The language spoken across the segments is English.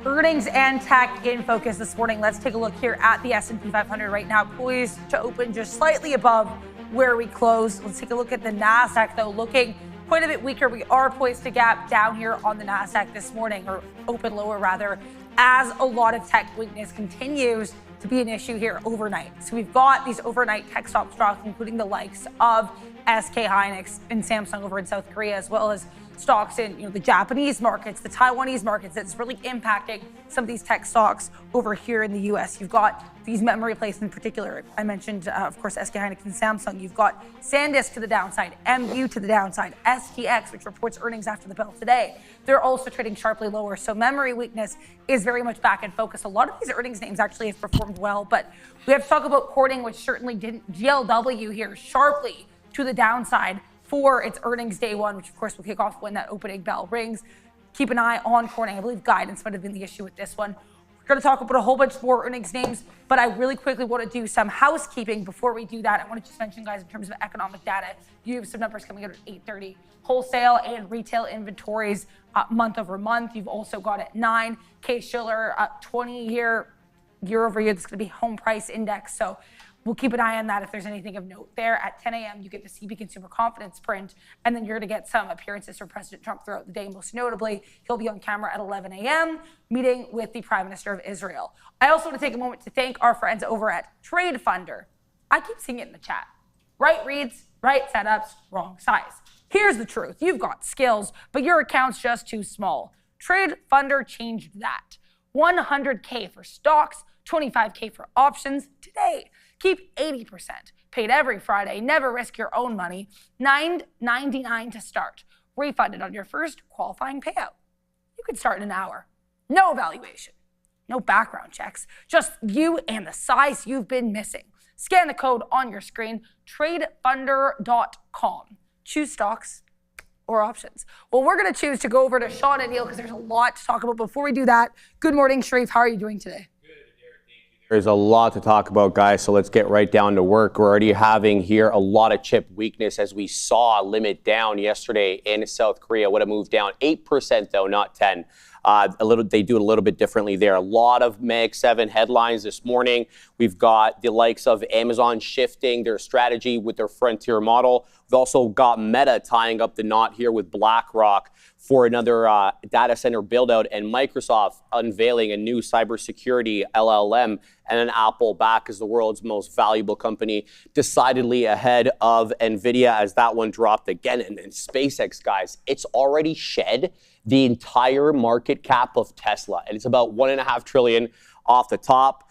Earnings and tech in focus this morning. Let's take a look here at the S&P 500 right now, poised to open just slightly above where we closed. Let's take a look at the NASDAQ, though, looking quite a bit weaker. We are poised to gap down here on the NASDAQ this morning, or open lower rather, as a lot of tech weakness continues to be an issue here overnight. So we've got these overnight tech stocks, including the likes of SK Hynix and Samsung over in South Korea, as well as stocks in the Japanese markets, the Taiwanese markets, that's really impacting some of these tech stocks over here in the US. You've got these memory plays in particular. I mentioned, of course, SK Hynix and Samsung. You've got SanDisk to the downside, MU to the downside, STX, which reports earnings after the bell today. They're also trading sharply lower. So memory weakness is very much back in focus. A lot of these earnings names actually have performed well, but we have to talk about Corning, which certainly didn't. GLW here sharply to the downside for its earnings day one, which of course will kick off when that opening bell rings. Keep an eye on Corning. I believe guidance might have been the issue with this one. We're going to talk about a whole bunch more earnings names, but I really quickly want to do some housekeeping before we do that. I want to just mention, guys, in terms of economic data, you have some numbers coming out at 8:30. Wholesale and retail inventories month over month. You've also got at 9, Case-Shiller 20-year, year over year. This is going to be home price index. So we'll keep an eye on that if there's anything of note there. At 10 a.m., you get the CB Consumer Confidence print, and then you're going to get some appearances from President Trump throughout the day. Most notably, he'll be on camera at 11 a.m., meeting with the Prime Minister of Israel. I also want to take a moment to thank our friends over at Trade Funder. I keep seeing it in the chat. Right reads, right setups, wrong size. Here's the truth. You've got skills, but your account's just too small. Trade Funder changed that. $100K for stocks, $25K for options today. Keep 80%. Paid every Friday. Never risk your own money. $9.99 to start. Refunded on your first qualifying payout. You can start in an hour. No evaluation. No background checks. Just you and the size you've been missing. Scan the code on your screen. Tradefunder.com. Choose stocks or options. Well, we're going to choose to go over to Sean and Neil because there's a lot to talk about. Before we do that, good morning, Sharif. How are you doing today? There's a lot to talk about, guys, so let's get right down to work. We're already having here a lot of chip weakness as we saw limit down yesterday in South Korea. Would have moved down 8%, though, not 10. They do it a little bit differently there. A lot of Mag 7 headlines this morning. We've got the likes of Amazon shifting their strategy with their Frontier model. We've also got Meta tying up the knot here with BlackRock for another data center build-out, and Microsoft unveiling a new cybersecurity LLM, and then Apple back as the world's most valuable company, decidedly ahead of Nvidia as that one dropped again. And SpaceX, guys, it's already shed the entire market cap of Tesla, and it's about $1.5 trillion off the top.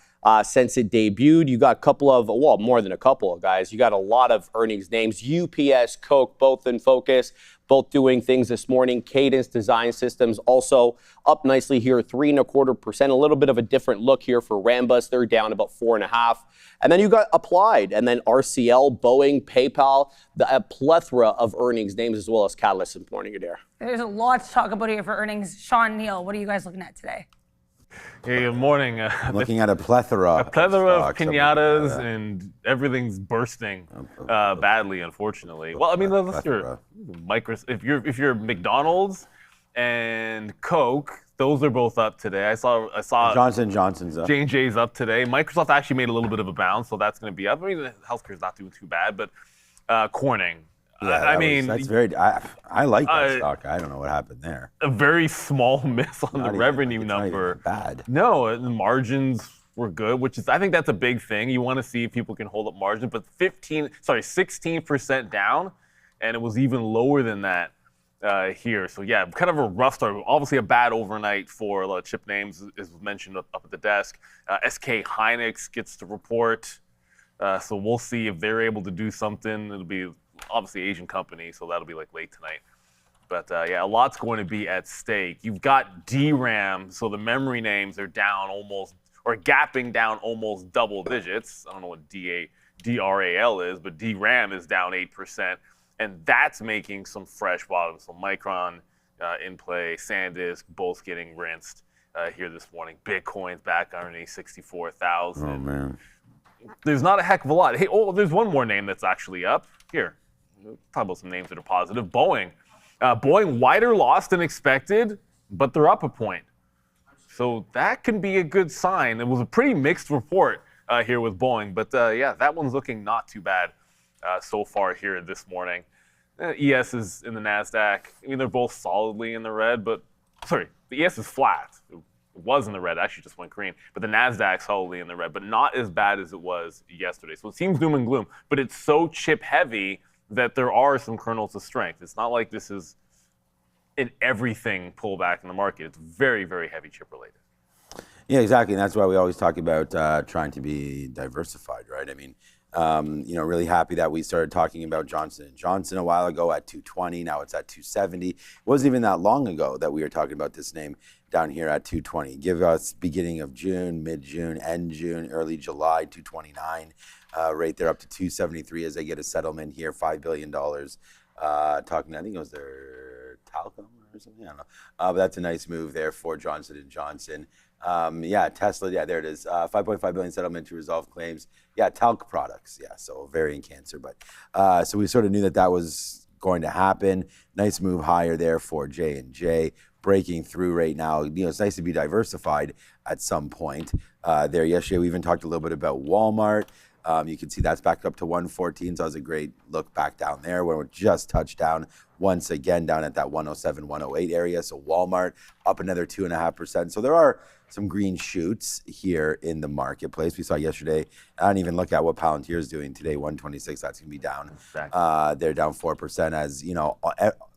Since it debuted, you got a couple of, well, more than a couple of guys. You got a lot of earnings names. UPS, Coke, both in focus, both doing things this morning. Cadence Design Systems also up nicely here, 3.25%. A little bit of a different look here for Rambus. They're down about 4.5%. And then you got Applied, and then RCL, Boeing, PayPal, a plethora of earnings names as well as catalysts this morning, Adair. There's a lot to talk about here for earnings. Sean, Neil, what are you guys looking at today? Hey, good morning. I'm looking at a plethora of piñatas, and everything's bursting badly, unfortunately. Well, I mean, if you're McDonald's and Coke, those are both up today. I saw Johnson & Johnson's up. J&J's up today. Microsoft actually made a little bit of a bounce, so that's going to be up. I mean, healthcare's not doing too bad, but Corning. Yeah, I like that stock. I don't know what happened there. A very small miss on the revenue number. Bad. No, the margins were good, which is, I think that's a big thing. You want to see if people can hold up margins, but 16% down, and it was even lower than that here. So yeah, kind of a rough start. Obviously a bad overnight for a lot of chip names, as was mentioned up at the desk. SK Hynix gets to report, so we'll see if they're able to do something. It'll be obviously Asian company, so that'll be like late tonight. But yeah, a lot's going to be at stake. You've got DRAM, so the memory names are down almost, or gapping down almost double digits. I don't know what DRAL is, but DRAM is down 8%, and that's making some fresh bottoms. So Micron in play, SanDisk both getting rinsed here this morning. Bitcoin's back underneath 64,000. Oh man. There's not a heck of a lot. Hey, there's one more name that's actually up. Here, talk about some names that are positive. Boeing. Boeing wider loss than expected, but they're up a point. So that can be a good sign. It was a pretty mixed report here with Boeing, but yeah, that one's looking not too bad so far here this morning. ES is in the NASDAQ. I mean, they're both solidly in the red, but sorry, the ES is flat. It was in the red, actually just went green, but the NASDAQ solidly in the red, but not as bad as it was yesterday. So it seems doom and gloom, but it's so chip heavy that there are some kernels of strength. It's not like this is an everything pullback in the market. It's very, very heavy chip related. Yeah, exactly. And that's why we always talk about trying to be diversified, right? I mean, really happy that we started talking about Johnson & Johnson a while ago at 220. Now it's at 270. It wasn't even that long ago that we were talking about this name down here at 220. Give us beginning of June, mid-June, end June, early July, 229. Right there up to 273 as they get a settlement here, $5 billion. Talking, I think it was their Talcum or something, I don't know. But that's a nice move there for Johnson & Johnson. Yeah, Tesla, yeah, there it is. 5.5 billion settlement to resolve claims. Yeah, talc products, yeah, so ovarian cancer. But so we sort of knew that was going to happen. Nice move higher there for J&J, breaking through right now. It's nice to be diversified at some point. There yesterday, we even talked a little bit about Walmart. You can see that's back up to 114, so that was a great look back down there where we just touched down once again down at that 107, 108 area. So Walmart up another 2.5%. So there are some green shoots here in the marketplace. We saw yesterday, I didn't even look at what Palantir is doing today, 126, that's going to be down. Exactly. They're down 4% as,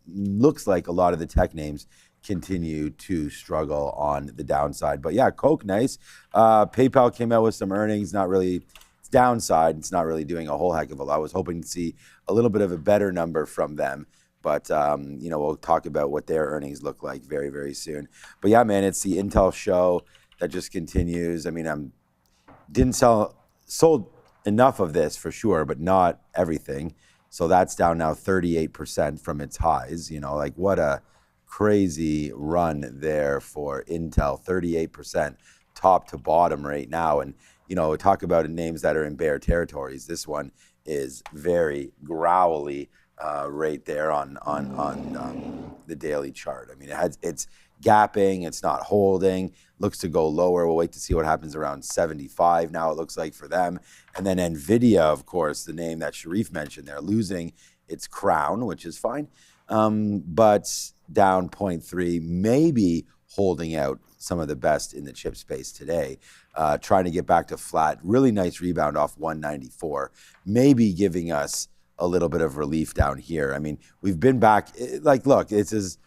looks like a lot of the tech names continue to struggle on the downside. But yeah, Coke, nice. PayPal came out with some earnings, not really downside. It's not really doing a whole heck of a lot. I was hoping to see a little bit of a better number from them, but we'll talk about what their earnings look like very, very soon. But yeah, man, it's the Intel show that just continues. I mean, sold enough of this for sure, but not everything. So that's down now 38% from its highs. What a crazy run there for Intel, 38% top to bottom right now. And talk about names that are in bear territories. This one is very growly right there on the daily chart. I mean, it's gapping, it's not holding, looks to go lower. We'll wait to see what happens around 75 now, it looks like, for them. And then Nvidia, of course, the name that Sharif mentioned, they're losing its crown, which is fine, but down 0.3, maybe holding out some of the best in the chip space today, trying to get back to flat. Really nice rebound off 194, maybe giving us a little bit of relief down here. I mean, we've been back, look, the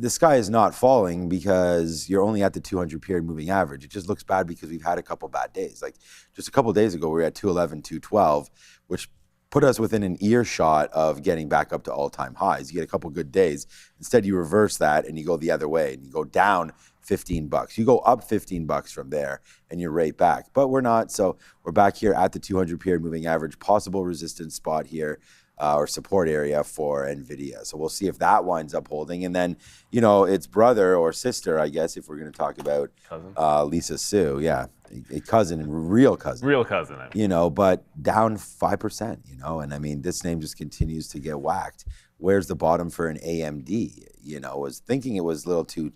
sky is not falling because you're only at the 200 period moving average. It just looks bad because we've had a couple bad days. Like just a couple of days ago, we were at 211, 212, which put us within an earshot of getting back up to all-time highs. You get a couple good days. Instead, you reverse that and you go the other way and you go down $15. You go up $15 from there and you're right back. But we're not. So we're back here at the 200 period moving average, possible resistance spot here or support area for Nvidia. So we'll see if that winds up holding. And then, its brother or sister, I guess, if we're going to talk about Lisa Su. Yeah, a cousin, real cousin. Real cousin. But down 5%, and I mean, this name just continues to get whacked. Where's the bottom for an AMD? Was thinking it was a little too,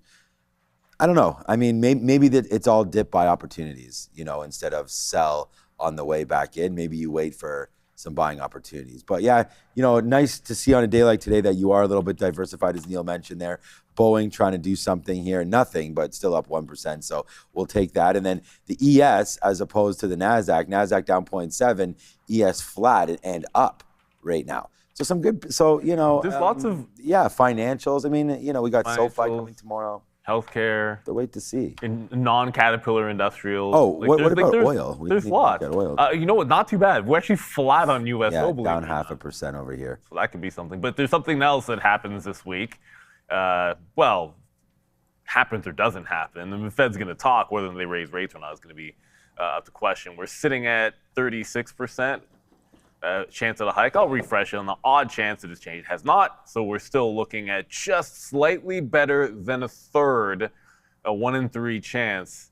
I don't know. I mean, maybe that it's all dip by opportunities, instead of sell on the way back in. Maybe you wait for some buying opportunities. But yeah, nice to see on a day like today that you are a little bit diversified, as Neil mentioned there. Boeing trying to do something here, nothing, but still up 1%. So we'll take that. And then the ES, as opposed to the NASDAQ down 0.7, ES flat and up right now. So some good, there's lots of financials. I mean, we got SoFi coming tomorrow. Healthcare. To wait to see. In non-Caterpillar industrials. Oh, what about oil? There's lots. You know what? Not too bad. We're actually flat on USO. Yeah, down 0.5% over here. So that could be something. But there's something else that happens this week. Happens or doesn't happen. And the Fed's going to talk. Whether they raise rates or not is going to be up to question. We're sitting at 36%. Chance of a hike. I'll refresh it on the odd chance that it's changed. It has not. So we're still looking at just slightly better than a third, a 1 in 3 chance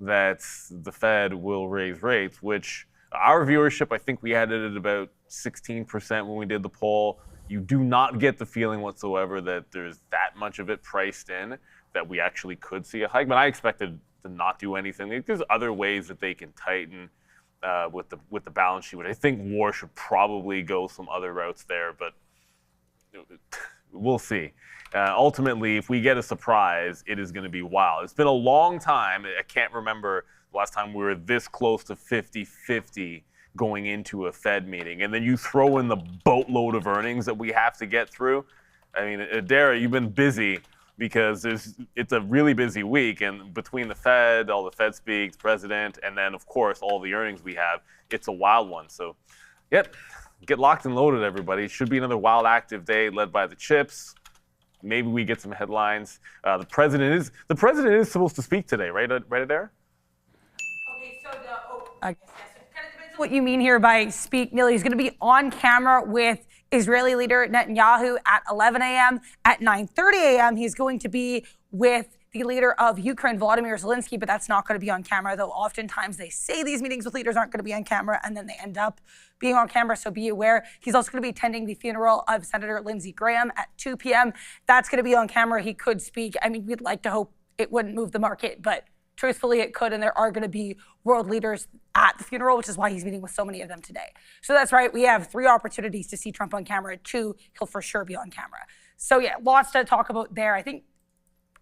that the Fed will raise rates, which our viewership, I think we had it at about 16% when we did the poll. You do not get the feeling whatsoever that there's that much of it priced in. that we actually could see a hike. But I expected to not do anything. There's other ways that they can tighten with the balance sheet, which I think war should probably go some other routes there, but we'll see. Ultimately, if we get a surprise, it is going to be wild. It's been a long time. I can't remember the last time we were this close to 50-50 going into a Fed meeting. And then you throw in the boatload of earnings that we have to get through. I mean, Adara, you've been busy because it's a really busy week. And between the Fed, all the Fed speaks, president, and then, of course, all the earnings we have, it's a wild one. So, yep, get locked and loaded, everybody. It should be another wild, active day led by the chips. Maybe we get some headlines. The president is supposed to speak today, right, Adara? Okay, so I guess yes. It kind of depends on what you mean here by speak. Neil, he's going to be on camera with Israeli leader Netanyahu at 11 a.m. At 9:30 a.m., he's going to be with the leader of Ukraine, Volodymyr Zelensky, but that's not going to be on camera, though oftentimes they say these meetings with leaders aren't going to be on camera, and then they end up being on camera, so be aware. He's also going to be attending the funeral of Senator Lindsey Graham at 2 p.m. That's going to be on camera. He could speak. I mean, we'd like to hope it wouldn't move the market, but truthfully, it could, and there are going to be world leaders at the funeral, which is why he's meeting with so many of them today. So that's right. We have 3 opportunities to see Trump on camera. At 2, he'll for sure be on camera. So yeah, lots to talk about there. I think,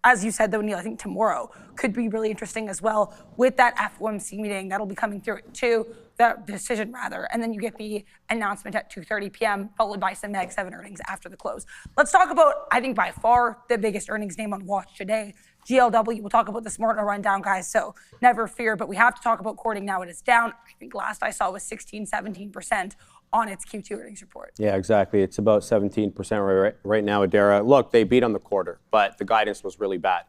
as you said, though, Neil, I think tomorrow could be really interesting as well with that FOMC meeting. That'll be coming through at 2, the decision rather, and then you get the announcement at 2:30 p.m., followed by some Mag 7 earnings after the close. Let's talk about, I think, by far the biggest earnings name on watch today, GLW. We'll talk about this more in a rundown, guys, so never fear, but we have to talk about Corning now. It is down. I think last I saw was 16-17% on its Q2 earnings report. Yeah, exactly. It's about 17% right now, Adara. Look, they beat on the quarter, but the guidance was really bad.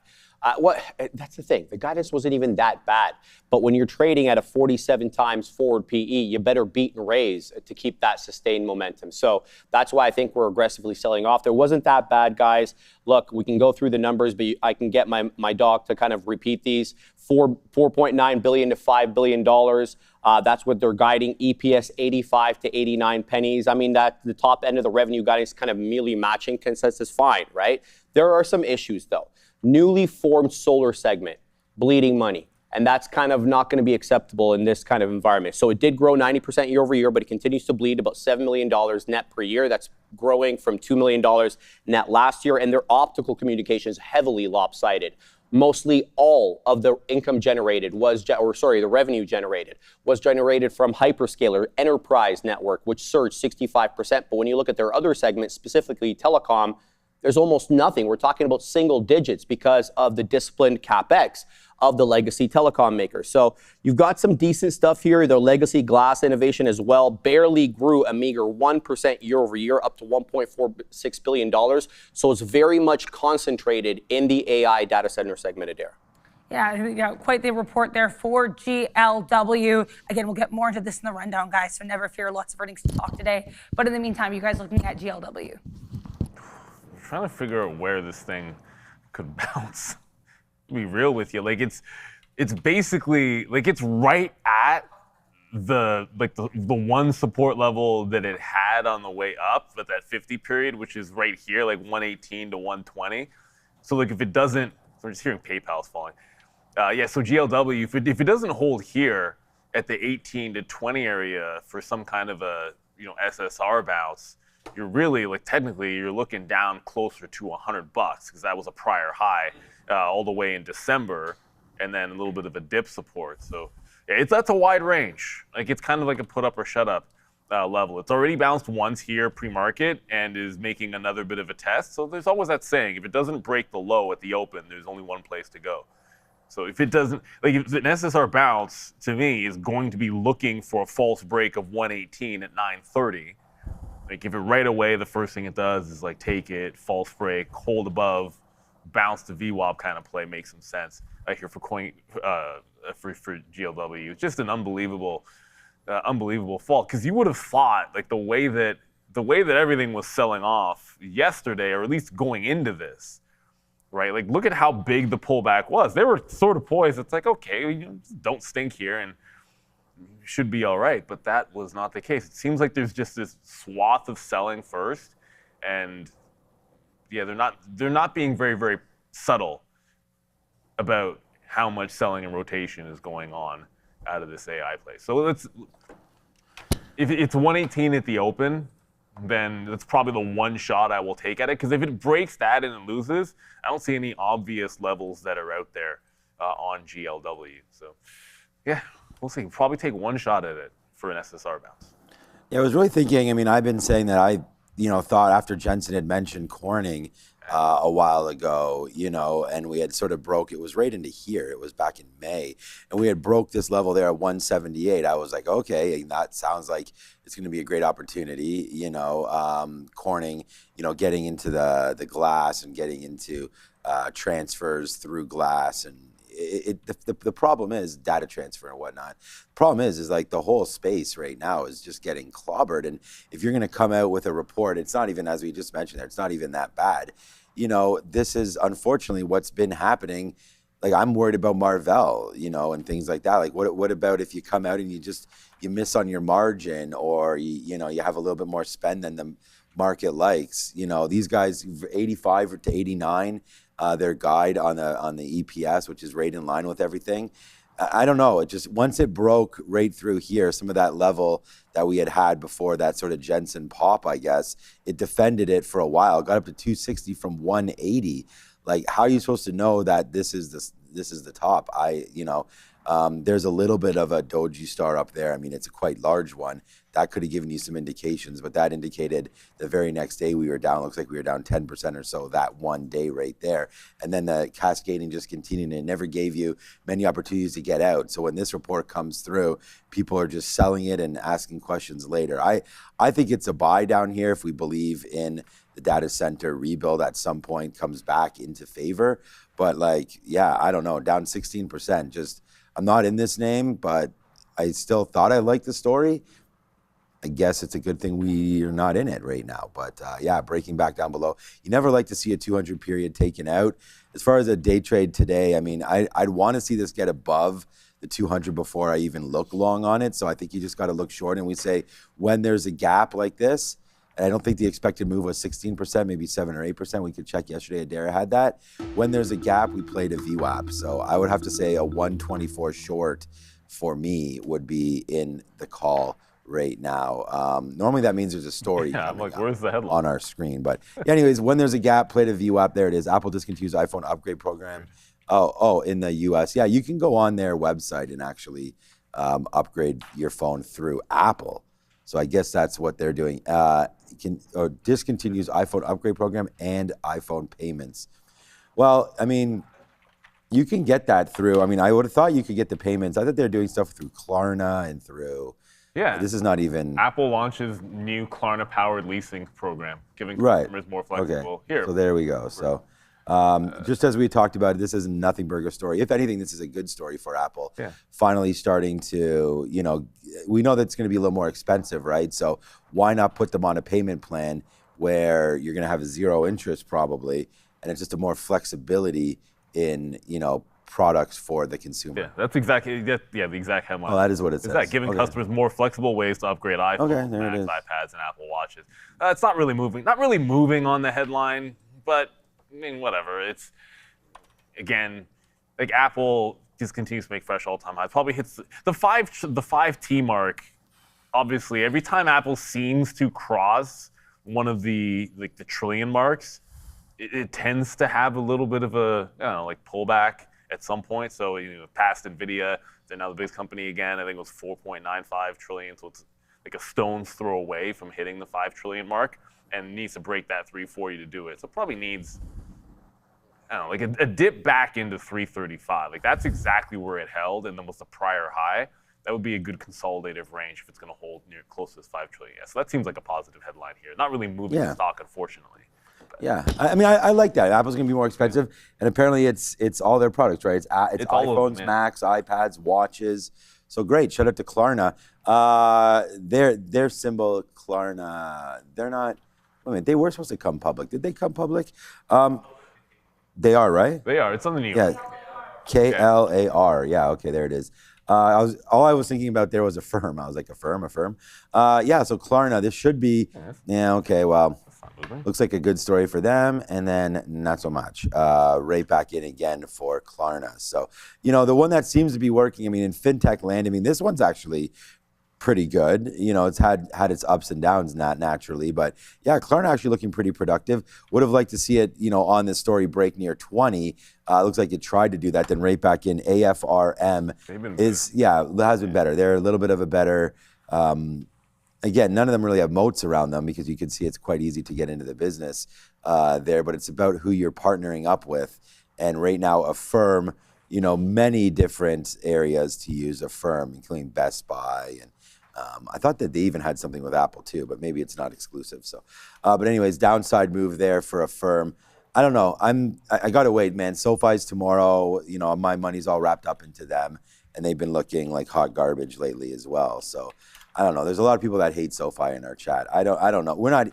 That's the thing. The guidance wasn't even that bad. But when you're trading at a 47 times forward PE, you better beat and raise to keep that sustained momentum. So that's why I think we're aggressively selling off. There wasn't that bad, guys. Look, we can go through the numbers, but I can get my dog to kind of repeat these. $4.9 billion to $5 billion. That's what they're guiding. EPS 85 to 89 pennies. I mean, that the top end of the revenue guidance kind of merely matching consensus, fine, right? There are some issues, though. Newly formed solar segment, bleeding money. And that's kind of not going to be acceptable in this kind of environment. So it did grow 90% year over year, but it continues to bleed about $7 million net per year. That's growing from $2 million net last year. And their optical communications heavily lopsided. Mostly all of the income generated the revenue generated was generated from hyperscaler enterprise network, which surged 65%. But when you look at their other segments, specifically telecom, there's almost nothing. We're talking about single digits because of the disciplined CapEx of the legacy telecom makers. So you've got some decent stuff here. The legacy glass innovation as well barely grew a meager 1% year over year, up to $1.46 billion. So it's very much concentrated in the AI data center segment, Adair. Yeah, quite the report there for GLW. Again, we'll get more into this in the rundown, guys, so never fear, lots of earnings to talk today. But in the meantime, you guys looking at GLW? Trying to figure out where this thing could bounce. To be real with you, like it's basically like it's right at the one support level that it had on the way up at that 50 period, which is right here, like 118 to 120. So like if it doesn't, so I'm just hearing PayPal's falling. So GLW, if it doesn't hold here at the 18 to 20 area for some kind of a SSR bounce, you're really technically you're looking down closer to $100 because that was a prior high all the way in December, and then a little bit of a dip support. So yeah, that's a wide range. Like it's kind of like a put up or shut up level. It's already bounced once here pre-market and is making another bit of a test. So there's always that saying, if it doesn't break the low at the open, there's only one place to go. So if it doesn't, if an SSR bounce to me is going to be looking for a false break of 118 at 930. Like if it right away, the first thing it does is take it, false break, hold above, bounce to VWAP kind of play makes some sense. Here for GLW, it's just an unbelievable fall. Because you would have thought the way that everything was selling off yesterday, or at least going into this, right? Like look at how big the pullback was. They were sort of poised. It's okay, don't stink here and should be all right, but that was not the case. It seems like there's just this swath of selling first, and yeah, they're not being very, very subtle about how much selling and rotation is going on out of this AI play. So if it's 118 at the open, then that's probably the one shot I will take at it. Because if it breaks that and it loses, I don't see any obvious levels that are out there on GLW. So yeah, we'll see. Probably take one shot at it for an SSR bounce. Yeah, I was really thinking, I mean, I've been saying that I thought after Jensen had mentioned Corning a while ago, and we had sort of broke, it was right into here. It was back in May. And we had broke this level there at 178. I was like, okay, that sounds like it's going to be a great opportunity. Corning, getting into the glass and getting into transfers through glass. And the problem is data transfer and whatnot. The problem is like the whole space right now is just getting clobbered. And if you're going to come out with a report, it's not even, as we just mentioned there, it's not even that bad. This is unfortunately what's been happening. Like I'm worried about Marvell, and things like that. Like what about if you come out and you miss on your margin, or you have a little bit more spend than the market likes. These guys 85 to 89. Their guide on the EPS, which is right in line with everything. I don't know. It just once it broke right through here, some of that level that we had before that sort of Jensen pop, I guess it defended it for a while. Got up to 260 from 180. Like, how are you supposed to know that this is the top? There's a little bit of a doji star up there. I mean, it's a quite large one. That could have given you some indications, but that indicated the very next day we were down. Looks like we were down 10% or so that one day right there. And then the cascading just continued, and it never gave you many opportunities to get out. So when this report comes through, people are just selling it and asking questions later. I think it's a buy down here if we believe in the data center rebuild at some point comes back into favor. But I don't know, down 16%. I'm not in this name, but I still thought I liked the story. I guess it's a good thing we are not in it right now. But breaking back down below. You never like to see a 200 period taken out. As far as a day trade today, I mean, I'd want to see this get above the 200 before I even look long on it. So I think you just got to look short. And we say when there's a gap like this, and I don't think the expected move was 16%, maybe 7 or 8%. We could check yesterday. Adara had that. When there's a gap, we played a VWAP. So I would have to say a 124 short for me would be in the call right now. Normally that means there's a story where's the headline? On our screen. But anyways, when there's a gap, played a VWAP. There it is. Apple discontinues iPhone upgrade program. Oh, in the US. Yeah, you can go on their website and actually upgrade your phone through Apple. So I guess that's what they're doing. Discontinues iPhone upgrade program and iPhone payments. Well, I mean, you can get that through. I mean, I would have thought you could get the payments. I thought they're doing stuff through Klarna and through. Yeah. This is not even. Apple launches new Klarna-powered leasing program, giving customers more flexible. Okay. Here. So there we go. So. Just as we talked about, this is a nothing burger story. If anything, this is a good story for Apple. Yeah. Finally starting to, we know that it's going to be a little more expensive, right? So why not put them on a payment plan where you're going to have zero interest probably, and it's just a more flexibility in, products for the consumer. Yeah, that's exactly, the exact headline. Oh, that is what it says. Is that giving customers more flexible ways to upgrade iPhones, Macs, iPads, and Apple Watches. It's not really moving on the headline, but I mean, whatever. It's, again, like Apple just continues to make fresh all-time highs. Probably hits the 5T mark. Obviously, every time Apple seems to cross one of the trillion marks, it tends to have a little bit of a pullback at some point. So past Nvidia, they're now the biggest company again. I think it was 4.95 trillion. So it's like a stone's throw away from hitting the 5 trillion mark, and needs to break that 340 to do it. So probably needs, a dip back into 335. Like that's exactly where it held, and then was the prior high. That would be a good consolidative range if it's going to hold near close to 5 trillion. Yeah, so that seems like a positive headline here. Not really moving the stock, unfortunately. But. Yeah, I mean, I like that. Apple's going to be more expensive, and apparently it's all their products, right? It's iPhones, them, Macs, iPads, watches. So great. Shout out to Klarna. Their symbol, Klarna, they're not. Wait a minute, they were supposed to come public. Did they come public? They are, right? They are. It's on the news. Yeah, KLAR. Yeah, okay, there it is. All I was thinking about there was a firm. I was like, a firm. So Klarna, this should be. Yeah, okay, well, Looks like a good story for them, and then not so much. Right back in again for Klarna. So, you know, the one that seems to be working, I mean, in fintech land, I mean, this one's actually pretty good. You know, it's had its ups and downs, not naturally, but yeah, Klarna actually looking pretty productive. Would have liked to see it, you know, on this story break near 20. Looks like it tried to do that, then right back in. AFRM is, it has been better. They're a little bit of a better, again, none of them really have moats around them because you can see it's quite easy to get into the business there, but it's about who you're partnering up with. And right now, Affirm, you know, many different areas to use Affirm, including Best Buy. And I thought that they even had something with Apple too, but maybe it's not exclusive. So, but anyways, downside move there for Affirm. I don't know. I got to wait, man. SoFi's tomorrow. You know, my money's all wrapped up into them, and they've been looking like hot garbage lately as well. So, I don't know. There's a lot of people that hate SoFi in our chat. I don't know. We're not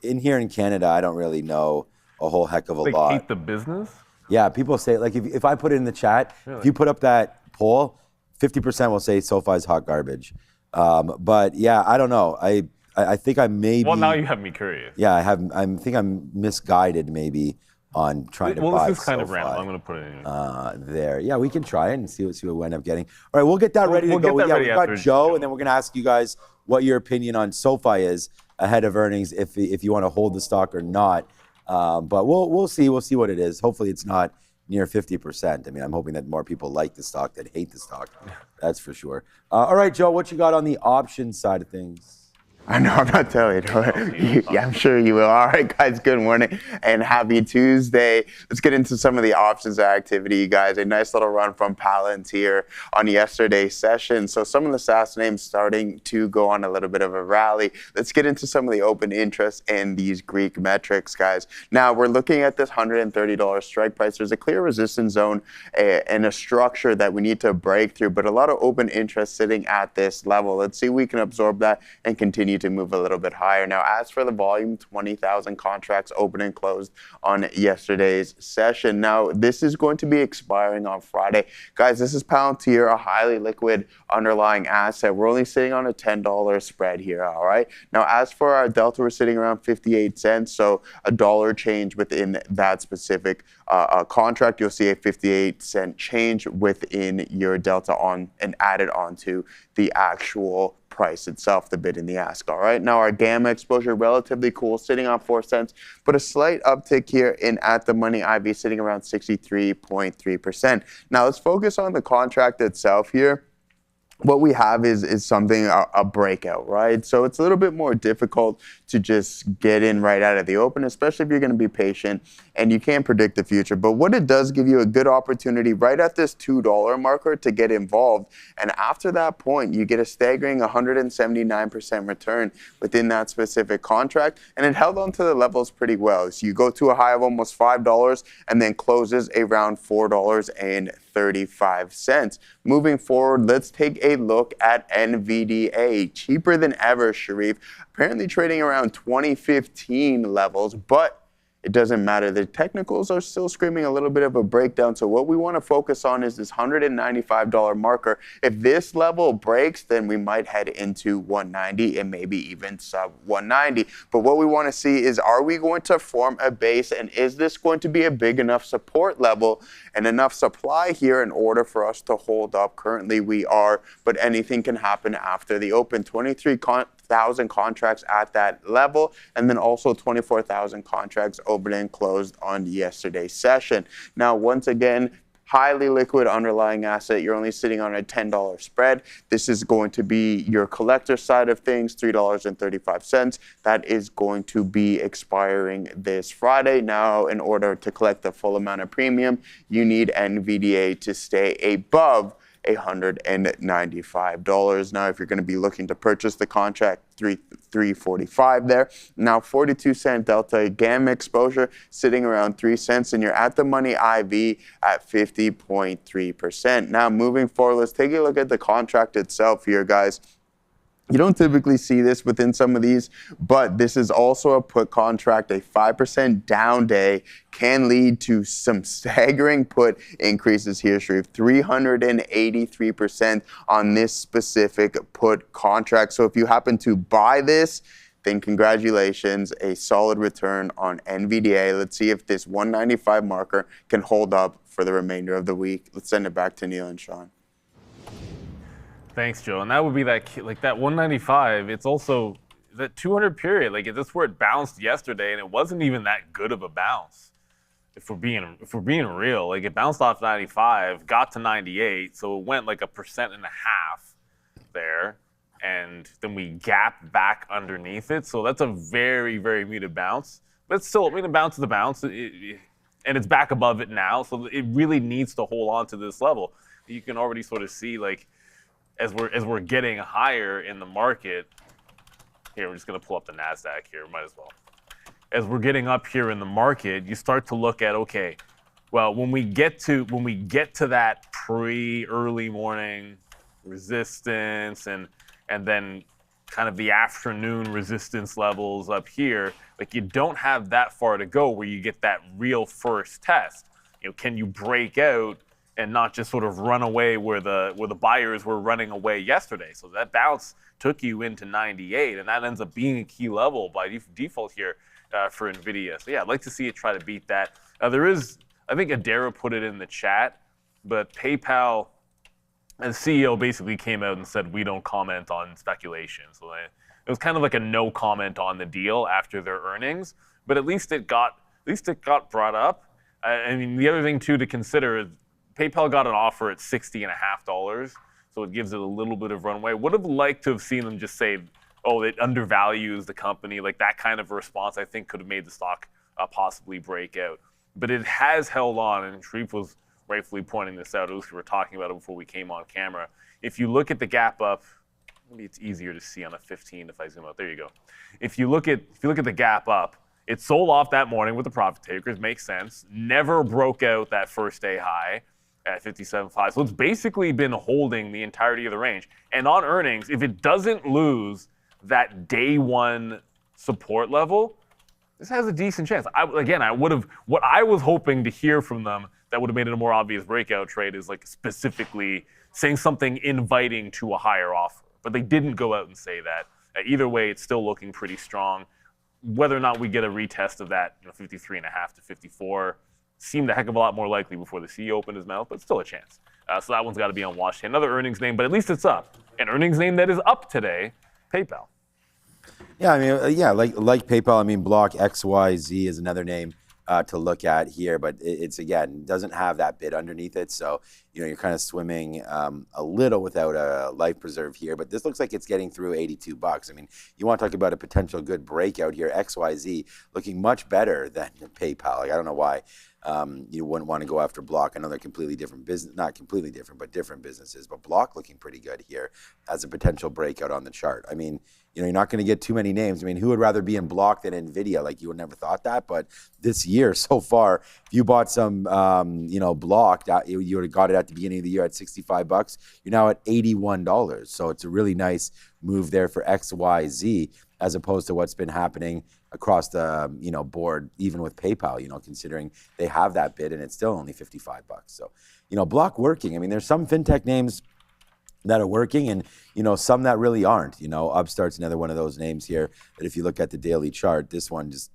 in here in Canada. I don't really know a whole heck of a lot. Hate the business? Yeah, people say, like, if I put it in the chat, if you put up that poll, 50% will say SoFi's hot garbage. But yeah, I don't know. I think I may be. Well, now you have me curious. Yeah, I think I'm misguided maybe on trying to buy Well, this is kind SoFi. of random. I'm going to put it in. There. Yeah, we can try it and see what we end up getting. All right, we'll get that ready to go. We've got Joe, and then we're going to ask you guys what your opinion on SoFi is ahead of earnings, if you want to hold the stock or not. But we'll see. We'll see what it is. Hopefully it's not near 50%. I mean, I'm hoping that more people like the stock than hate the stock. That's for sure. All right, Joe, what you got on the options side of things? I know, I'm not telling you. Yeah, I'm sure you will. All right, guys, good morning and happy Tuesday. Let's get into some of the options activity, guys. A nice little run from Palantir on yesterday's session. So some of the SaaS names starting to go on a little bit of a rally. Let's get into some of the open interest and these Greek metrics, guys. Now, we're looking at this $130 strike price. There's a clear resistance zone and a structure that we need to break through, but a lot of open interest sitting at this level. Let's see if we can absorb that and continue to move a little bit higher. Now, as for the volume, 20,000 contracts open and closed on yesterday's session. Now, this is going to be expiring on Friday. Guys, this is Palantir, a highly liquid underlying asset. We're only sitting on a $10 spread here, all right? Now, as for our delta, we're sitting around 58 cents, so a dollar change within that specific contract. You'll see a 58-cent change within your delta on and added onto the actual price itself, the bid and the ask. All right. Now our gamma exposure, relatively cool, sitting on 4 cents, but a slight uptick here in at the money IV, sitting around 63.3%. Now let's focus on the contract itself here. What we have is something, a breakout, right? So it's a little bit more difficult to just get in right out of the open, especially if you're going to be patient and you can't predict the future. But what it does give you a good opportunity right at this $2 marker to get involved. And after that point, you get a staggering 179% return within that specific contract. And it held on to the levels pretty well. So you go to a high of almost $5 and then closes around $4.35. Moving forward, let's take a look at NVDA. Cheaper than ever, Sharif. Apparently trading around 2015 levels, but it doesn't matter. The technicals are still screaming a little bit of a breakdown. So what we want to focus on is this $195 marker. If this level breaks, then we might head into 190 and maybe even sub 190. But what we want to see is, are we going to form a base, and is this going to be a big enough support level and enough supply here in order for us to hold up? Currently we are, but anything can happen after the open. 23,000 contracts at that level, and then also 24,000 contracts open and closed on yesterday's session. Now, once again, highly liquid underlying asset. You're only sitting on a $10 spread. This is going to be your collector side of things, $3.35. That is going to be expiring this Friday. Now, in order to collect the full amount of premium, you need NVDA to stay above $195. Now, if you're going to be looking to purchase the contract, $3.45 there. Now, 42-cent delta gamma exposure sitting around 3 cents, and you're at the money IV at 50.3%. Now, moving forward, let's take a look at the contract itself here, guys. You don't typically see this within some of these, but this is also a put contract. A 5% down day can lead to some staggering put increases here, Sharif. 383% on this specific put contract. So if you happen to buy this, then congratulations, a solid return on NVDA. Let's see if this 195 marker can hold up for the remainder of the week. Let's send it back to Neil and Sean. Thanks, Joe. And that would be that 195. It's also that 200 period. Like that's where it bounced yesterday, and it wasn't even that good of a bounce. If we're being real, like it bounced off 95, got to 98, so it went like 1.5% there, and then we gapped back underneath it. So that's a very, very muted bounce. But still, a bounce is a bounce, and it's back above it now. So it really needs to hold on to this level. You can already sort of see like as we're getting higher in the market. Here, we're just going to pull up the NASDAQ here. Might as well. As we're getting up here in the market, you start to look at, okay, well, when we get to that early morning resistance and then kind of the afternoon resistance levels up here, like you don't have that far to go where you get that real first test. Can you break out and not just sort of run away where the buyers were running away yesterday? So that bounce took you into 98, and that ends up being a key level by default here for Nvidia. So yeah, I'd like to see it try to beat that. There is, I think Adara put it in the chat, but PayPal, and the CEO basically came out and said, we don't comment on speculation. So it was kind of like a no comment on the deal after their earnings, but at least it got brought up. I mean, the other thing too to consider is PayPal got an offer at $60.50, so it gives it a little bit of runway. Would have liked to have seen them just say, oh, it undervalues the company. Like that kind of a response, I think, could have made the stock possibly break out. But it has held on, and Sharif was rightfully pointing this out. At least we were talking about it before we came on camera. If you look at the gap up, maybe it's easier to see on a 15 if I zoom out. There you go. If you look at the gap up, it sold off that morning with the profit takers. Makes sense. Never broke out that first day high at 57.5. So it's basically been holding the entirety of the range. And on earnings, if it doesn't lose that day one support level, this has a decent chance. What I was hoping to hear from them that would have made it a more obvious breakout trade is like specifically saying something inviting to a higher offer. But they didn't go out and say that. Either way, it's still looking pretty strong. Whether or not we get a retest of that 53.5 to 54 seemed a heck of a lot more likely before the CEO opened his mouth, but still a chance. So that one's got to be on watch. Another earnings name, but at least it's up. An earnings name that is up today, PayPal. Yeah, I mean, like PayPal. I mean, Block XYZ is another name to look at here, but it's again doesn't have that bid underneath it, so you're kind of swimming a little without a life preserve here. But this looks like it's getting through $82. I mean, you want to talk about a potential good breakout here. XYZ looking much better than PayPal. Like I don't know why you wouldn't want to go after Block. I know they're completely different business, not completely different, but different businesses. But Block looking pretty good here as a potential breakout on the chart. I mean, you're not going to get too many names. I mean, who would rather be in Block than Nvidia? Like you would never thought that, but this year so far, if you bought some, Block, you would have got it at the beginning of the year at $65. You're now at $81. So it's a really nice move there for XYZ as opposed to what's been happening across the board, even with PayPal. Considering they have that bid and it's still only $55. So, Block working. I mean, there's some fintech names that are working and some that really aren't. Upstart's another one of those names here that if you look at the daily chart, this one just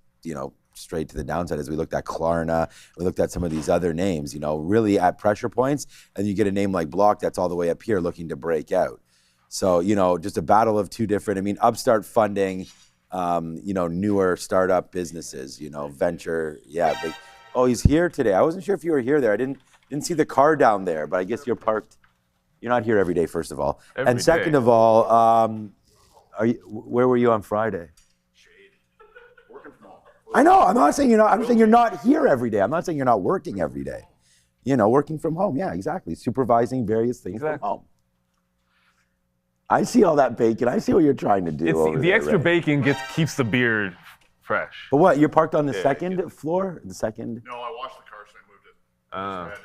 straight to the downside. As we looked at Klarna, we looked at some of these other names, really at pressure points, and you get a name like Block that's all the way up here looking to break out. So just a battle of two different. I mean, Upstart funding newer startup businesses, venture. Yeah. Oh, he's here today. I wasn't sure if you were here there. I didn't see the car down there, but I guess you're parked. You're not here every day, first of all. And second of all, where were you on Friday? Shade. Working from home. I know. I'm not saying you're not. I'm saying you're not here every day. I'm not saying you're not working every day. Working from home. Yeah, exactly. Supervising various things from home. I see all that bacon. I see what you're trying to do. The extra bacon keeps the beard fresh. But what? You're parked on the second floor? The second? No, I washed the car, so I moved it. So I had to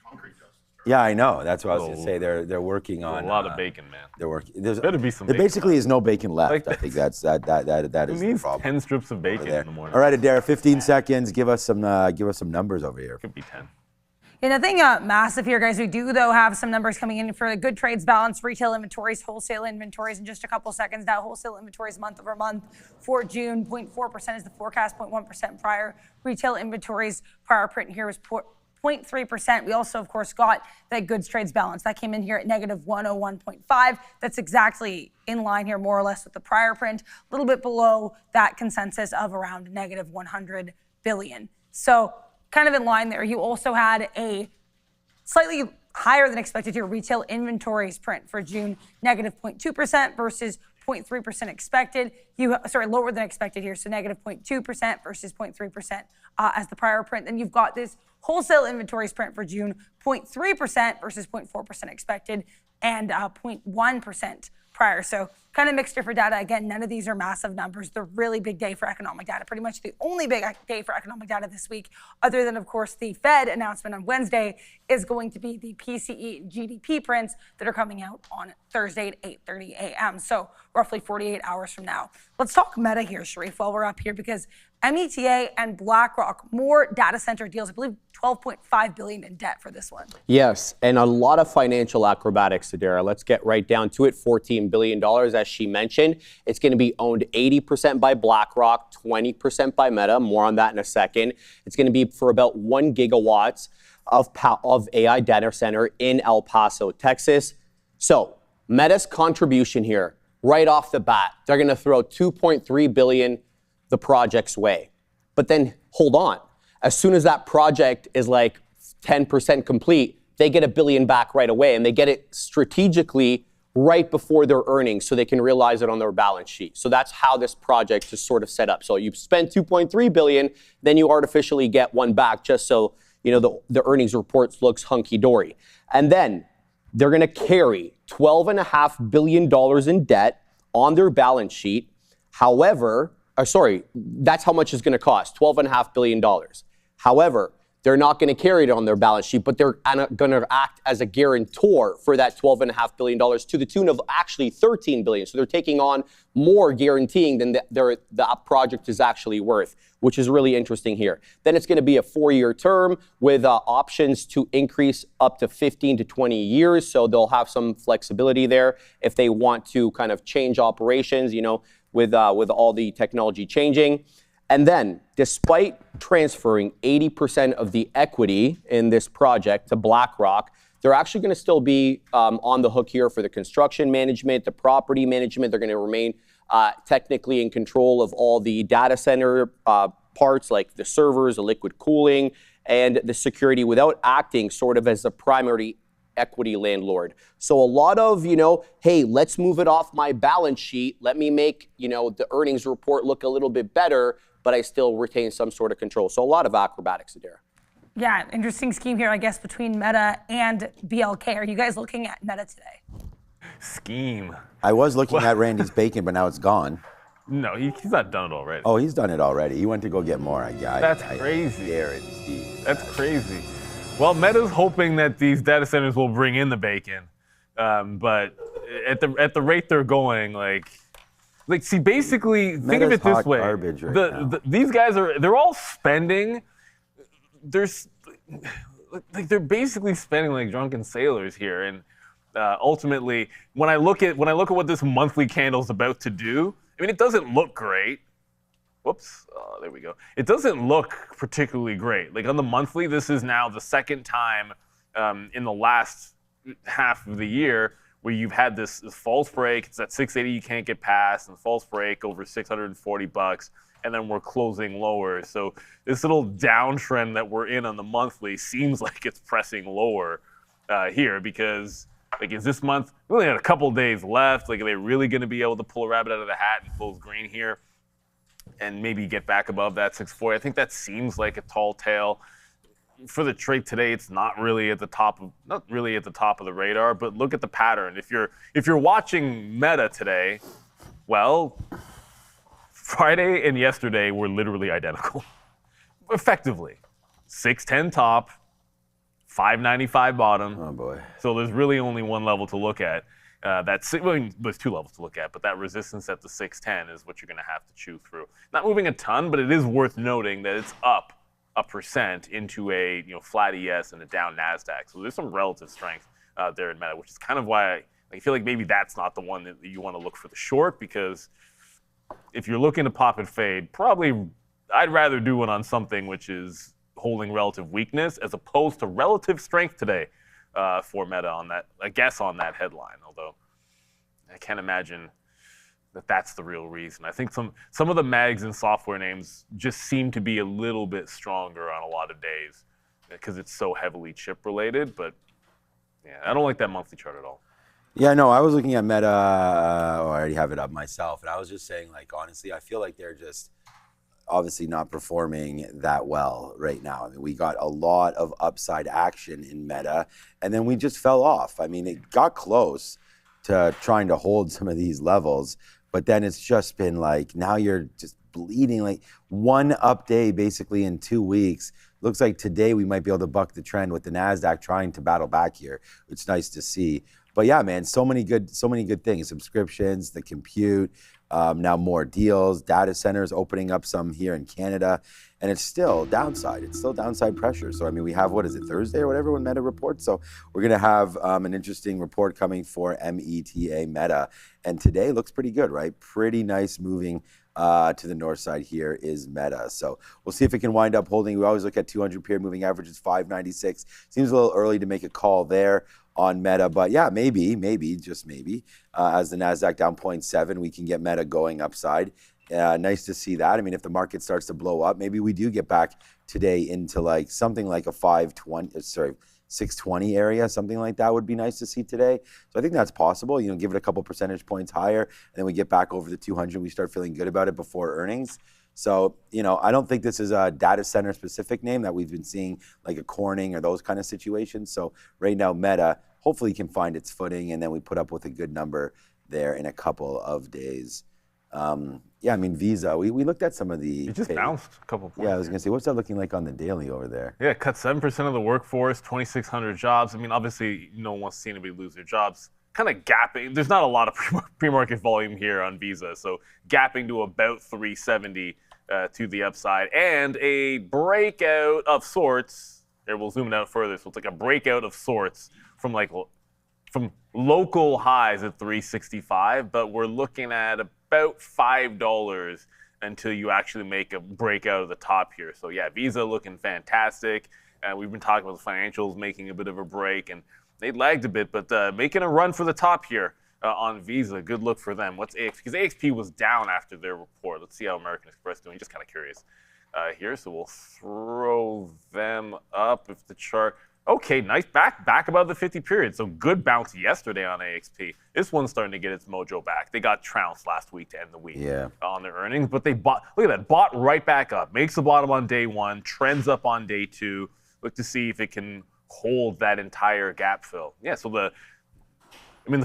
concrete test. Yeah, I know. That's what I was going to say. They're working on a lot of bacon, man. They're working. There better be some. There bacon basically is no bacon left. I think that is the problem. 10 strips of bacon in the morning. All right, Adara, 15 seconds. Give us some numbers over here. Could be 10. Yeah, nothing massive here, guys. We do, though, have some numbers coming in for the good trades balance, retail inventories, wholesale inventories in just a couple seconds. Now, wholesale inventories month over month for June, 0.4% is the forecast, 0.1% prior. Retail inventories prior print here was 0.3%. We also, of course, got that goods trades balance. That came in here at negative 101.5. That's exactly in line here, more or less, with the prior print. A little bit below that consensus of around negative 100 billion. So kind of in line there. You also had a slightly higher than expected here retail inventories print for June, negative 0.2% versus 0.3% expected. Lower than expected here, so negative 0.2% versus 0.3% as the prior print. Then you've got this wholesale inventories print for June, 0.3% versus 0.4% expected, and 0.1% prior. So kind of mixed different data. Again, none of these are massive numbers. They're really big day for economic data. Pretty much the only big day for economic data this week, other than, of course, the Fed announcement on Wednesday, is going to be the PCE and GDP prints that are coming out on Thursday at 8:30 a.m. So roughly 48 hours from now. Let's talk Meta here, Sharif, while we're up here, because META and BlackRock, more data center deals. I believe 12.5 billion in debt for this one. Yes, and a lot of financial acrobatics, Sadara. Let's get right down to it. $14 billion, as she mentioned. It's going to be owned 80% by BlackRock, 20% by Meta. More on that in a second. It's going to be for about 1 gigawatts of AI data center in El Paso, Texas. So Meta's contribution here, right off the bat, they're going to throw 2.3 billion the project's way. But then hold on. As soon as that project is like 10% complete, they get $1 billion back right away, and they get it strategically right before their earnings so they can realize it on their balance sheet. So that's how this project is sort of set up. So you spend 2.3 billion, then you artificially get one back just so the earnings reports looks hunky-dory. And then they're going to carry $12.5 billion in debt on their balance sheet. However, that's how much it's going to cost, $12.5 billion. However, they're not going to carry it on their balance sheet, but they're going to act as a guarantor for that $12.5 billion to the tune of actually $13 billion. So they're taking on more guaranteeing than the project is actually worth, which is really interesting here. Then it's going to be a 4-year term with options to increase up to 15 to 20 years. So they'll have some flexibility there if they want to kind of change operations, with all the technology changing. And then, despite transferring 80% of the equity in this project to BlackRock, they're actually going to still be on the hook here for the construction management, the property management. They're going to remain technically in control of all the data center parts, like the servers, the liquid cooling, and the security, without acting sort of as the primary equity landlord. So a lot of, hey, let's move it off my balance sheet. Let me make, the earnings report look a little bit better, but I still retain some sort of control. So a lot of acrobatics, Adara. Yeah, interesting scheme here, I guess, between Meta and BLK. Are you guys looking at Meta today? Scheme. I was looking at Randy's bacon, but now it's gone. No, he's not done it already. Oh, he's done it already. He went to go get more. That's crazy. That's Steve. crazy. Well, Meta's hoping that these data centers will bring in the bacon, but at the rate they're going, see, basically, think of it this way: these guys they're all spending. They're basically spending like drunken sailors here, and ultimately, when I look at what this monthly candle's about to do, I mean, it doesn't look great. Whoops, there we go. It doesn't look particularly great. Like on the monthly, this is now the second time in the last half of the year where you've had this false break. It's at 680 you can't get past, and false break over $640, and then we're closing lower. So this little downtrend that we're in on the monthly seems like it's pressing lower here, because is this month, we only had a couple days left. Are they really going to be able to pull a rabbit out of the hat and close green here and maybe get back above that 640? I think that seems like a tall tale. For the trade today, it's not really at the top of the radar, but look at the pattern. If you're watching Meta today, well, Friday and yesterday were literally identical. Effectively. 610 top, 595 bottom. Oh boy. So there's really only one level to look at. There's 2 levels to look at, but that resistance at the 610 is what you're going to have to chew through. Not moving a ton, but it is worth noting that it's up 1% into a flat ES and a down NASDAQ. So there's some relative strength there in Meta, which is kind of why I feel like maybe that's not the one that you want to look for the short, because if you're looking to pop and fade, probably I'd rather do it on something which is holding relative weakness as opposed to relative strength today for Meta on that, I guess, on that headline. Although I can't imagine that that's the real reason. I think some of the mags and software names just seem to be a little bit stronger on a lot of days because it's so heavily chip related. But yeah, I don't like that monthly chart at all. Yeah, no, I was looking at Meta. I already have it up myself, and I was just saying, like, honestly, I feel like they're just obviously not performing that well right now. I mean, we got a lot of upside action in Meta, and then we just fell off. I mean, it got close to trying to hold some of these levels, but then it's just been like, now you're just bleeding, like one up day basically in 2 weeks. Looks like today we might be able to buck the trend with the NASDAQ trying to battle back here. It's nice to see. But yeah, man, so many good things. Subscriptions, the compute, now more deals, data centers opening up some here in Canada, and it's still downside. It's still downside pressure. So I mean, we have, what is it, Thursday or whatever when Meta reports. So we're gonna have an interesting report coming for META Meta, and today looks pretty good, right? Pretty nice moving to the north side here is Meta. So we'll see if it can wind up holding. We always look at 200 period moving average. It's 596. Seems a little early to make a call there on Meta, but yeah, maybe, just maybe, as the NASDAQ down 0.7, we can get Meta going upside. Nice to see that. I mean, if the market starts to blow up, maybe we do get back today into like something like a 620 area, something like that would be nice to see today. So I think that's possible. Give it a couple percentage points higher, and then we get back over the 200. We start feeling good about it before earnings. So, I don't think this is a data center specific name that we've been seeing like a Corning or those kind of situations. So right now, Meta hopefully can find its footing, and then we put up with a good number there in a couple of days. Yeah, I mean, Visa, we looked at some of the... It just bounced a couple points. Yeah, I was going to say, what's that looking like on the daily over there? Yeah, cut 7% of the workforce, 2,600 jobs. I mean, obviously, no one wants to see anybody lose their jobs. Kind of gapping. There's not a lot of pre-market volume here on Visa, so gapping to about 370 to the upside, and a breakout of sorts. Here, we'll zoom it out further. So it's like a breakout of sorts from local highs at 365, but we're looking at about $5 until you actually make a breakout of the top here. So yeah, Visa looking fantastic. We've been talking about the financials making a bit of a break, and they lagged a bit, but making a run for the top here on Visa. Good look for them. What's AXP? Because AXP was down after their report. Let's see how American Express is doing. Just kind of curious here. So we'll throw them up if the chart. Okay, nice back above the 50 period. So good bounce yesterday on AXP. This one's starting to get its mojo back. They got trounced last week to end the week on their earnings, but they bought. Look at that, bought right back up. Makes the bottom on day one, trends up on day two. Look to see if it can hold that entire gap fill. Yeah, so the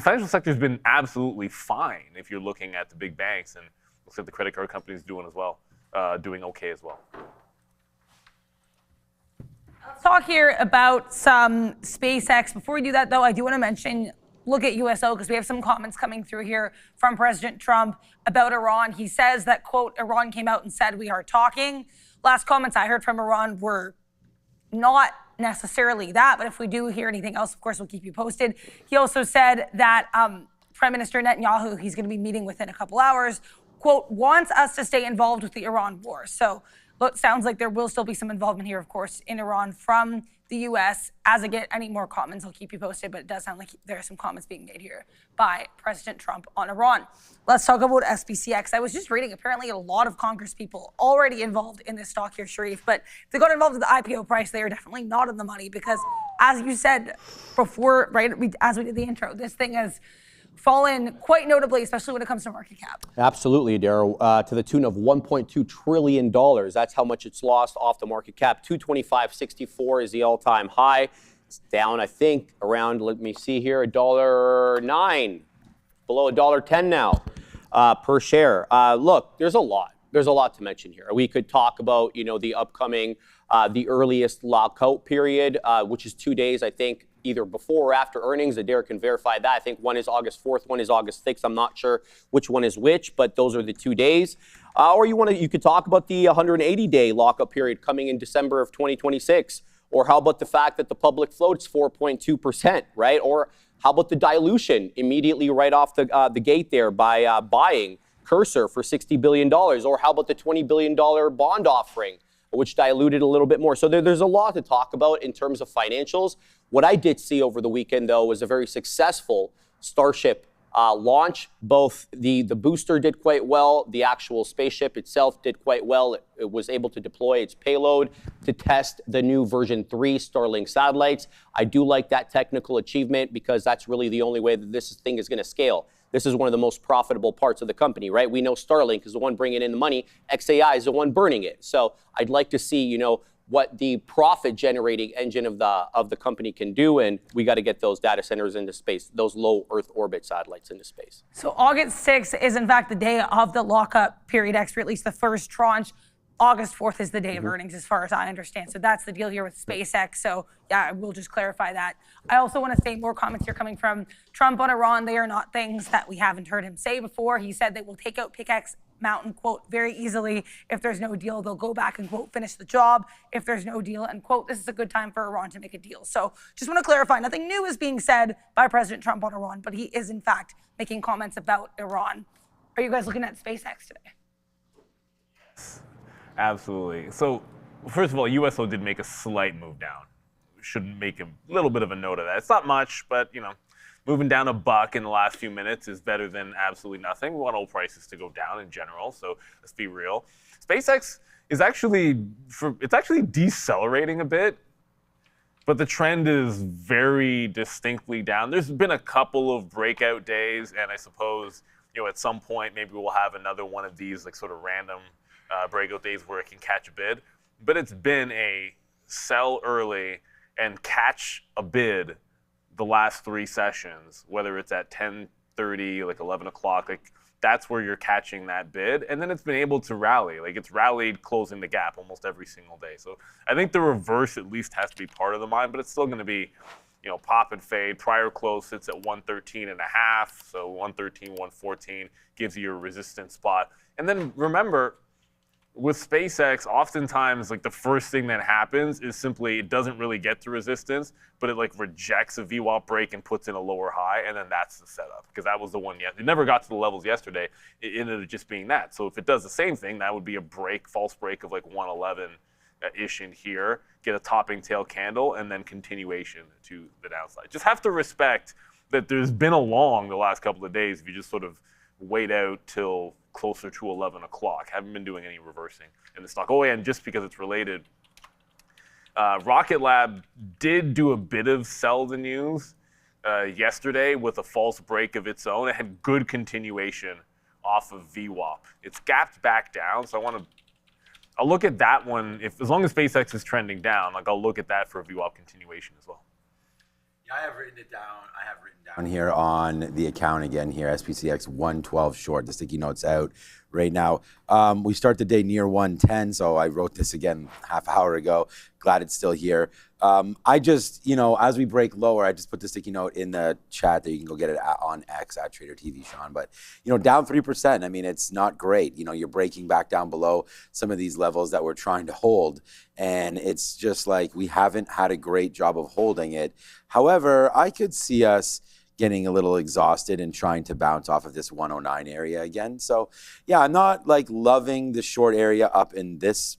financial sector's been absolutely fine if you're looking at the big banks, and looks like the credit card companies doing okay as well. Let's talk here about some SpaceX. Before we do that, though, I do want to mention, look at USO, because we have some comments coming through here from President Trump about Iran. He says that, quote, Iran came out and said we are talking. Last comments I heard from Iran were not necessarily that, but if we do hear anything else, of course, we'll keep you posted. He also said that Prime Minister Netanyahu, he's going to be meeting within a couple hours, quote, wants us to stay involved with the Iran war. So it sounds like there will still be some involvement here, of course, in Iran from the U.S. As I get any more comments, I'll keep you posted, but it does sound like there are some comments being made here by President Trump on Iran. Let's talk about SPCX. I was just reading, apparently a lot of Congress people already involved in this stock here, Sharif, but if they got involved with the IPO price, they are definitely not in the money because, as you said before, right, as we did the intro, this thing has fallen quite notably, especially when it comes to market cap. Absolutely, Darryl, to the tune of $1.2 trillion. That's how much it's lost off the market cap. 225.64 is the all-time high. It's down, I think, around, let me see here, $1.09, below $1.10 now per share. Look, there's a lot. There's a lot to mention here. We could talk about, the upcoming, the earliest lockout period, which is 2 days, I think, either before or after earnings. Adair can verify that. I think one is August 4th, one is August 6th. I'm not sure which one is which, but those are the 2 days. Or you could talk about the 180-day lockup period coming in December of 2026. Or how about the fact that the public float's 4.2%, right? Or how about the dilution immediately right off the gate there by buying Cursor for $60 billion? Or how about the $20 billion bond offering, which diluted a little bit more? So there's a lot to talk about in terms of financials. What I did see over the weekend, though, was a very successful Starship launch. Both the booster did quite well. The actual spaceship itself did quite well. It was able to deploy its payload to test the new version 3 Starlink satellites. I do like that technical achievement because that's really the only way that this thing is going to scale. This is one of the most profitable parts of the company, right? We know Starlink is the one bringing in the money. XAI is the one burning it. So I'd like to see, what the profit-generating engine of the company can do, and we got to get those data centers into space, those low Earth orbit satellites into space. So August 6th is in fact the day of the lockup period expiry, at least the first tranche. August 4th is the day of earnings, as far as I understand. So that's the deal here with SpaceX. So yeah, we'll just clarify that. I also want to say more comments here coming from Trump on Iran. They are not things that we haven't heard him say before. He said they will take out Pickaxe Mountain, quote, very easily. If there's no deal, they'll go back and, quote, finish the job. If there's no deal, and, quote, this is a good time for Iran to make a deal. So just want to clarify, nothing new is being said by President Trump on Iran, but he is, in fact, making comments about Iran. Are you guys looking at SpaceX today? Absolutely. So, first of all, USO did make a slight move down. Should make a little bit of a note of that. It's not much, but, moving down $1 in the last few minutes is better than absolutely nothing. We want oil prices to go down in general, so let's be real. SpaceX is actually decelerating a bit, but the trend is very distinctly down. There's been a couple of breakout days, and I suppose, at some point maybe we'll have another one of these like sort of random breakout days where it can catch a bid. But it's been a sell early and catch a bid the last 3 sessions, whether it's at 10:30, like 11 o'clock, like that's where you're catching that bid. And then it's been able to rally. Like it's rallied closing the gap almost every single day. So I think the reverse at least has to be part of the mind, but it's still going to be, pop and fade. Prior close sits at 113.5. So 113, 114 gives you your resistance spot. And then remember, with SpaceX, oftentimes like the first thing that happens is simply it doesn't really get to resistance, but it like rejects a VWAP break and puts in a lower high, and then that's the setup. Because that was the one, it never got to the levels yesterday. It ended up just being that. So if it does the same thing, that would be a break, false break of like 111-ish in here, get a topping tail candle, and then continuation to the downside. Just have to respect that there's been a long the last couple of days if you just sort of wait out till closer to 11 o'clock. Haven't been doing any reversing in the stock. Oh, and just because it's related, Rocket Lab did do a bit of sell the news yesterday with a false break of its own. It had good continuation off of VWAP. It's gapped back down, so I'll look at that one. As long as SpaceX is trending down, like I'll look at that for a VWAP continuation as well. Yeah, I have written it down. Down here on the account again here, SPCX 112 short. The sticky note's out right now. We start the day near 110, so I wrote this again half hour ago. Glad it's still here. I just, as we break lower, I just put the sticky note in the chat that you can go get it on X at tradertv, Sean. But, down 3%. I mean, it's not great. You're breaking back down below some of these levels that we're trying to hold. And it's just like we haven't had a great job of holding it. However, I could see us getting a little exhausted and trying to bounce off of this 109 area again. So, yeah, I'm not like loving the short area up in this,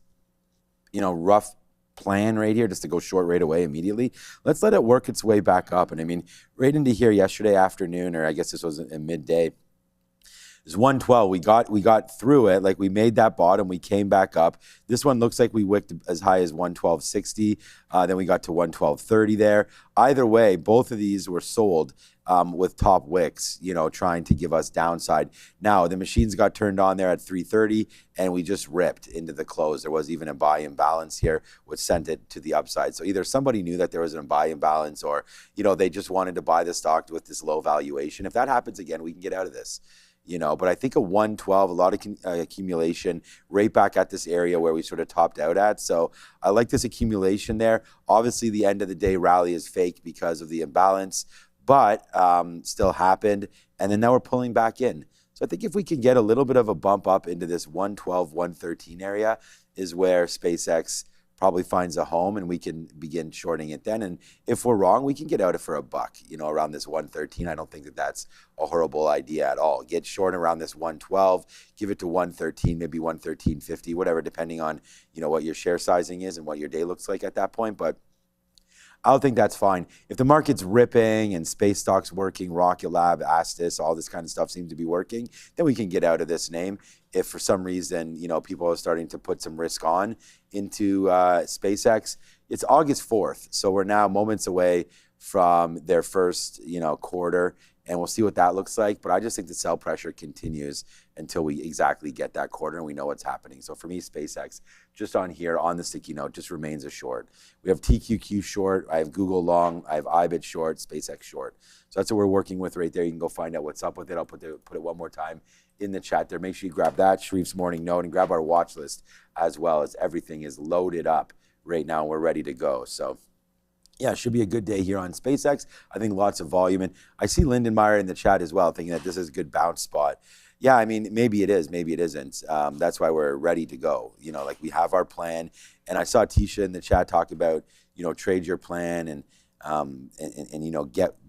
rough plan right here just to go short right away immediately. Let's let it work its way back up. And I mean, right into here yesterday afternoon, or I guess this was in midday, it was 112. We got through it. Like we made that bottom. We came back up. This one looks like we wicked as high as 112.60. Then we got to 112.30 there. Either way, both of these were sold with top wicks, trying to give us downside. Now, the machines got turned on there at 3:30, and we just ripped into the close. There was even a buy imbalance here, which sent it to the upside. So either somebody knew that there was a buy imbalance, or, they just wanted to buy the stock with this low valuation. If that happens again, we can get out of this. But I think a 112, a lot of accumulation right back at this area where we sort of topped out at. So I like this accumulation there. Obviously, the end of the day rally is fake because of the imbalance, but still happened. And then now we're pulling back in. So I think if we can get a little bit of a bump up into this 112, 113 area is where SpaceX probably finds a home, and we can begin shorting it then. And if we're wrong, we can get out it for a buck, around this 113. I don't think that that's a horrible idea at all. Get short around this 112, give it to 113, maybe 113.50, whatever, depending on, what your share sizing is and what your day looks like at that point. But I don't think that's fine. If the market's ripping and space stocks working, Rocket Lab, Astis, all this kind of stuff seems to be working, then we can get out of this name. If for some reason, people are starting to put some risk on into SpaceX, it's August 4th. So we're now moments away from their first, quarter, and we'll see what that looks like. But I just think the sell pressure continues until we exactly get that quarter and we know what's happening. So for me, SpaceX, just on here, on the sticky note, just remains a short. We have TQQ short, I have Google long, I have IBIT short, SpaceX short. So that's what we're working with right there. You can go find out what's up with it. I'll put it one more time in the chat there. Make sure you grab that, Sharif's morning note, and grab our watch list as well, as everything is loaded up right now and we're ready to go. So yeah, it should be a good day here on SpaceX. I think lots of volume. And I see Lindenmeyer in the chat as well, thinking that this is a good bounce spot. Yeah, I mean, maybe it is, maybe it isn't. That's why we're ready to go. We have our plan. And I saw Tisha in the chat talk about, trade your plan and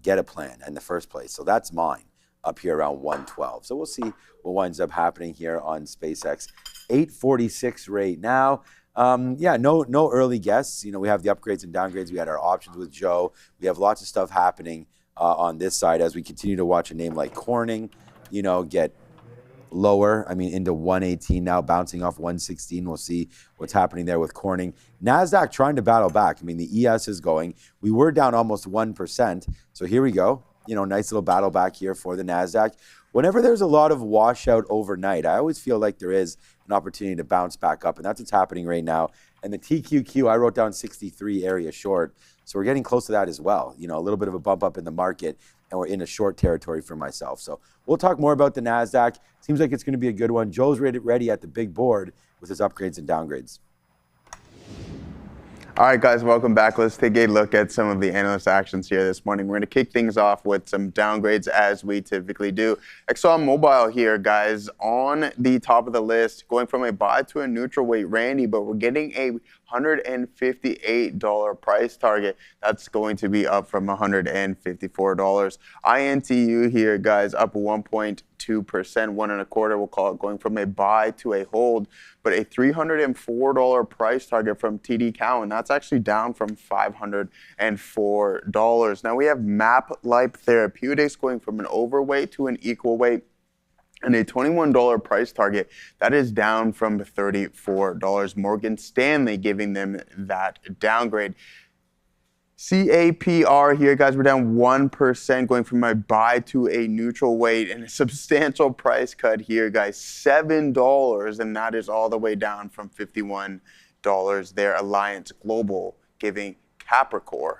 get a plan in the first place. So that's mine up here around 112. So we'll see what winds up happening here on SpaceX. 846 right now. No early guests. We have the upgrades and downgrades. We had our options with Joe. We have lots of stuff happening on this side as we continue to watch a name like Corning, get lower. Into 118 now, bouncing off 116. We'll see what's happening there with Corning. NASDAQ trying to battle back. The ES is going. We were down almost 1%. So here we go. Nice little battle back here for the NASDAQ. Whenever there's a lot of washout overnight, I always feel like there is an opportunity to bounce back up, and that's what's happening right now. And the TQQ, I wrote down 63 area short, so we're getting close to that as well. A little bit of a bump up in the market, and we're in a short territory for myself. So we'll talk more about the NASDAQ. Seems like it's going to be a good one. Joe's ready at the big board with his upgrades and downgrades. All right, guys, welcome back. Let's take a look at some of the analyst actions here this morning. We're going to kick things off with some downgrades as we typically do. ExxonMobil here, guys, on the top of the list, going from a buy to a neutral weight Randy, but we're getting a $158 price target. That's going to be up from $154. INTU here, guys, up 1.2%, 1.25%. We'll call it going from a buy to a hold, but a $304 price target from TD Cowen. That's actually down from $504. Now we have MapLife Therapeutics going from an overweight to an equal weight, and a $21 price target. That is down from $34. Morgan Stanley giving them that downgrade. CAPR here, guys, we're down 1%, going from a buy to a neutral weight, and a substantial price cut here, guys, $7, and that is all the way down from $51 there. Alliance Global giving Capricor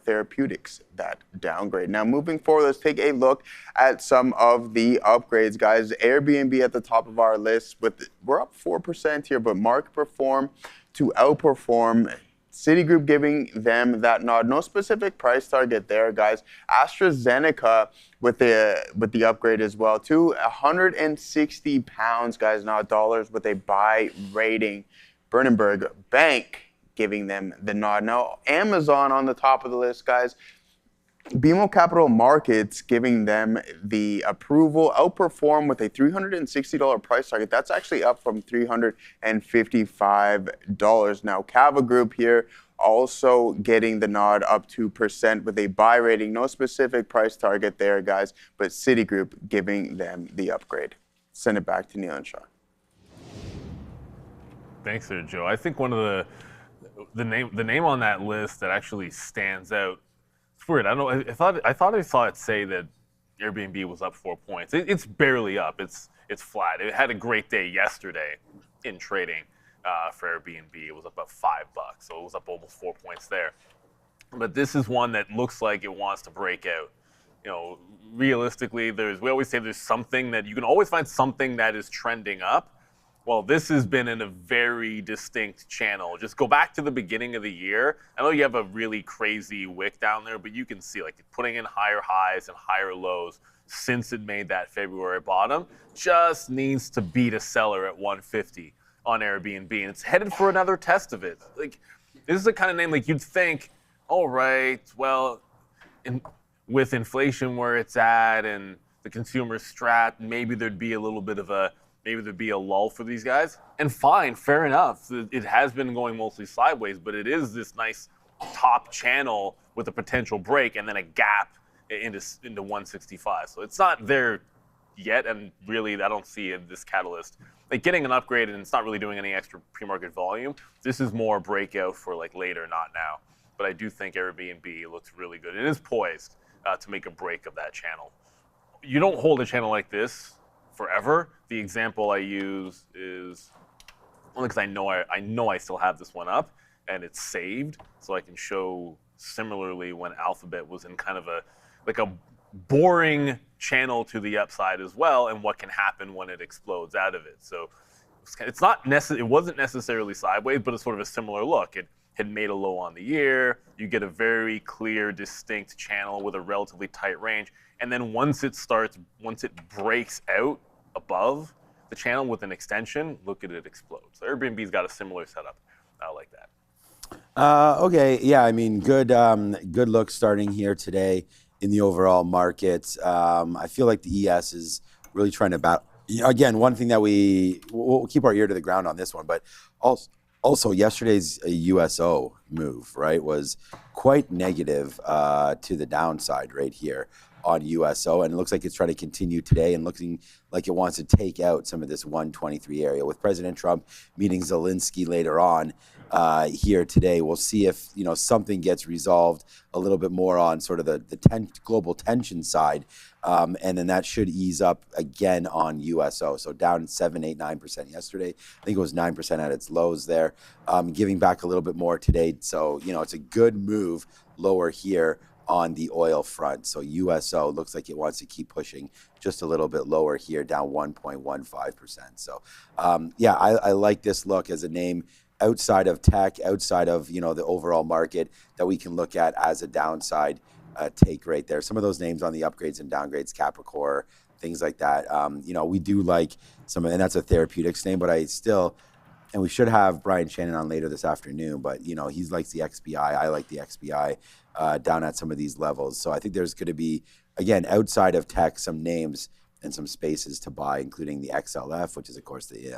Therapeutics that downgrade. Now moving forward, let's take a look at some of the upgrades, guys. Airbnb at the top of our list, we're up 4% here, but market perform to outperform. Citigroup giving them that nod. No specific price target there, guys. AstraZeneca with the upgrade as well, to 160 pounds, guys, not dollars, with a buy rating. Berenberg Bank giving them the nod. Now, Amazon on the top of the list, guys. BMO Capital Markets giving them the approval. Outperform with a $360 price target. That's actually up from $355. Now, Cava Group here also getting the nod, up 2% with a buy rating. No specific price target there, guys, but Citigroup giving them the upgrade. Send it back to Neil and Sean. Thanks there, Joe. I think one of the name on that list that actually stands out. It's weird. I don't know. I thought I saw it say that Airbnb was up 4 points. It's barely up. It's flat. It had a great day yesterday in trading for Airbnb. It was up about $5, so it was up almost 4 points there. But this is one that looks like it wants to break out realistically, we always say there's something that you can always find something that is trending up. Well, this has been in a very distinct channel. Just go back to the beginning of the year. I know you have a really crazy wick down there, but you can see like putting in higher highs and higher lows since it made that February bottom. Just needs to beat a seller at 150 on Airbnb, and it's headed for another test of it. Like, this is the kind of name like you'd think, all right, well, with inflation where it's at and the consumer strat, maybe there'd be a little bit of maybe there'd be a lull for these guys. And fine, fair enough. It has been going mostly sideways, but it is this nice top channel with a potential break and then a gap into 165. So it's not there yet, and really I don't see this catalyst. Like getting an upgrade and it's not really doing any extra pre-market volume. This is more breakout for like later, not now. But I do think Airbnb looks really good. It is poised to make a break of that channel. You don't hold a channel like this forever. The example I use is only because I know I still have this one up and it's saved, so I can show similarly when Alphabet was in kind of a boring channel to the upside as well, and what can happen when it explodes out of it. So it wasn't necessarily sideways, but it's sort of a similar look. It had made a low on the year. You get a very clear, distinct channel with a relatively tight range. And then once it breaks out above the channel with an extension, look at it explode. So Airbnb's got a similar setup like that. Okay, yeah, I mean, good look starting here today in the overall market. I feel like the ES is really trying to battle. Again, one thing that we'll keep our ear to the ground on this one, but also yesterday's USO move, right, was quite negative to the downside right here on USO, and it looks like it's trying to continue today and looking like it wants to take out some of this 123 area. With President Trump meeting Zelensky later on here today, we'll see if something gets resolved a little bit more on sort of the global tension side, and then that should ease up again on USO. So down 7, 8, 9% yesterday. I think it was 9% at its lows there, giving back a little bit more today. So it's a good move lower here on the oil front. So USO looks like it wants to keep pushing just a little bit lower here, down 1.15%. So yeah, I like this look as a name outside of tech, outside of the overall market that we can look at as a downside take right there. Some of those names on the upgrades and downgrades, Capricorn, things like that. We do like some, and that's a therapeutics name, but and we should have Brian Shannon on later this afternoon, but he likes the XBI. I like the XBI down at some of these levels. So I think there's going to be, again, outside of tech, some names and some spaces to buy, including the XLF, which is of course the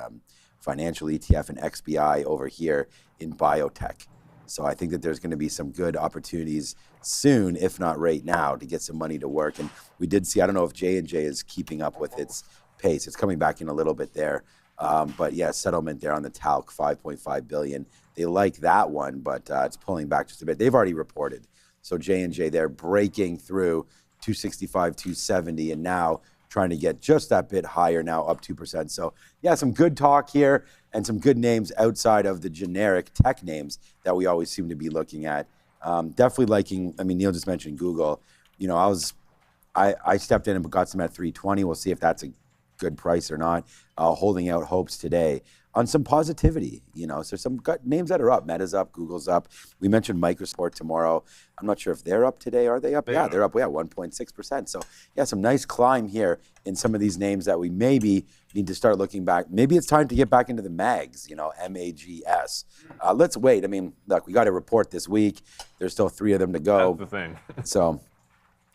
financial ETF, and XBI over here in biotech. So I think that there's going to be some good opportunities soon, if not right now, to get some money to work. And we did see, I don't know if J&J is keeping up with its pace. It's coming back in a little bit there. But yeah, settlement there on the talc, 5.5 billion. They like that one, but it's pulling back just a bit. They've already reported. So J&J, they're breaking through 265, 270, and now trying to get just that bit higher now, up 2%. So yeah, some good talk here and some good names outside of the generic tech names that we always seem to be looking at. Definitely liking, Neil just mentioned Google. I stepped in and got some at 320. We'll see if that's a good price or not. Holding out hopes today on some positivity, so some names that are up. Meta's up, Google's up. We mentioned Microsport tomorrow. I'm not sure if they're up today. Are they up? Yeah, they're up. Yeah, 1.6%. So yeah, some nice climb here in some of these names that we maybe need to start looking back. Maybe it's time to get back into the mags, MAGS. Let's wait. Look, we got a report this week. There's still 3 of them to go. That's the thing. So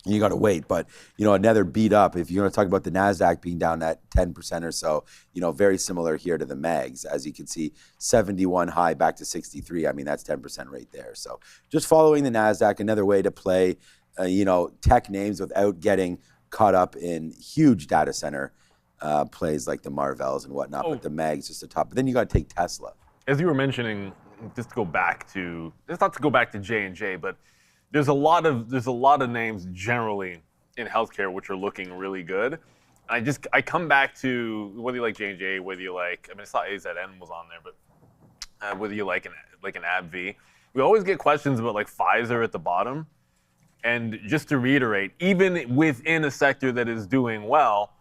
you got to wait, but another beat up. If you want to talk about the Nasdaq being down at 10% or so, very similar here to the mags. As you can see, 71 high back to 63. That's 10% right there. So just following the Nasdaq, another way to play, tech names without getting caught up in huge data center plays like the Marvells and whatnot. But the mags just the top. But then you got to take Tesla. As you were mentioning, just not to go back to J&J, but there's a lot of names generally in healthcare which are looking really good. I come back to whether you like J&J, whether you like, I saw AZN was on there, but whether you like an AbbVie. We always get questions about like Pfizer at the bottom. And just to reiterate, even within a sector that is doing well,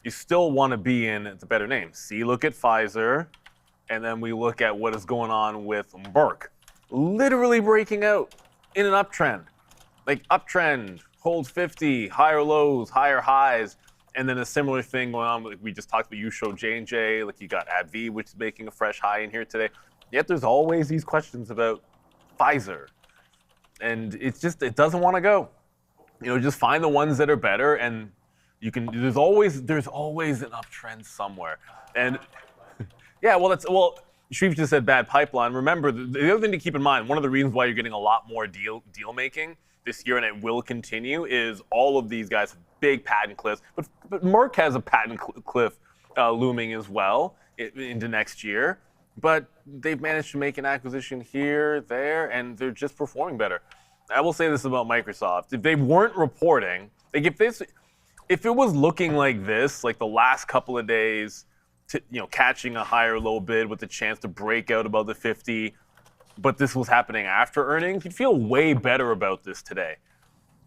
you still want to be in the better names. See, look at Pfizer, and then we look at what is going on with Merck. Literally breaking out in an uptrend. Like uptrend, holds 50, higher lows, higher highs, and then a similar thing going on. Like we just talked about, you showed J&J, like you got AbbVie, which is making a fresh high in here today. Yet there's always these questions about Pfizer. And it's just, it doesn't want to go. You know, just find the ones that are better, and you can, there's always an uptrend somewhere. And yeah, well, Shreve just said bad pipeline. Remember, the other thing to keep in mind, one of the reasons why you're getting a lot more deal making this year, and it will continue, is all of these guys have big patent cliffs. But Merck has a patent cliff looming as well into next year. But they've managed to make an acquisition here, there, and they're just performing better. I will say this about Microsoft. If they weren't reporting, like if it was looking like this, like the last couple of days, catching a higher low bid with the chance to break out above the 50, but this was happening after earnings, you'd feel way better about this today,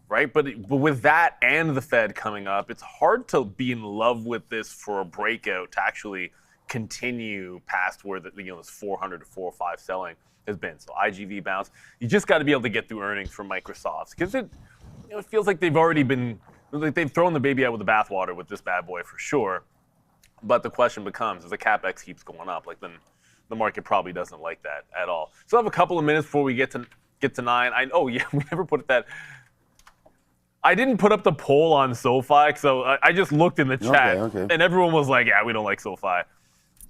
right? But with that and the Fed coming up, it's hard to be in love with this for a breakout to actually continue past where this 400 to 405 selling has been. So IGV bounce. You just got to be able to get through earnings from Microsoft, because it feels like they've already been, like they've thrown the baby out with the bathwater with this bad boy for sure. But the question becomes, as the capex keeps going up, like then the market probably doesn't like that at all. So I have a couple of minutes before we get to 9. We never put that. I didn't put up the poll on SoFi, so I just looked in the chat, and everyone was like, yeah, we don't like SoFi.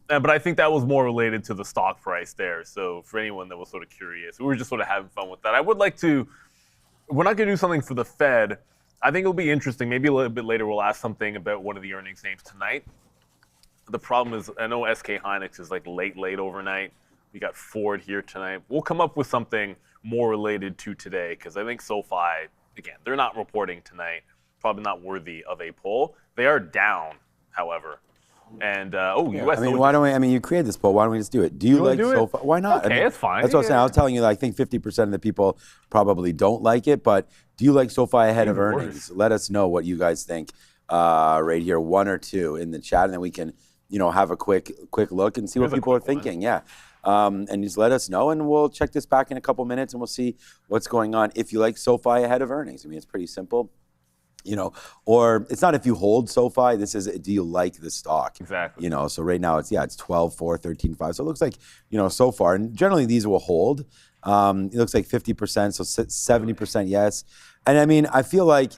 But I think that was more related to the stock price there. So for anyone that was sort of curious, we were just sort of having fun with that. I would like to, we're not going to do something for the Fed. I think it'll be interesting. Maybe a little bit later we'll ask something about one of the earnings names tonight. The problem is, I know SK Hynix is like late overnight. We got Ford here tonight. We'll come up with something more related to today, because I think SoFi, again, they're not reporting tonight. Probably not worthy of a poll. They are down, however. And US. Why don't we? You created this poll. Why don't we just do it? Do you like SoFi? Why not? Okay, it's fine. That's what I was saying. I was telling you that I think 50% of the people probably don't like it. But do you like SoFi ahead of earnings? Let us know what you guys think right here, 1 or 2 in the chat, and then we can have a quick look and see what people are thinking. Yeah. And just let us know, and we'll check this back in a couple minutes, and we'll see what's going on. If you like SoFi ahead of earnings, it's pretty simple. Or it's not if you hold SoFi. This is, do you like the stock? Exactly. So right now it's 12.4, 13.5. So it looks like so far, and generally these will hold. It looks like 50%, so 70% yes. And I feel like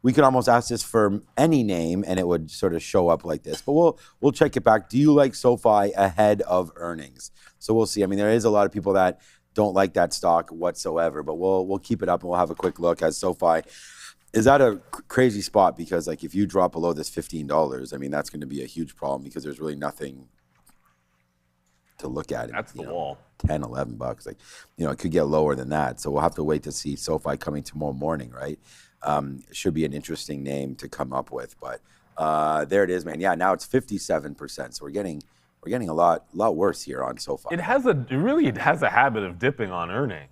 we could almost ask this for any name, and it would sort of show up like this. But we'll check it back. Do you like SoFi ahead of earnings? So we'll see. There is a lot of people that don't like that stock whatsoever, but we'll keep it up, and we'll have a quick look as SoFi is at a crazy spot, because like if you drop below this $15, that's going to be a huge problem, because there's really nothing to look at. That's the wall. $10, $11. It could get lower than that. So we'll have to wait to see SoFi coming tomorrow morning, right? Should be an interesting name to come up with, but there it is, man. Yeah, now it's 57%. So we're getting a lot worse here on SoFi. It really has a habit of dipping on earnings.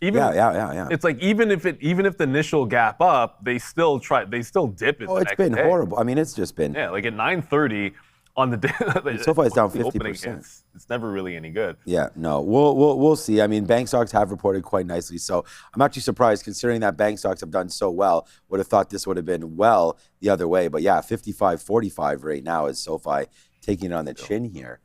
Yeah. It's like even if the initial gap up, they still dip it. It's been horrible. It's just been like at 9:30 on the day. SoFi is down 50%. It's never really any good. Yeah, no, we'll see. Bank stocks have reported quite nicely, so I'm actually surprised, considering that bank stocks have done so well. Would have thought this would have been the other way, but yeah, 55.45 right now is SoFi taking it on the chin here.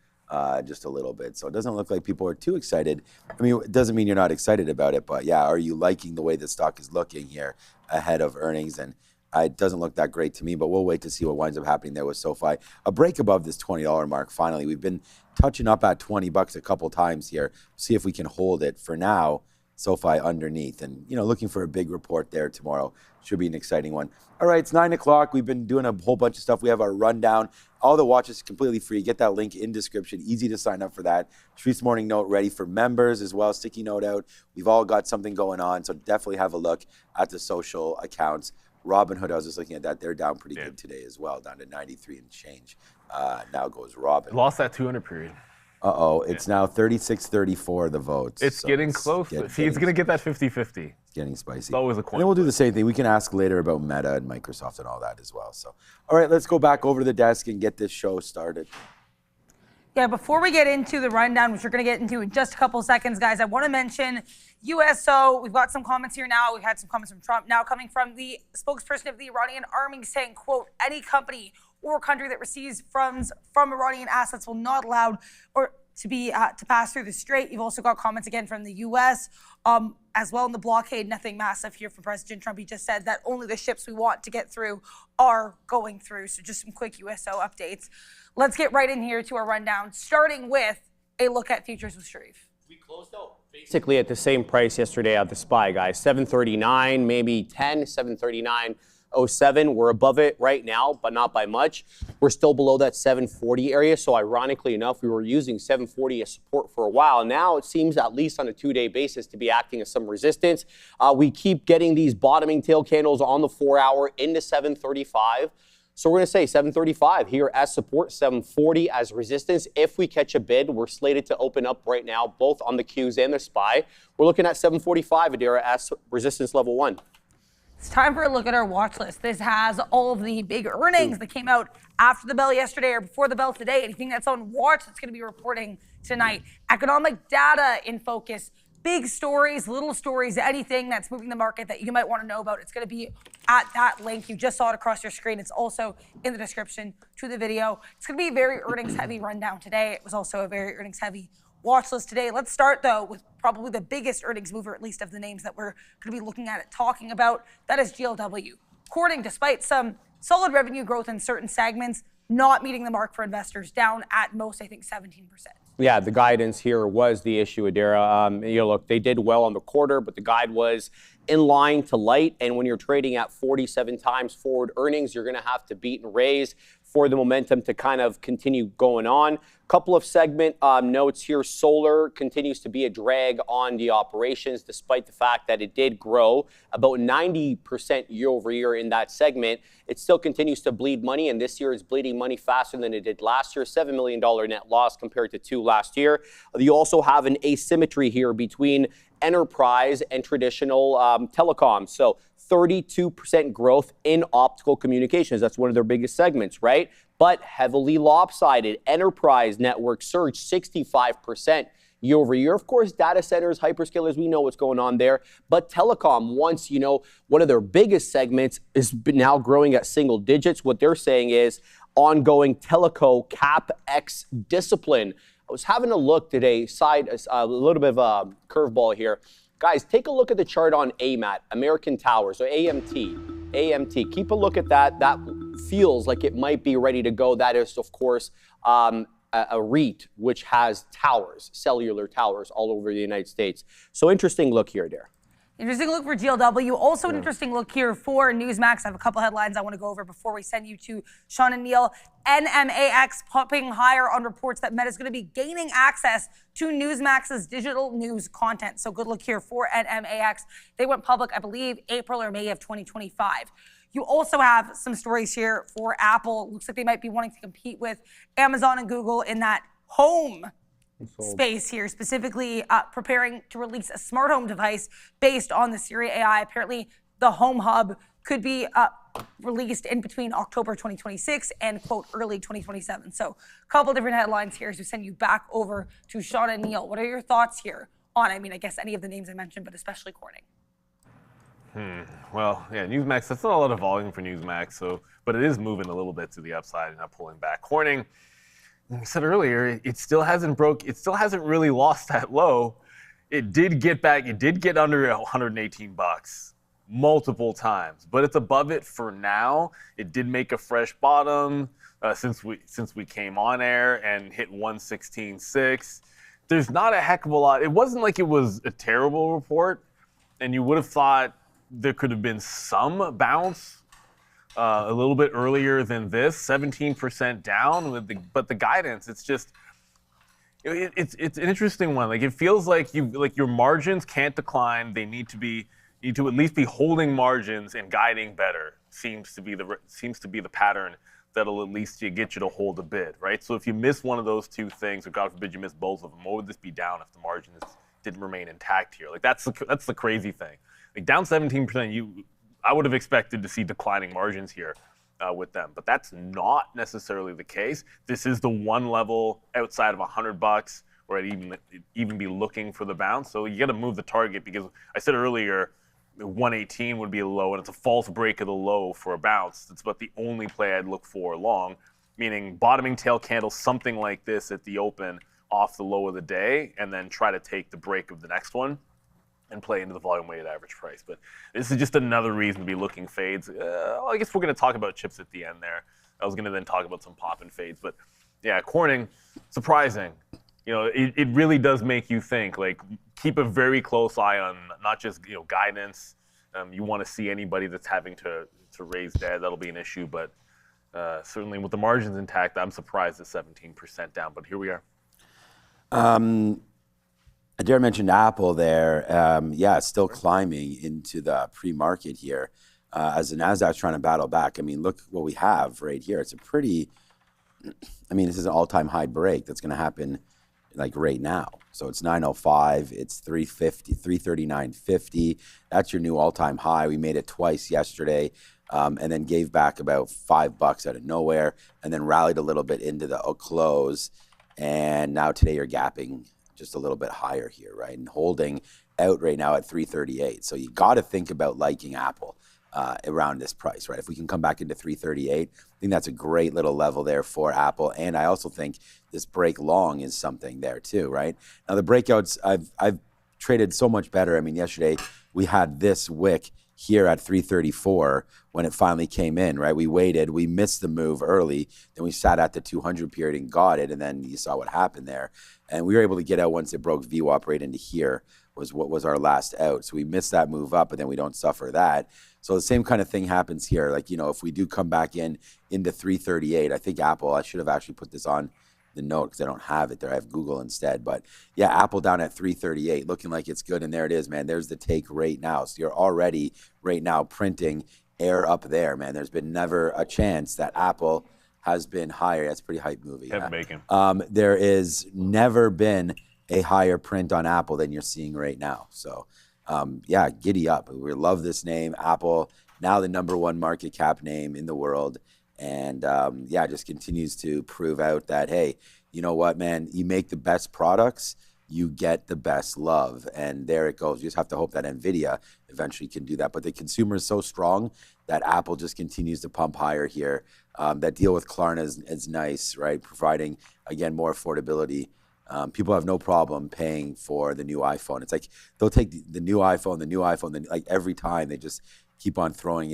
Just a little bit. So it doesn't look like people are too excited. It doesn't mean you're not excited about it, but yeah, are you liking the way the stock is looking here ahead of earnings? And it doesn't look that great to me, but we'll wait to see what winds up happening there with SoFi. A break above this $20 mark, finally. We've been touching up at $20 a couple times here. See if we can hold it. For now, SoFi underneath, and looking for a big report there tomorrow. Should be an exciting one. All right, it's 9 o'clock. We've been doing a whole bunch of stuff. We have our rundown. All the watches completely free. Get that link in description. Easy to sign up for that. Street's Morning Note ready for members as well. Sticky note out. We've all got something going on, so definitely have a look at the social accounts. Robinhood, I was just looking at that. They're down pretty good today as well, down to 93 and change. Now goes Robin. Lost that 200 period. Uh-oh, it's now 36-34, the votes. It's so getting close. He's going to get that 50-50. Getting spicy. It's always a coin. And then we'll do the same thing. We can ask later about Meta and Microsoft and all that as well. So, all right, let's go back over to the desk and get this show started. Yeah, before we get into the rundown, which we're going to get into in just a couple of seconds, guys, I want to mention USO. We've got some comments here now. We've had some comments from Trump now coming from the spokesperson of the Iranian army saying, quote, any company or country that receives funds from Iranian assets will not allowed or to pass through the strait. You've also got comments again from the U.S. As well in the blockade. Nothing massive here from President Trump. He just said that only the ships we want to get through are going through. So just some quick USO updates. Let's get right in here to our rundown, starting with a look at futures with Sharif. We closed out basically at the same price yesterday at the SPY, guys. 739, maybe 10, 739.07. We're above it right now, but not by much. We're still below that 740 area. So ironically enough, we were using 740 as support for a while. Now it seems, at least on a 2-day basis, to be acting as some resistance. We keep getting these bottoming tail candles on the 4-hour into 735. So we're going to say 735 here as support, 740 as resistance. If we catch a bid, we're slated to open up right now, both on the Qs and the SPY. We're looking at 745, Adira, as resistance level 1. It's time for a look at our watch list. This has all of the big earnings that came out after the bell yesterday or before the bell today. Anything that's on watch that's going to be reporting tonight. Economic data in focus. Big stories, little stories, anything that's moving the market that you might want to know about. It's going to be at that link. You just saw it across your screen. It's also in the description to the video. It's going to be a very earnings-heavy rundown today. It was also a very earnings-heavy watch list today. Let's start, though, with probably the biggest earnings mover, at least of the names that we're going to be looking at it, talking about. That is GLW. According, despite some solid revenue growth in certain segments, not meeting the mark for investors, down at most, I think, 17%. Yeah, the guidance here was the issue, Adira. Look, they did well on the quarter, but the guide was in line to light. And when you're trading at 47 times forward earnings, you're going to have to beat and raise for the momentum to kind of continue going on. Couple of segment notes here. Solar continues to be a drag on the operations, despite the fact that it did grow about 90% year over year in that segment. It still continues to bleed money, and this year is bleeding money faster than it did last year. $7 million net loss compared to $2 million last year. You also have an asymmetry here between enterprise and traditional telecom. So 32% growth in optical communications. That's one of their biggest segments, right? But heavily lopsided. Enterprise network surged 65% year over year. Of course, data centers, hyperscalers, we know what's going on there. But telecom, once, one of their biggest segments is now growing at single digits. What they're saying is ongoing teleco CapEx discipline. I was having a look today, a little bit of a curveball here. Guys, take a look at the chart on AMAT, American Towers, or AMT. Keep a look at that. That feels like it might be ready to go. That is, of course, a REIT, which has towers, cellular towers all over the United States. So interesting look here, Dare. Interesting look for GLW. Also an interesting look here for Newsmax. I have a couple headlines I want to go over before we send you to Sean and Neil. NMAX popping higher on reports that Meta is going to be gaining access to Newsmax's digital news content. So good look here for NMAX. They went public, I believe, April or May of 2025. You also have some stories here for Apple. Looks like they might be wanting to compete with Amazon and Google in that home space here, specifically preparing to release a smart home device based on the Siri AI. Apparently, the Home Hub could be released in between October 2026 and, quote, early 2027. So a couple different headlines here as we send you back over to Sean and Neil. What are your thoughts here on, I guess, any of the names I mentioned, but especially Corning? Well, yeah, Newsmax, that's not a lot of volume for Newsmax, but it is moving a little bit to the upside and not pulling back. Corning, like I said earlier, it still hasn't really lost that low. It did get back, it did get under $118 multiple times, but it's above it for now. It did make a fresh bottom since we came on air and hit 116.6. There's not a heck of a lot. It wasn't like it was a terrible report, and you would have thought there could have been some bounce a little bit earlier than this, 17% down. But the guidance, it's just, it's an interesting one. Like, it feels like your margins can't decline. They need to at least be holding margins and guiding better. Seems to be the pattern that'll at least get you to hold a bid, right? So if you miss one of those two things, or God forbid you miss both of them, what would this be down if the margins didn't remain intact here? Like that's the crazy thing. Like down 17%, I would have expected to see declining margins here with them, but that's not necessarily the case. This is the one level outside of $100 where I'd even be looking for the bounce. So you got to move the target, because I said earlier 118 would be a low, and it's a false break of the low for a bounce. It's about the only play I'd look for long, meaning bottoming tail candle, something like this at the open off the low of the day, and then try to take the break of the next one and play into the volume weighted average price. But this is just another reason to be looking fades. I guess we're going to talk about chips at the end there. I was going to then talk about some pop and fades, but yeah, Corning, surprising. You know, it really does make you think. Like, keep a very close eye on not just guidance. You want to see anybody that's having to raise debt. That'll be an issue, but certainly with the margins intact, I'm surprised at 17% down. But here we are. Adair mentioned Apple there. Yeah, still climbing into the pre-market here as the Nasdaq's trying to battle back. I mean, look what we have right here. It's a pretty, this is an all-time high break that's going to happen like right now. So it's 905, it's 350, 339.50. That's your new all-time high. We made it twice yesterday, and then gave back about $5 out of nowhere, and then rallied a little bit into the close. And now today you're gapping just a little bit higher here, right? And holding out right now at 338. So you got to think about liking Apple around this price, right? If we can come back into 338, I think that's a great little level there for Apple. And I also think this break long is something there too, right? Now the breakouts, I've traded so much better. I mean, yesterday we had this wick here at 334 when it finally came in, right? We waited, we missed the move early, then we sat at the 200 period and got it, and then you saw what happened there. And we were able to get out once it broke VWAP right into here, was what was our last out. So we missed that move up, but then we don't suffer that. So the same kind of thing happens here. Like, if we do come back into 338, I think Apple, I should have actually put this on the note because I don't have it there. I have Google instead. But yeah, Apple down at 338, looking like it's good. And there it is, man. There's the take right now. So you're already right now printing air up there, man. There's been never a chance that Apple has been higher. That's a pretty hype movie. Kevin Bacon. There is never been a higher print on Apple than you're seeing right now. So yeah, giddy up. We love this name. Apple, now the #1 market cap name in the world. And yeah, just continues to prove out that, hey, you know what, man, you make the best products, you get the best love. And there it goes. You just have to hope that Nvidia eventually can do that. But the consumer is so strong that Apple just continues to pump higher here. That deal with Klarna is nice, right? Providing, again, more affordability. People have no problem paying for the new iPhone. It's like they'll take the new iPhone, then like every time they just keep on throwing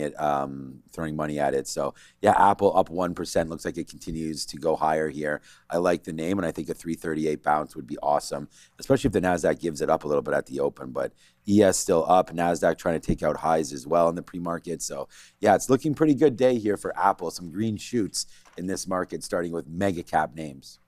money at it. So yeah, Apple up 1%. Looks like it continues to go higher here. I like the name, and I think a 338 bounce would be awesome, especially if the Nasdaq gives it up a little bit at the open. But ES still up. Nasdaq trying to take out highs as well in the pre-market. So yeah, it's looking pretty good day here for Apple. Some green shoots in this market, starting with mega cap names.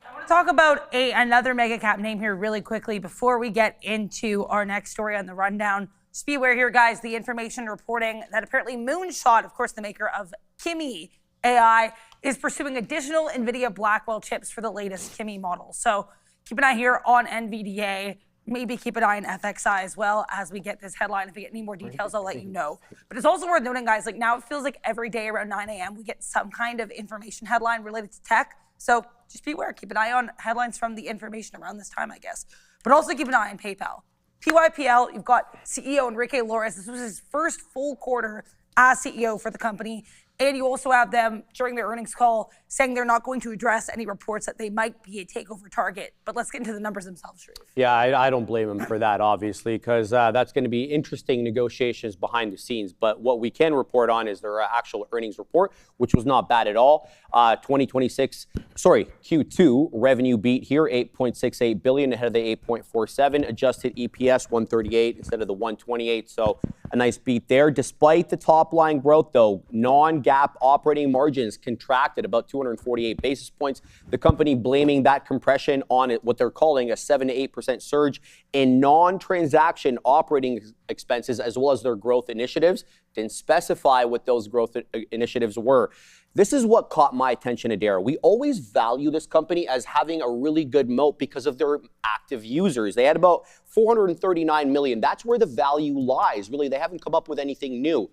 I want to talk about another mega cap name here really quickly before we get into our next story on the rundown. Just be aware here, guys, the information reporting that apparently Moonshot, of course, the maker of Kimi AI, is pursuing additional Nvidia Blackwell chips for the latest Kimi model. So keep an eye here on NVDA. Maybe keep an eye on FXI as well as we get this headline. If we get any more details, I'll let you know. But it's also worth noting, guys, like now it feels like every day around 9 a.m. we get some kind of information headline related to tech. So just be aware, keep an eye on headlines from the information around this time, I guess. But also keep an eye on PayPal. PYPL, you've got CEO Enrique Lores. This was his first full quarter as CEO for the company. And you also have them during their earnings call saying they're not going to address any reports that they might be a takeover target. But let's get into the numbers themselves, Sharif. Yeah, I don't blame him for that, obviously, because that's going to be interesting negotiations behind the scenes. But what we can report on is their actual earnings report, which was not bad at all. Q2 revenue beat here, $8.68 billion ahead of the $8.47. Adjusted EPS 138 instead of the 128. So a nice beat there. Despite the top line growth, though, non-GAAP non-GAAP operating margins contracted about 248 basis points. The company blaming that compression on what they're calling a 7 to 8% surge in non-transaction operating expenses, as well as their growth initiatives. Didn't specify what those growth initiatives were. This is what caught my attention, Adair. We always value this company as having a really good moat because of their active users. They had about 439 million. That's where the value lies. Really, they haven't come up with anything new.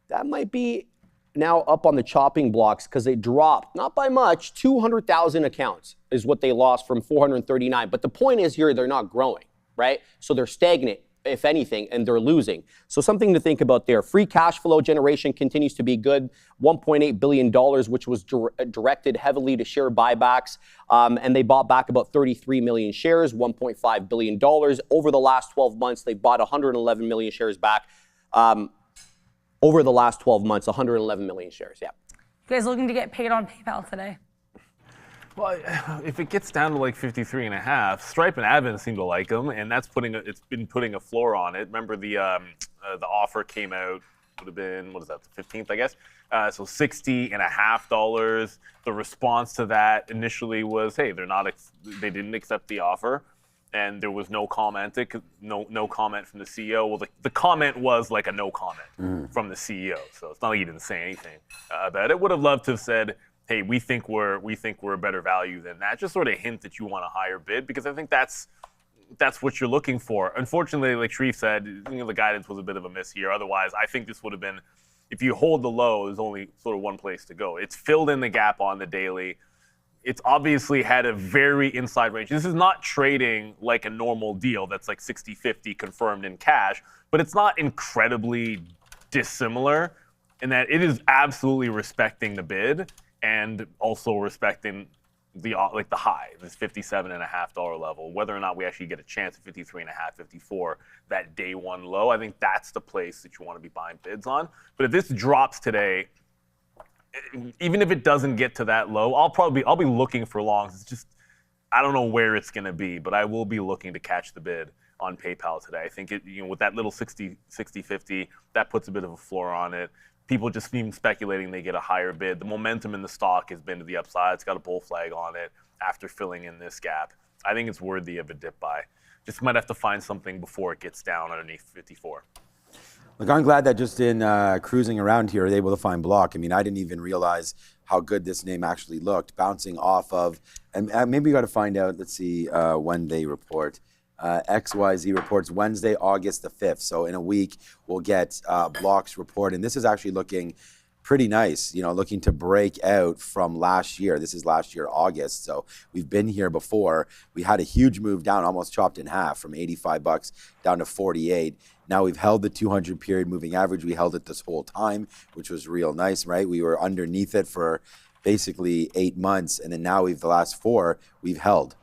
That might be now up on the chopping blocks because they dropped, not by much, 200,000 accounts is what they lost from 439. But the point is here, they're not growing, right? So they're stagnant, if anything, and they're losing. So something to think about there. Free cash flow generation continues to be good, $1.8 billion, which was directed heavily to share buybacks. And they bought back about 33 million shares, $1.5 billion. Over the last 12 months, they bought 111 million shares back. Over the last 12 months, 111 million shares, yeah. You guys looking to get paid on PayPal today? Well, if it gets down to like 53.5, Stripe and Advent seem to like them, and that's it's been putting a floor on it. Remember the offer came out, would have been, what is that, the 15th, I guess? So $60.50. The response to that initially was, hey, they didn't accept the offer, and there was no comment from the CEO. Well, the comment was like a no comment from the CEO, so it's not like he didn't say anything about it. Would have loved to have said, hey, we think we're a better value than that. Just sort of hint that you want a higher bid, because I think that's what you're looking for. Unfortunately, like Sharif said, the guidance was a bit of a miss here. Otherwise, I think this would have been, if you hold the low, there's only sort of one place to go. It's filled in the gap on the daily. It's obviously had a very inside range. This is not trading like a normal deal that's like 60-50 confirmed in cash, but it's not incredibly dissimilar in that it is absolutely respecting the bid and also respecting the high, this $57.50 level. Whether or not we actually get a chance at 53.5, 54, that day one low, I think that's the place that you want to be buying bids on. But if this drops today, even if it doesn't get to that low, I'll be looking for longs. It's just, I don't know where it's going to be, but I will be looking to catch the bid on PayPal today. I think with that little 60-50, that puts a bit of a floor on it. People just seem speculating they get a higher bid. The momentum in the stock has been to the upside. It's got a bull flag on it after filling in this gap. I think it's worthy of a dip buy. Just might have to find something before it gets down underneath 54. Look, I'm glad that just in cruising around here, I was able to find Block. I mean, I didn't even realize how good this name actually looked, bouncing off of, and maybe we got to find out, let's see when they report. XYZ reports Wednesday, August the 5th. So in a week, we'll get Block's report. And this is actually looking pretty nice, looking to break out from last year. This is last year, August. So we've been here before. We had a huge move down, almost chopped in half from $85 down to 48. Now we've held the 200 period moving average. We held it this whole time, which was real nice, right? We were underneath it for basically 8 months. And then now the last 4, we've held.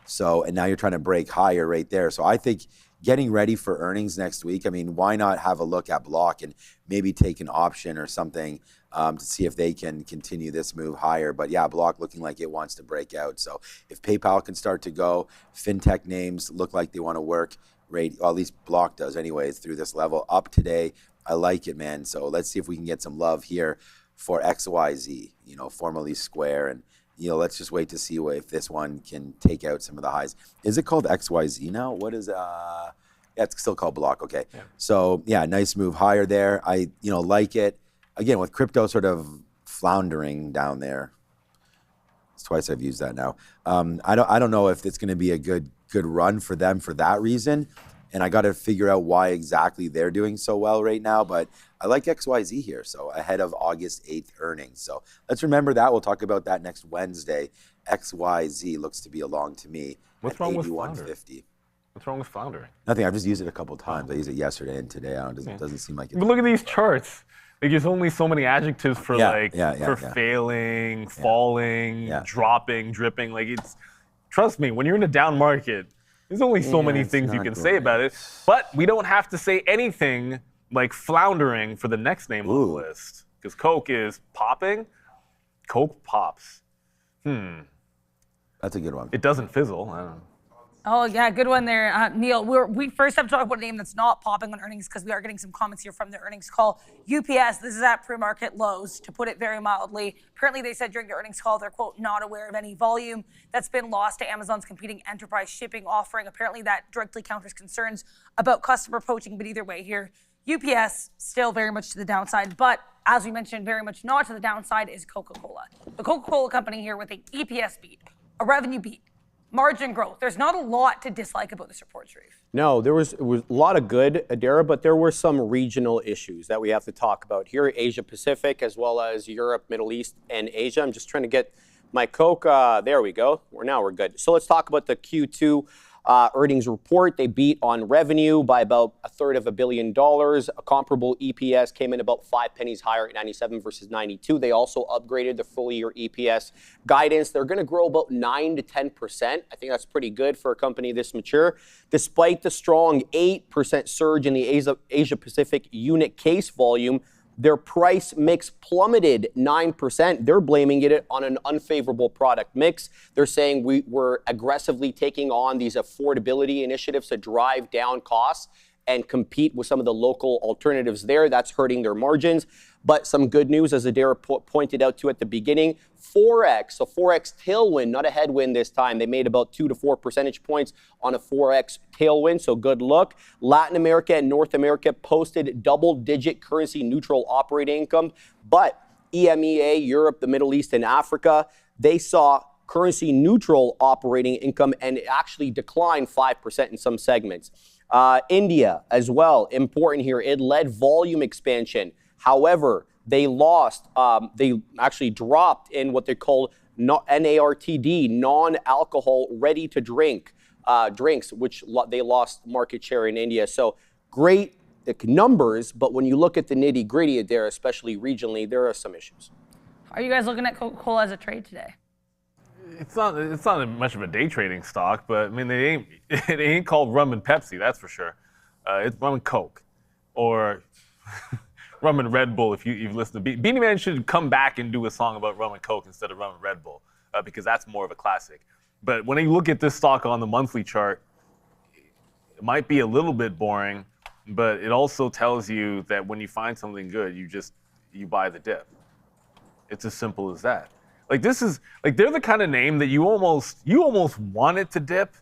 So, and now you're trying to break higher right there. So I think getting ready for earnings next week, I mean, why not have a look at Block and maybe take an option or something to see if they can continue this move higher. But yeah, Block looking like it wants to break out. So if PayPal can start to go, fintech names look like they want to work, right? Well, at least Block does anyways through this level up today. I like it, man. So let's see if we can get some love here for XYZ, formerly Square, and let's just wait to see if this one can take out some of the highs. Is it called XYZ now? What is yeah, it's still called Block. Okay. Yeah. So yeah, nice move higher there. I like it. Again, with crypto sort of floundering down there. It's twice I've used that now. I don't know if it's going to be a good run for them for that reason. And I got to figure out why exactly they're doing so well right now. But I like XYZ here, so ahead of August 8th earnings. So let's remember that. We'll talk about that next Wednesday. XYZ looks to be along to me. What's wrong with $81.50. What's wrong with floundering? Nothing. I've just used it a couple times. I used it yesterday and today. It doesn't seem like it. But look at these charts. Like, there's only so many adjectives for failing, falling, dropping, dripping. Like, trust me, when you're in a down market, there's only so many things you can say about it. But we don't have to say anything like floundering for the next name on the list. Because Coke is popping. Coke pops. That's a good one. It doesn't fizzle. I don't know. Oh, yeah, good one there, Neil. We first have to talk about a name that's not popping on earnings because we are getting some comments here from the earnings call. UPS, this is at pre-market lows, to put it very mildly. Apparently, they said during the earnings call they're, quote, not aware of any volume that's been lost to Amazon's competing enterprise shipping offering. Apparently, that directly counters concerns about customer poaching, but either way here, UPS still very much to the downside, but as we mentioned, very much not to the downside is Coca-Cola. The Coca-Cola company here with an EPS beat, a revenue beat, margin growth. There's not a lot to dislike about this report, Sharif. No, it was a lot of good, Adara, but there were some regional issues that we have to talk about here, Asia Pacific, as well as Europe, Middle East, and Asia. I'm just trying to get my Coke. There we go. Now we're good. So let's talk about the Q2 earnings report. They beat on revenue by about $1/3 billion. A comparable EPS came in about 5 pennies higher at 97 versus 92. They also upgraded the full year EPS guidance. They're going to grow about 9 to 10%. I think that's pretty good for a company this mature. Despite the strong 8% surge in the Asia Pacific unit case volume, their price mix plummeted 9%. They're blaming it on an unfavorable product mix. They're saying we're aggressively taking on these affordability initiatives to drive down costs and compete with some of the local alternatives there. That's hurting their margins. But some good news, as Adara pointed out to at the beginning, Forex tailwind, not a headwind this time. They made about 2 to 4 percentage points on a Forex tailwind, so good look. Latin America and North America posted double-digit currency-neutral operating income, but EMEA, Europe, the Middle East, and Africa, they saw currency-neutral operating income and it actually declined 5% in some segments. India as well, important here. It led volume expansion. However, they lost, they actually dropped in what they call NARTD, non-alcohol ready-to-drink drinks, which they lost market share in India. So great numbers, but when you look at the nitty-gritty there, especially regionally, there are some issues. Are you guys looking at Coca-Cola as a trade today? It's not much of a day trading stock, but I mean it ain't called rum and Pepsi, that's for sure. It's rum and Coke, or rum and Red Bull. If you've listened to Beanie Man, should come back and do a song about rum and Coke instead of rum and Red Bull, because that's more of a classic. But when you look at this stock on the monthly chart, it might be a little bit boring, but it also tells you that when you find something good, you buy the dip. It's as simple as that. Like they're the kind of name that you almost want it to dip.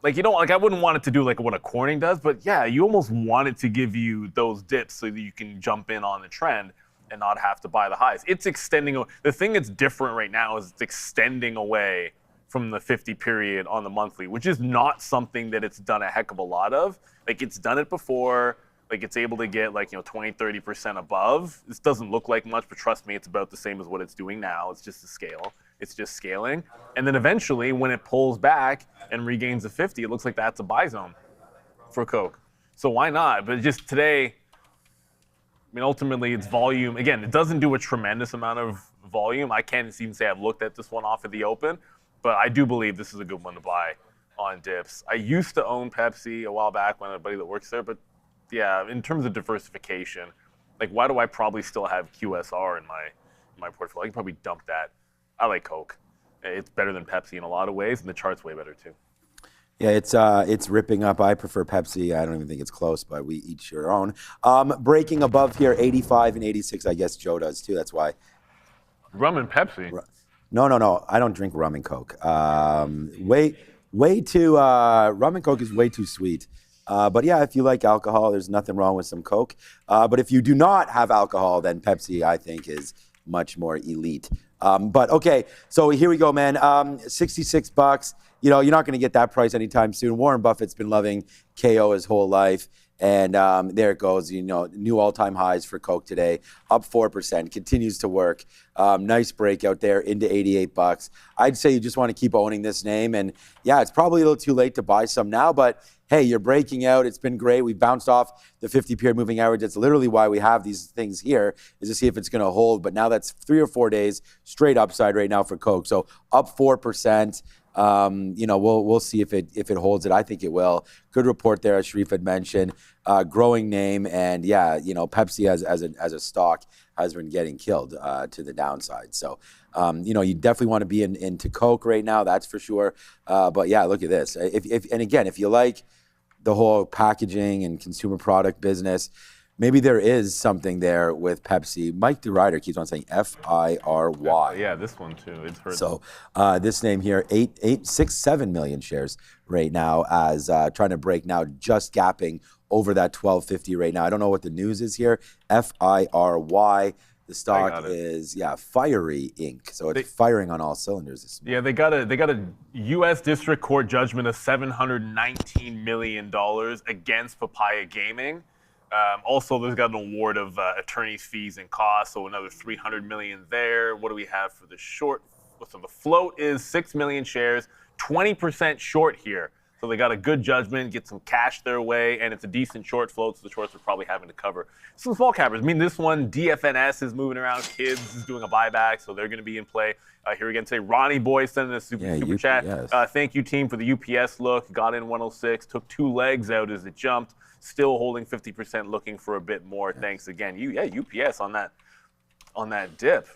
Like I wouldn't want it to do like what a Corning does, but yeah, you almost want it to give you those dips so that you can jump in on the trend and not have to buy the highs. It's extending. The thing that's different right now is it's extending away from the 50 period on the monthly, which is not something that it's done a heck of a lot of. Like it's done it before. Like it's able to get 20, 30% above. This doesn't look like much, but trust me, it's about the same as what it's doing now. It's just a scale. It's just scaling. And then eventually when it pulls back and regains the 50, it looks like that's a buy zone for Coke. So why not? But just today, I mean, ultimately it's volume. Again, it doesn't do a tremendous amount of volume. I can't even say I've looked at this one off of the open, but I do believe this is a good one to buy on dips. I used to own Pepsi a while back when I had a buddy that works there, but yeah, in terms of diversification, like why do I probably still have QSR in my portfolio? I can probably dump that. I like Coke. It's better than Pepsi in a lot of ways, and the chart's way better too. Yeah, it's ripping up. I prefer Pepsi. I don't even think it's close, but we each your own. Breaking above here, 85 and 86. I guess Joe does too. That's why. Rum and Pepsi? No. I don't drink rum and Coke. Way too. Rum and Coke is way too sweet. But yeah, if you like alcohol, there's nothing wrong with some Coke. But if you do not have alcohol, then Pepsi, I think, is much more elite. But okay, so here we go, man. $66. You're not going to get that price anytime soon. Warren Buffett's been loving KO his whole life. And there it goes, new all-time highs for Coke today, up 4%, continues to work. Nice breakout there into $88. I'd say you just want to keep owning this name. And yeah, it's probably a little too late to buy some now, but hey, you're breaking out. It's been great. We bounced off the 50-period moving average. That's literally why we have these things here, is to see if it's going to hold. But now that's 3 or 4 days straight upside right now for Coke. So up 4%. We'll see if it holds it. I think it will. Good report there, as Sharif had mentioned. Growing name, and Pepsi as a stock has been getting killed to the downside. So, you definitely want to be into Coke right now, that's for sure. But yeah, look at this. If you like the whole packaging and consumer product business, maybe there is something there with Pepsi. Mike DeRider keeps on saying FIRY. Yeah, this one too. It's heard. So this name here, 7 million shares right now, as trying to break now, just gapping over that 1250 right now. I don't know what the news is here. FIRY. The stock is Fiery Inc. So it's firing on all cylinders this morning. Yeah, they got a U.S. District Court judgment of $719 million against Papaya Gaming. Also, there's got an award of attorney's fees and costs, so another $300 million there. What do we have for the short? So the float is 6 million shares, 20% short here. So they got a good judgment, get some cash their way, and it's a decent short float, so the shorts are probably having to cover some small cappers. I mean, this one, DFNS is moving around. KIDZ is doing a buyback, so they're going to be in play here again today. Ronnie Boy sending a super chat. Thank you, team, for the UPS look. Got in 106, took 2 legs out as it jumped. Still holding 50%, looking for a bit more. Thanks again. UPS on that dip.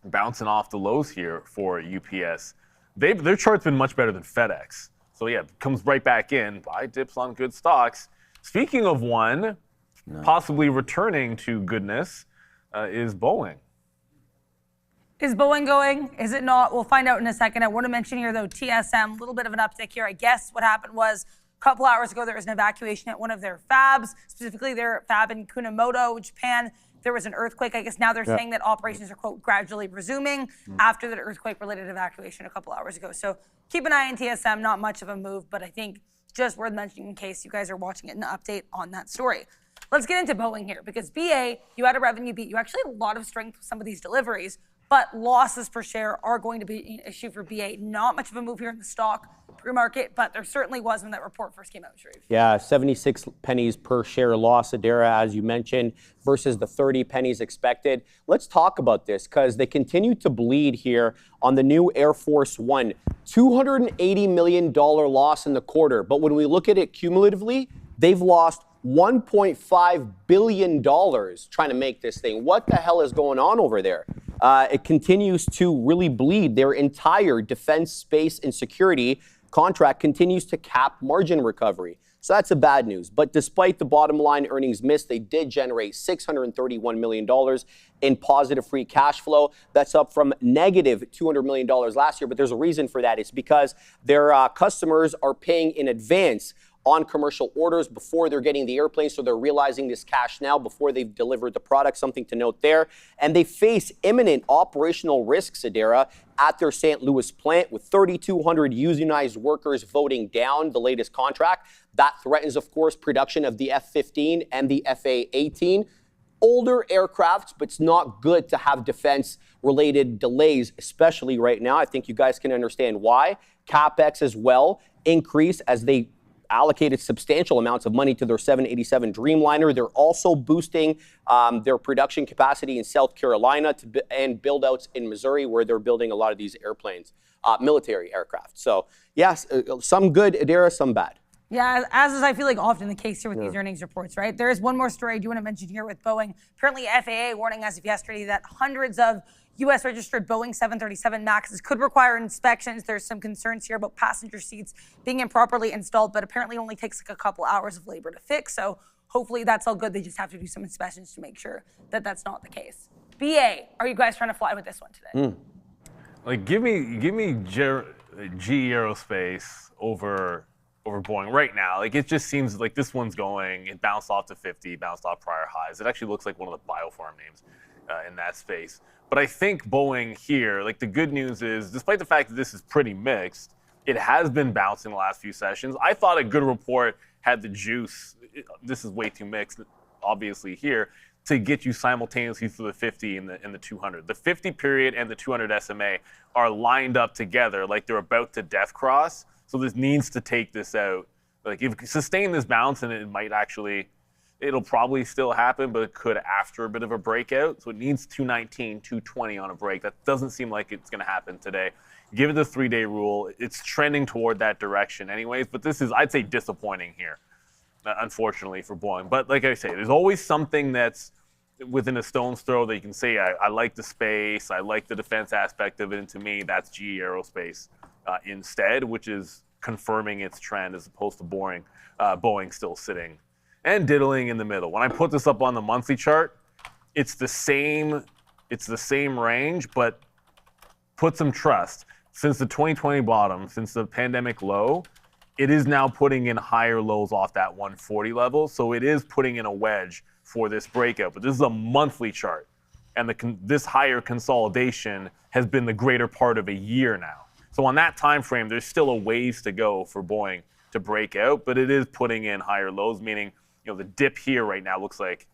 Bouncing off the lows here for UPS. Their chart's been much better than FedEx. So yeah, comes right back in. Buy dips on good stocks. Speaking of one, possibly returning to goodness, is Boeing. Is Boeing going? Is it not? We'll find out in a second. I want to mention here, though, TSM, a little bit of an uptick here. I guess what happened was a couple hours ago, there was an evacuation at one of their fabs, specifically their fab in Kunamoto, Japan. There was an earthquake. I guess now they're saying that operations are, quote, gradually resuming after that earthquake-related evacuation a couple hours ago. So keep an eye on TSM. Not much of a move, but I think just worth mentioning in case you guys are watching it, an update on that story. Let's get into Boeing here, because BA, you had a revenue beat. You actually had a lot of strength with some of these deliveries, but losses per share are going to be an issue for BA. Not much of a move here in the stock pre-market, but there certainly was when that report first came out, Sharif. Yeah, 76 pennies per share loss, Adara, as you mentioned, versus the 30 pennies expected. Let's talk about this, because they continue to bleed here on the new Air Force One. $280 million loss in the quarter, but when we look at it cumulatively, they've lost $1.5 billion trying to make this thing. What the hell is going on over there? It continues to really bleed. Their entire defense, space, and security contract continues to cap margin recovery. So that's the bad news. But despite the bottom line earnings miss, they did generate $631 million in positive free cash flow. That's up from negative $200 million last year. But there's a reason for that. It's because their customers are paying in advance on commercial orders before they're getting the airplane, so they're realizing this cash now before they've delivered the product, something to note there. And they face imminent operational risks, Adara, at their St. Louis plant, with 3,200 unionized workers voting down the latest contract. That threatens, of course, production of the F-15 and the FA-18. Older aircrafts, but it's not good to have defense-related delays, especially right now. I think you guys can understand why. CapEx as well increased as they allocated substantial amounts of money to their 787 Dreamliner. They're also boosting their production capacity in South Carolina and build-outs in Missouri, where they're building a lot of these airplanes, military aircraft. So, yes, some good, Adara, some bad. Yeah, as is, I feel like, often the case here with these earnings reports, right? There is one more story I do want to mention here with Boeing. Apparently, FAA warning as of yesterday that hundreds of U.S. registered Boeing 737 MAXs could require inspections. There's some concerns here about passenger seats being improperly installed, but apparently only takes like a couple hours of labor to fix. So hopefully that's all good. They just have to do some inspections to make sure that that's not the case. BA, are you guys trying to fly with this one today? Like, give me GE Aerospace over Boeing right now. Like, it just seems like this one's going. It bounced off to 50, bounced off prior highs. It actually looks like one of the biofarm names in that space. But I think Boeing here, like, the good news is, despite the fact that this is pretty mixed, it has been bouncing the last few sessions. I thought a good report had the juice. This is way too mixed, obviously, here, to get you simultaneously through the 50 and the 200. The 50 period and the 200 SMA are lined up together like they're about to death cross. So this needs to take this out. Like, if you sustain this bounce, and it might actually, it'll probably still happen, but it could after a bit of a breakout. So it needs 219, 220 on a break. That doesn't seem like it's going to happen today. Give it the 3-day rule. It's trending toward that direction anyways, but this is, I'd say, disappointing here, unfortunately, for Boeing. But like I say, there's always something that's within a stone's throw that you can say, I like the space, I like the defense aspect of it, and to me, that's GE Aerospace instead, which is confirming its trend as opposed to Boeing still sitting and diddling in the middle. When I put this up on the monthly chart, it's the same range, but put some trust. Since the 2020 bottom, since the pandemic low, it is now putting in higher lows off that 140 level. So it is putting in a wedge for this breakout. But this is a monthly chart. And this higher consolidation has been the greater part of a year now. So on that time frame, there's still a ways to go for Boeing to break out, but it is putting in higher lows, meaning the dip here right now looks like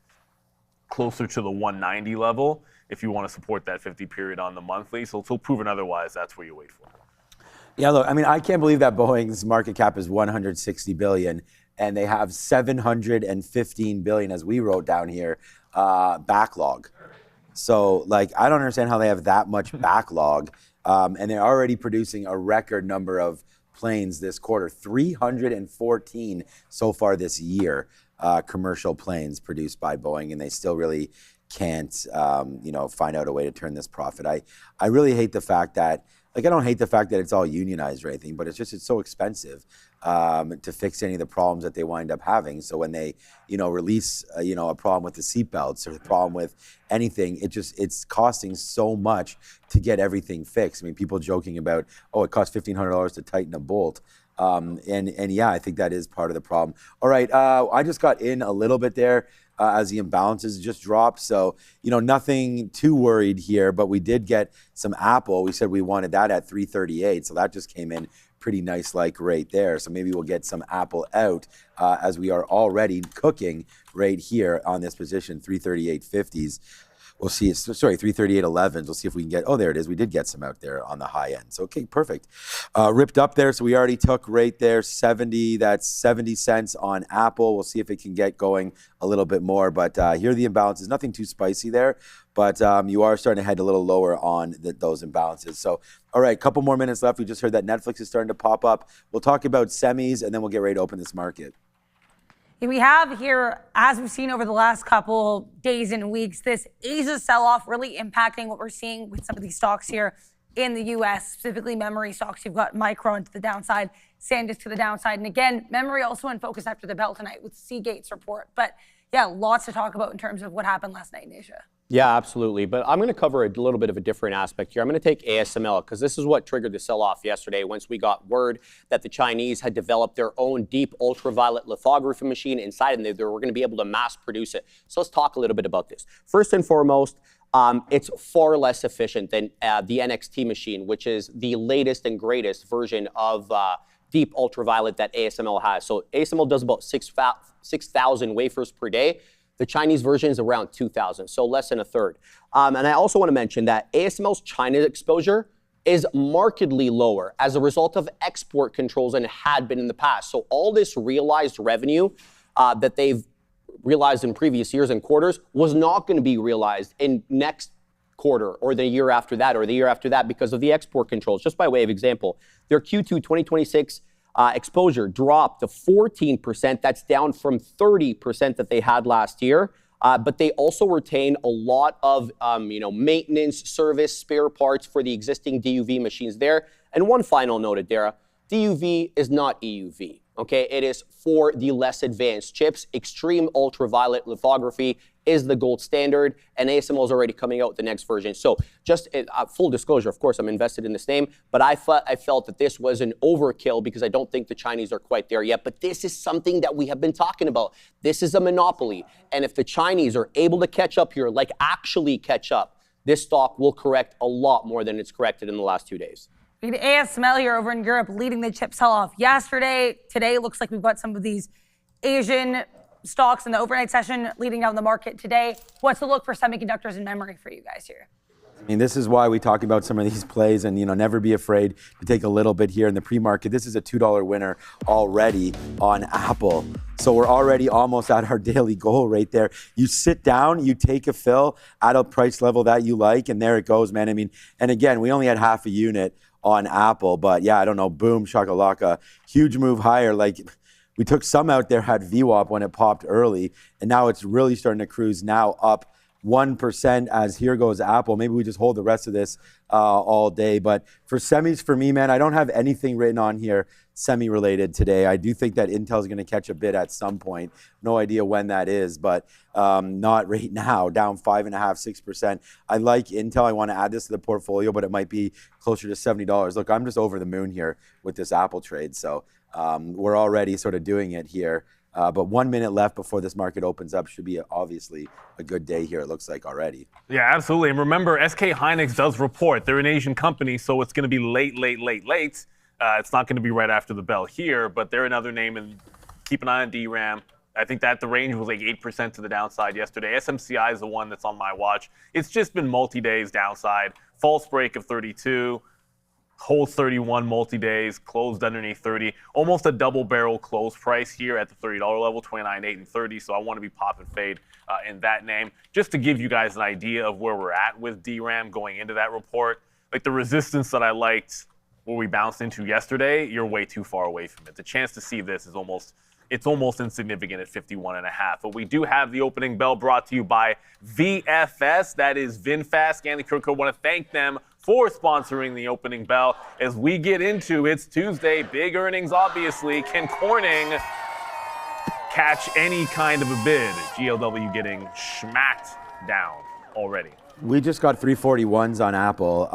closer to the 190 level if you want to support that 50 period on the monthly. So until proven otherwise, that's where you wait for. Yeah, look, I mean, I can't believe that Boeing's market cap is 160 billion and they have 715 billion, as we wrote down here, backlog. So, like, I don't understand how they have that much backlog, and they're already producing a record number of planes this quarter, 314 so far this year, commercial planes produced by Boeing, and they still really can't, find out a way to turn this profit. I really hate the fact that, I don't hate the fact that it's all unionized or anything, but it's so expensive to fix any of the problems that they wind up having. So when they, release, a problem with the seatbelts or the problem with anything, it's costing so much to get everything fixed. I mean, people joking about, it costs $1,500 to tighten a bolt. And yeah, I think that is part of the problem. All right, I just got in a little bit there as the imbalances just dropped. So, nothing too worried here, but we did get some Apple. We said we wanted that at 338. So that just came in pretty nice, right there. So maybe we'll get some Apple out as we are already cooking right here on this position, 338.50s. We'll see, 338.11s. We'll see if we can get, there it is. We did get some out there on the high end. So, okay, perfect. Ripped up there. So we already took right there 70. That's 70 cents on Apple. We'll see if it can get going a little bit more. But here are the imbalances. Nothing too spicy there. But you are starting to head a little lower on those imbalances. So, all right, couple more minutes left. We just heard that Netflix is starting to pop up. We'll talk about semis, and then we'll get ready to open this market. We have here, as we've seen over the last couple days and weeks, this Asia sell-off really impacting what we're seeing with some of these stocks here in the U.S., specifically memory stocks. You've got Micron to the downside, SanDisk to the downside. And again, memory also in focus after the bell tonight with Seagate's report. But yeah, lots to talk about in terms of what happened last night in Asia. Yeah, absolutely. But I'm going to cover a little bit of a different aspect here. I'm going to take ASML because this is what triggered the sell-off yesterday once we got word that the Chinese had developed their own deep ultraviolet lithography machine inside and they were going to be able to mass produce it. So let's talk a little bit about this. First and foremost, it's far less efficient than the NXT machine, which is the latest and greatest version of deep ultraviolet that ASML has. So ASML does about 6,000 wafers per day. The Chinese version is around 2,000, so less than a third. And I also want to mention that ASML's China exposure is markedly lower as a result of export controls than it had been in the past. So all this realized revenue that they've realized in previous years and quarters was not going to be realized in next quarter or the year after that or the year after that because of the export controls. Just by way of example, their Q2 2026 exposure dropped to 14%. That's down from 30% that they had last year. But they also retain a lot of maintenance, service, spare parts for the existing DUV machines there. And one final note, Adara, DUV is not EUV. Okay, it is for the less advanced chips. Extreme ultraviolet lithography is the gold standard, and ASML is already coming out with the next version. So just full disclosure, of course, I'm invested in this name, but I felt that this was an overkill because I don't think the Chinese are quite there yet. But this is something that we have been talking about. This is a monopoly, and if the Chinese are able to catch up here, like actually catch up, this stock will correct a lot more than it's corrected in the last 2 days. We had ASML here over in Europe leading the chip sell-off yesterday. Today looks like we've got some of these Asian stocks in the overnight session leading down the market today. What's the look for semiconductors and memory for you guys here? I mean, this is why we talk about some of these plays and, never be afraid to take a little bit here in the pre-market. This is a $2 winner already on Apple. So we're already almost at our daily goal right there. You sit down, you take a fill at a price level that you like, and there it goes, man. I mean, and again, we only had half a unit on Apple. But yeah, I don't know. Boom, shakalaka, huge move higher. Like we took some out there, had VWAP when it popped early, and now it's really starting to cruise now up 1% as here goes Apple. Maybe we just hold the rest of this all day. But for semis, for me, man, I don't have anything written on here semi-related today. I do think that Intel's going to catch a bid at some point. No idea when that is, but not right now. Down 5.5%, 6%. I like Intel. I want to add this to the portfolio, but it might be closer to $70. Look, I'm just over the moon here with this Apple trade. So we're already sort of doing it here. But 1 minute left before this market opens up. Should be obviously a good day here, it looks like already. Yeah, absolutely. And remember, SK Hynix does report. They're an Asian company, so it's going to be late. It's not going to be right after the bell here, but they're another name, and keep an eye on DRAM. I think that the range was like 8% to the downside yesterday. SMCI is the one that's on my watch. It's just been multi-days downside. False break of 32. Holds 31 multi-days, closed underneath 30. Almost a double barrel close price here at the $30 level, 29.8 and 30. So I want to be pop and fade in that name. Just to give you guys an idea of where we're at with DRAM going into that report. Like the resistance that I liked where we bounced into yesterday, you're way too far away from it. The chance to see this is almost insignificant at 51.5. But we do have the opening bell brought to you by VFS. That is VinFast. Scan the QR code. Want to thank them for sponsoring the opening bell as we get into it's Tuesday. Big earnings, obviously. Can Corning catch any kind of a bid? GLW getting smacked down already. We just got 341s on Apple,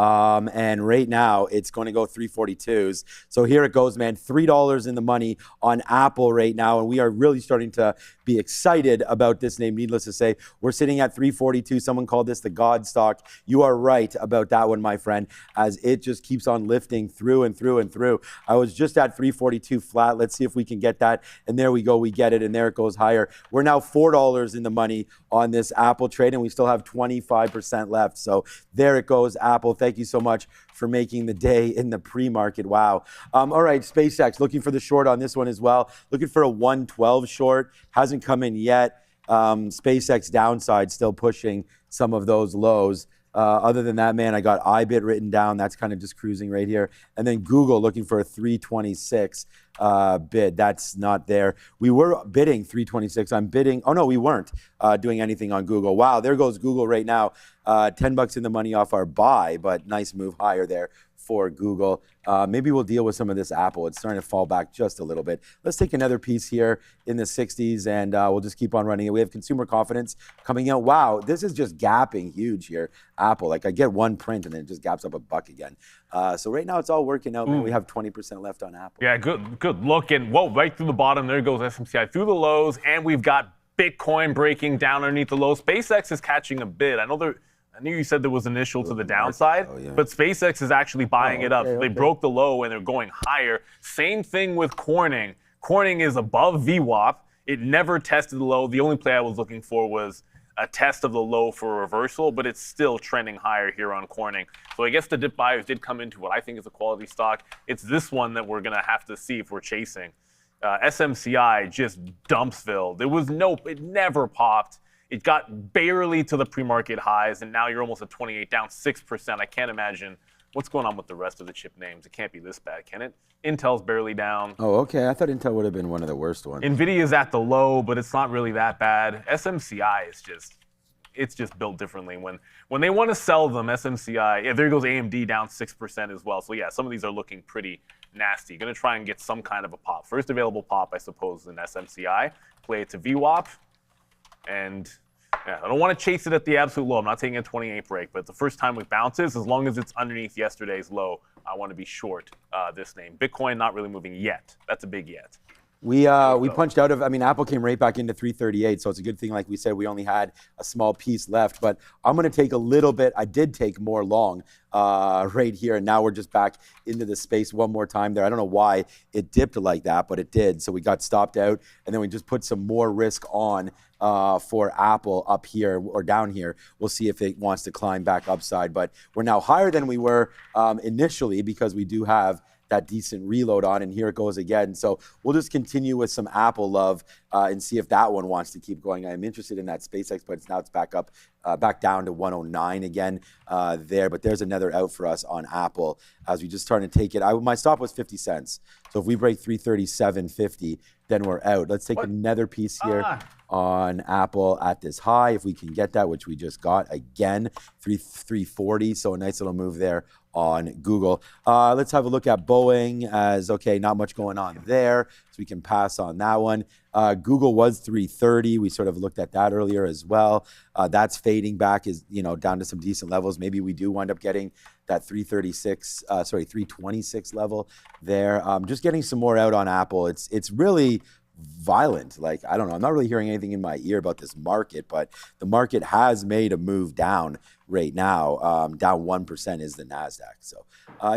and right now it's going to go 342s. So here it goes, man. $3 in the money on Apple right now, and we are really starting to be excited about this name. Needless to say, we're sitting at 342. Someone called this the God stock. You are right about that one, my friend, as it just keeps on lifting through and through and through. I was just at 342 flat. Let's see if we can get that, and there we go. We get it, and there it goes higher. We're now $4 in the money on this Apple trade, and we still have 25% left. So there it goes, Apple. Thank you so much for making the day in the pre-market. Wow. All right, SpaceX, looking for the short on this one as well. Looking for a 112 short. Hasn't come in yet. SpaceX downside still pushing some of those lows. Other than that, man, I got IBIT written down. That's kind of just cruising right here. And then Google looking for a 326 bid. That's not there. We were bidding 326. I'm bidding. Oh, no, we weren't doing anything on Google. Wow, there goes Google right now. $10 in the money off our buy, but nice move higher there for Google. Maybe we'll deal with some of this Apple. It's starting to fall back just a little bit. Let's take another piece here in the 60s, and we'll just keep on running it. We have consumer confidence coming out. Wow, this is just gapping huge here, Apple. Like I get one print, and then it just gaps up a buck again. So right now it's all working out. Man. We have 20% left on Apple. Yeah, good look. And whoa, right through the bottom. There goes SMCI through the lows, and we've got Bitcoin breaking down underneath the low. SpaceX is catching a bid. I knew you said there was initial to the downside, but SpaceX is actually buying it up. They broke the low and they're going higher. Same thing with Corning. Corning is above VWAP. It never tested the low. The only play I was looking for was a test of the low for a reversal, but it's still trending higher here on Corning. So I guess the dip buyers did come into what I think is a quality stock. It's this one that we're going to have to see if we're chasing. SMCI just dumpsville. It never popped. It got barely to the pre-market highs, and now you're almost at 28, down 6%. I can't imagine what's going on with the rest of the chip names. It can't be this bad, can it? Intel's barely down. Oh, okay. I thought Intel would have been one of the worst ones. Nvidia is at the low, but it's not really that bad. SMCI is just built differently. When they want to sell them, SMCI, yeah, there goes AMD down 6% as well. So yeah, some of these are looking pretty nasty. Going to try and get some kind of a pop. First available pop, I suppose, in SMCI. Play it to VWAP. And yeah, I don't want to chase it at the absolute low. I'm not taking a 28 break, but the first time it bounces, as long as it's underneath yesterday's low, I want to be short this name. Bitcoin not really moving yet. That's a big yet. We punched out of, Apple came right back into 338, so it's a good thing, like we said, we only had a small piece left, but I'm going to take a little bit. I did take more long right here, and now we're just back into the space one more time there. I don't know why it dipped like that, but it did, so we got stopped out, and then we just put some more risk on for Apple up here or down here. We'll see if it wants to climb back upside, but we're now higher than we were initially because we do have that decent reload on, and here it goes again. So we'll just continue with some Apple love and see if that one wants to keep going. I'm interested in that SpaceX, but now it's back up, back down to 109 again there. But there's another out for us on Apple as we just starting to take it. My stop was 50 cents. So if we break 337.50, then we're out. Let's take another piece here on Apple at this high, if we can get that, which we just got again, 340. So a nice little move there on Google. Let's have a look at Boeing as, okay, not much going on there, so we can pass on that one. Google was 330. We sort of looked at that earlier as well. That's fading back, is down to some decent levels. Maybe we do wind up getting that 326 level there. Just getting some more out on Apple. It's really violent. Like, I don't know. I'm not really hearing anything in my ear about this market, but the market has made a move down right now. Down 1% is the NASDAQ. So,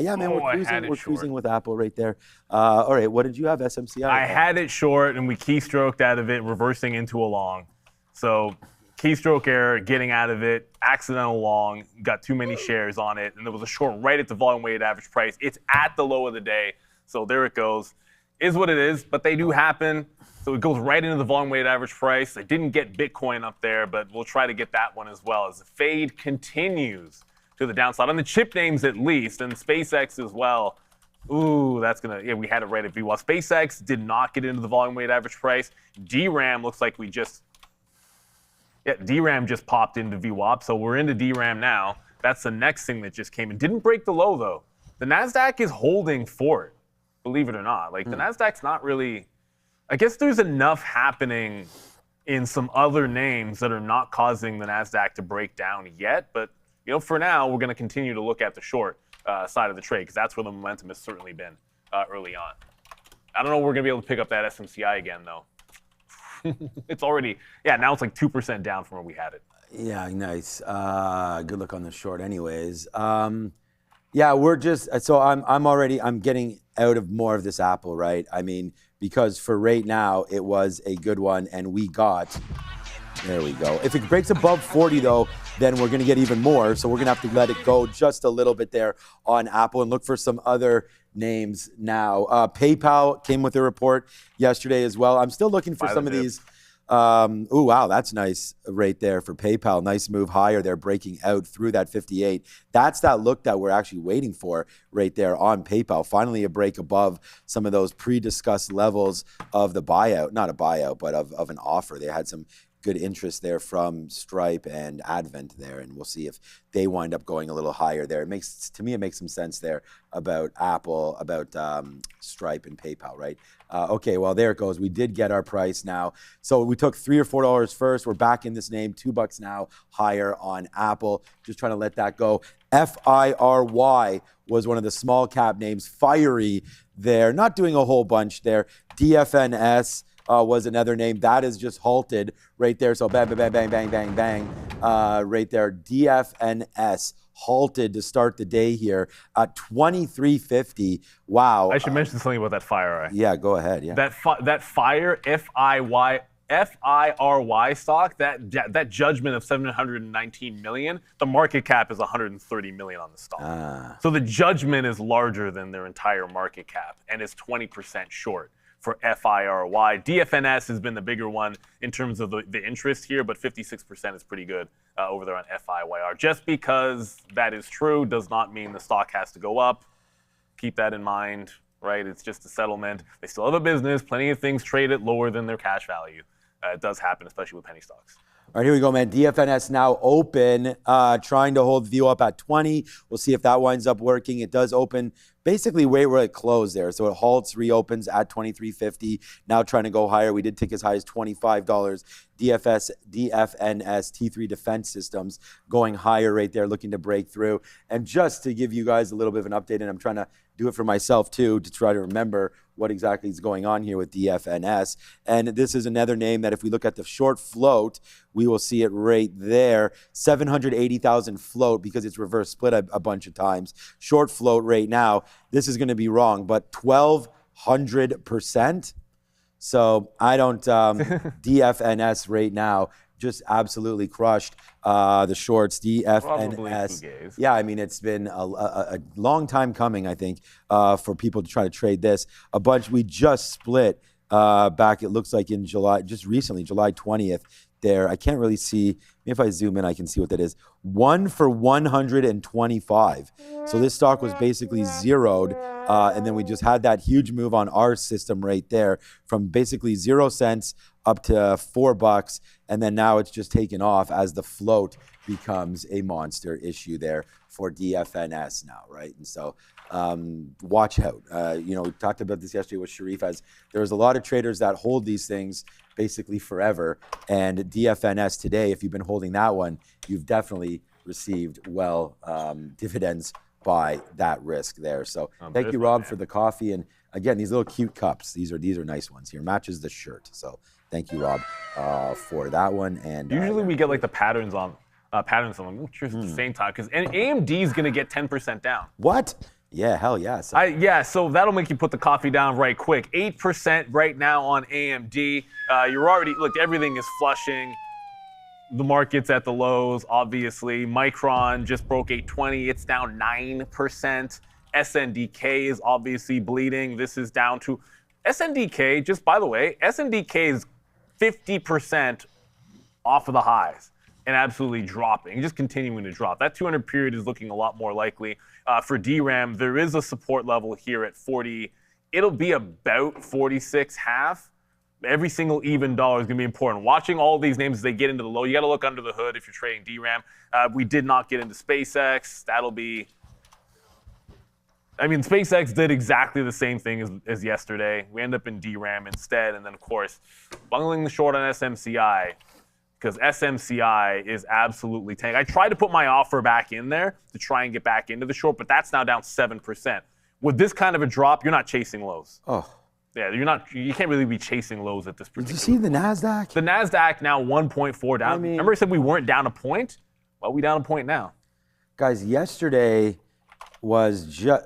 yeah, man, we're cruising with Apple right there. All right, what did you have, SMCI? I had it short, and we keystroked out of it, reversing into a long. So keystroke error, getting out of it, accidental long, got too many shares on it, and there was a short right at the volume weighted average price. It's at the low of the day, so there it goes. Is what it is, but they do happen. So it goes right into the volume weighted average price. I didn't get Bitcoin up there, but we'll try to get that one as well as the fade continues to the downside on the chip names at least, and SpaceX as well. Ooh, that's gonna, yeah, we had it right at VWAP. SpaceX did not get into the volume weighted average price. DRAM looks like DRAM just popped into VWAP, so we're into DRAM now. That's the next thing that just came in. Didn't break the low though. The NASDAQ is holding for it, believe it or not. Like the NASDAQ's not really, I guess there's enough happening in some other names that are not causing the NASDAQ to break down yet. But for now, we're going to continue to look at the short side of the trade because that's where the momentum has certainly been early on. I don't know if we're going to be able to pick up that SMCI again, though. It's already, now it's like 2% down from where we had it. Yeah, nice. Good luck on the short anyways. Yeah, we're just, so I'm getting out of more of this Apple, right? I mean, because for right now, it was a good one, and we got, there we go. If it breaks above 40 though, then we're gonna get even more. So we're gonna have to let it go just a little bit there on Apple and look for some other names now. PayPal came with a report yesterday as well. I'm still looking for some of these. Oh, wow, that's nice right there for PayPal. Nice move higher there, breaking out through that 58. That's that look that we're actually waiting for right there on PayPal. Finally, a break above some of those pre-discussed levels of the buyout. Not a buyout, but of an offer. They had some good interest there from Stripe and Advent there, and we'll see if they wind up going a little higher there. It makes some sense there about Apple, about Stripe and PayPal, right? Okay, well, there it goes. We did get our price now. So we took $3 or $4 first. We're back in this name, $2 now higher on Apple. Just trying to let that go. FIRY was one of the small cap names, fiery there, not doing a whole bunch there. DFNS was another name that is just halted right there. So bang, bang, bang, bang, bang, bang, right there. DFNS halted to start the day here at 23.50. Wow. I should mention something about that fire. Yeah, go ahead. Yeah. That fire FIRY stock, that judgment of 719 million, the market cap is 130 million on the stock. So the judgment is larger than their entire market cap and is 20% short for FIRY. DFNS has been the bigger one in terms of the interest here, but 56% is pretty good over there on FIYR. Just because that is true does not mean the stock has to go up. Keep that in mind, right? It's just a settlement. They still have a business. Plenty of things trade at lower than their cash value. It does happen, especially with penny stocks. All right, here we go, man. DFNS now open, trying to hold the view up at 20. We'll see if that winds up working. It does open basically right where it closed there. So it halts, reopens at 23.50. Now trying to go higher. We did take as high as $25. DFNS T3 Defense Systems going higher right there, looking to break through. And just to give you guys a little bit of an update, and I'm trying to do it for myself too, to try to remember what exactly is going on here with DFNS. And this is another name that if we look at the short float, we will see it right there. 780,000 float because it's reverse split a bunch of times. Short float right now, this is going to be wrong, but 1,200%. So I don't, DFNS right now just absolutely crushed the shorts, DFNS. Probably Yeah, I mean, it's been a long time coming, I think, for people to try to trade this. A bunch, we just split back, it looks like in July, just recently, July 20th there. I can't really see, if I zoom in, I can see what that is. 1 for 125. So this stock was basically zeroed. And then we just had that huge move on our system right there from basically 0 cents up to $4. And then now it's just taken off as the float becomes a monster issue there for DFNS now, right? And so watch out. We talked about this yesterday with Sharif, as there's a lot of traders that hold these things basically forever. And DFNS today, if you've been holding that one, you've definitely received dividends by that risk there. So thank you, Rob, for the coffee. And again, these little cute cups, these are nice ones here. Matches the shirt. So thank you, Rob, for that one. And usually we get like the patterns on them. I'm curious at the same time, because AMD is going to get 10% down. What? Yeah, hell yeah. So that'll make you put the coffee down right quick. 8% right now on AMD. You're already, look, everything is flushing. The market's at the lows, obviously. Micron just broke 820. It's down 9%. SNDK is obviously bleeding. This is down to SNDK, just by the way, SNDK is 50% off of the highs and absolutely dropping, just continuing to drop. That 200 period is looking a lot more likely. For DRAM, there is a support level here at 40. It'll be about 46.5. Every single even dollar is going to be important. Watching all these names as they get into the low, you got to look under the hood if you're trading DRAM. We did not get into SpaceX. That'll be... I mean, SpaceX did exactly the same thing as yesterday. We end up in DRAM instead. And then, of course, bungling the short on SMCI, because SMCI is absolutely tank. I tried to put my offer back in there to try and get back into the short, but that's now down 7%. With this kind of a drop, you're not chasing lows. Oh. Yeah, you can't really be chasing lows at this particular. Did you see the NASDAQ? The NASDAQ now 1.4 down. Remember I said we weren't down a point? Well, we down a point now. Guys, yesterday was just...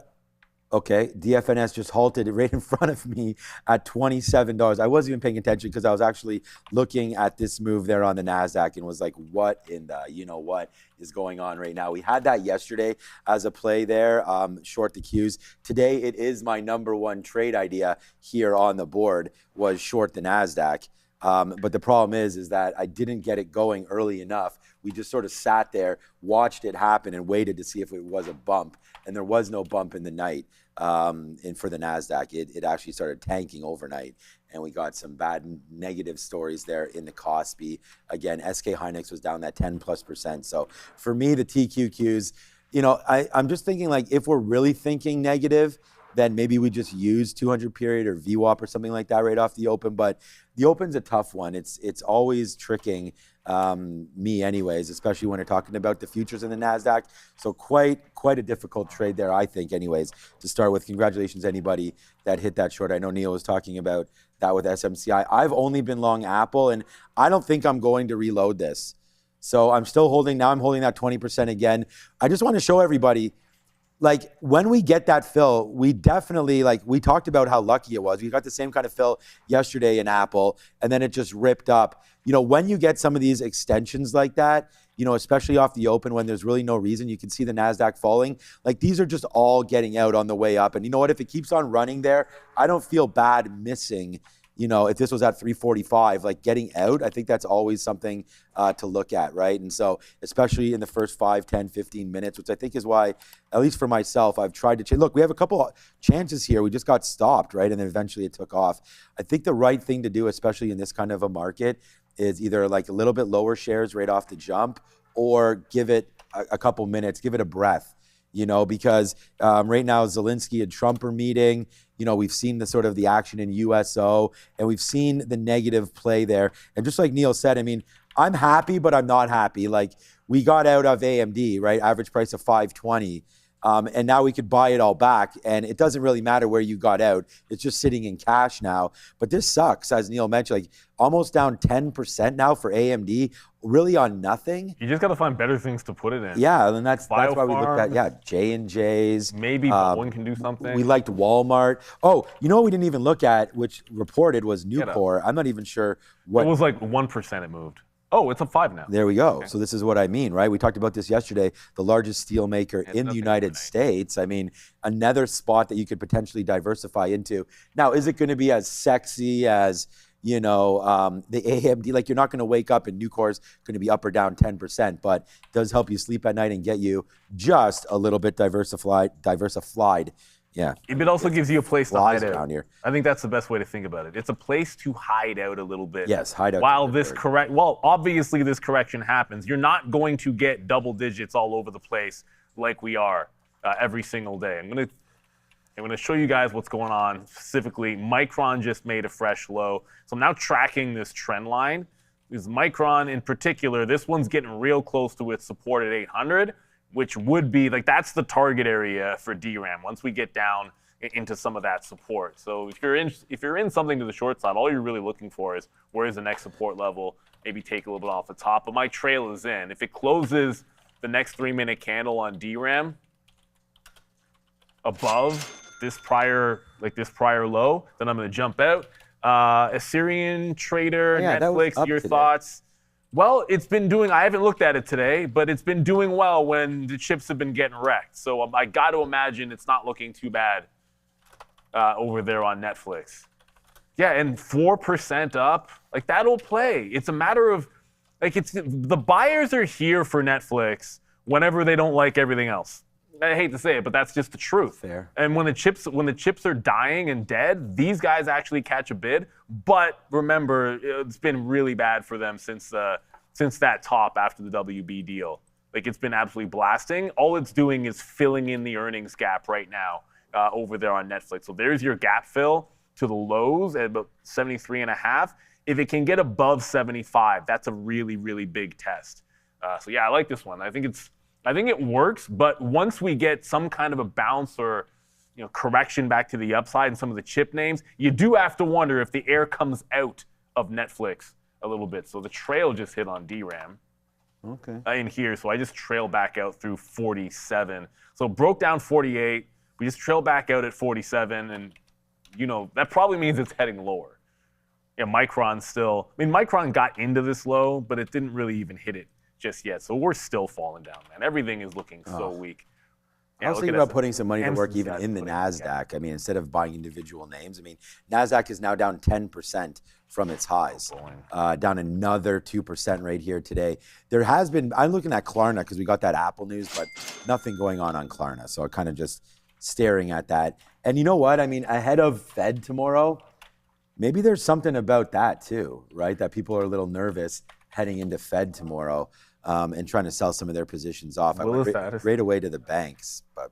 Okay, DFNS just halted right in front of me at $27. I wasn't even paying attention because I was actually looking at this move there on the NASDAQ and was like, what in the, what is going on right now? We had that yesterday as a play there, short the Qs. Today, it is my #1 trade idea here on the board, was short the NASDAQ. But the problem is that I didn't get it going early enough. We just sort of sat there, watched it happen, and waited to see if it was a bump. And there was no bump in the night. And for the NASDAQ, it actually started tanking overnight. And we got some bad negative stories there in the Kospi. Again, SK Hynix was down that 10+%. So for me, the TQQs, I'm just thinking, like, if we're really thinking negative, then maybe we just use 200 period or VWAP or something like that right off the open. But the open's a tough one. It's always tricking me anyways, especially when you're talking about the futures in the NASDAQ. So quite a difficult trade there, I think, anyways, to start with. Congratulations, anybody that hit that short. I know Neil was talking about that with SMCI. I've only been long Apple, and I don't think I'm going to reload this. So I'm still holding. Now I'm holding that 20% again. I just want to show everybody, like, when we get that fill, we definitely, like, we talked about how lucky it was. We got the same kind of fill yesterday in Apple, and then it just ripped up. When you get some of these extensions like that, especially off the open when there's really no reason, you can see the NASDAQ falling. Like, these are just all getting out on the way up. And you know what? If it keeps on running there, I don't feel bad missing, if this was at 345, like, getting out, I think that's always something to look at, right? And so, especially in the first 5, 10, 15 minutes, which I think is why, at least for myself, I've tried to change. Look, we have a couple chances here. We just got stopped, right? And then eventually it took off. I think the right thing to do, especially in this kind of a market, is either like a little bit lower shares right off the jump, or give it a couple minutes, give it a breath, because right now Zelensky and Trump are meeting. We've seen the sort of the action in USO, and we've seen the negative play there. And just like Neil said, I mean, I'm happy, but I'm not happy. Like, we got out of AMD, right? Average price of 520. And now we could buy it all back. And it doesn't really matter where you got out. It's just sitting in cash now. But this sucks, as Neil mentioned, like, almost down 10% now for AMD, really on nothing. You just got to find better things to put it in. Yeah, and that's why we looked at, J&J's. Maybe Boeing can do something. We liked Walmart. Oh, you know what we didn't even look at, which reported, was Nucor. I'm not even sure what. It was like 1% it moved. Oh, it's up 5 now. There we go. Okay. So this is what I mean, right? We talked about this yesterday. The largest steel maker in the United States. I mean, another spot that you could potentially diversify into. Now, is it going to be as sexy as, you know, the AMD? Like, you're not going to wake up and Nucor's going to be up or down 10%, but does help you sleep at night and get you just a little bit diversified. Yeah. It also gives you a place to hide out. Down here. I think that's the best way to think about it. It's a place to hide out a little bit. Yes, hide out. While obviously this correction happens, you're not going to get double digits all over the place like we are every single day. I'm gonna show you guys what's going on. Specifically, Micron just made a fresh low. So I'm now tracking this trend line. Because Micron in particular, this one's getting real close to its support at 800. Which would be, like, that's the target area for DRAM once we get down into some of that support. So if you're in something to the short side, all you're really looking for is where is the next support level, maybe take a little bit off the top. But my trail is in. If it closes the next 3-minute candle on DRAM above this prior low, then I'm going to jump out. Assyrian Trader, Netflix, your thoughts? Well, it's been doing, I haven't looked at it today, but it's been doing well when the chips have been getting wrecked. So I got to imagine it's not looking too bad over there on Netflix. Yeah, and 4% up, like, that'll play. It's a matter of, like, the buyers are here for Netflix whenever they don't like everything else. I hate to say it, but that's just the truth. Fair. And when the chips are dying and dead, these guys actually catch a bid. But remember, it's been really bad for them since that top after the WB deal. Like, it's been absolutely blasting. All it's doing is filling in the earnings gap right now over there on Netflix. So there's your gap fill to the lows at about 73.5. If it can get above 75, that's a really, really big test. So yeah, I like this one. I think it works, but once we get some kind of a bounce or, you know, correction back to the upside in some of the chip names, you do have to wonder if the air comes out of Netflix a little bit. So the trail just hit on DRAM. Okay. In here, so I just trail back out through 47. So broke down 48. We just trail back out at 47, and, you know, that probably means it's heading lower. Yeah, Micron still. I mean, Micron got into this low, but it didn't really even hit it just yet. So we're still falling down, man. Everything is looking so weak. Yeah, I was thinking about putting some money to work even in the NASDAQ. I mean, instead of buying individual names. I mean, NASDAQ is now down 10% from its highs. Down another 2% right here today. There has been, I'm looking at Klarna because we got that Apple news, but nothing going on Klarna. So I'm kind of just staring at that. And you know what? I mean, ahead of Fed tomorrow, maybe there's something about that too, right? That people are a little nervous heading into Fed tomorrow. And trying to sell some of their positions off. I went right away to the banks. But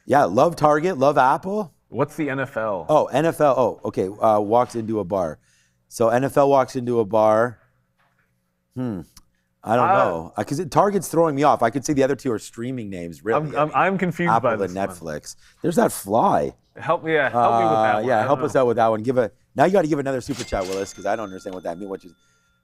yeah, love Target, love Apple. What's the NFL? Oh, NFL. Oh, okay. Walks into a bar. So NFL walks into a bar. I don't know. Because Target's throwing me off. I could see the other two are streaming names, really. I'm confused Apple by this and Netflix. There's that fly. Help me with that one. Yeah, help us out with that one. Now you got to give another super chat, Willis, because I don't understand what that means.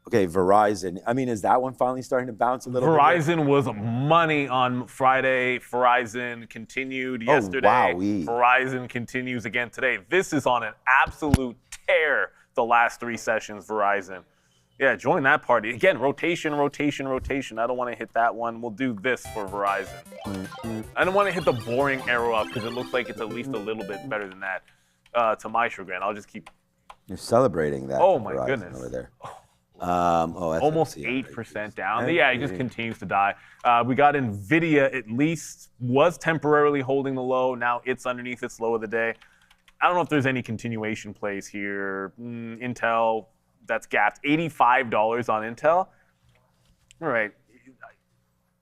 Okay, Verizon. I mean, is that one finally starting to bounce a little bit? Verizon was money on Friday. Verizon continued yesterday. Wowee. Verizon continues again today. This is on an absolute tear the last 3 sessions, Verizon. Yeah, join that party. Again, rotation. I don't want to hit that one. We'll do this for Verizon. I don't want to hit the boring arrow up because it looks like it's at least a little bit better than that to my chagrin. I'll just keep. You're celebrating that. Oh, my goodness. Over there. Almost 8% down. Yeah, it just continues to die. We got Nvidia, at least was temporarily holding the low. Now it's underneath its low of the day. I don't know if there's any continuation plays here. Intel, that's gapped. $85 on Intel. All right.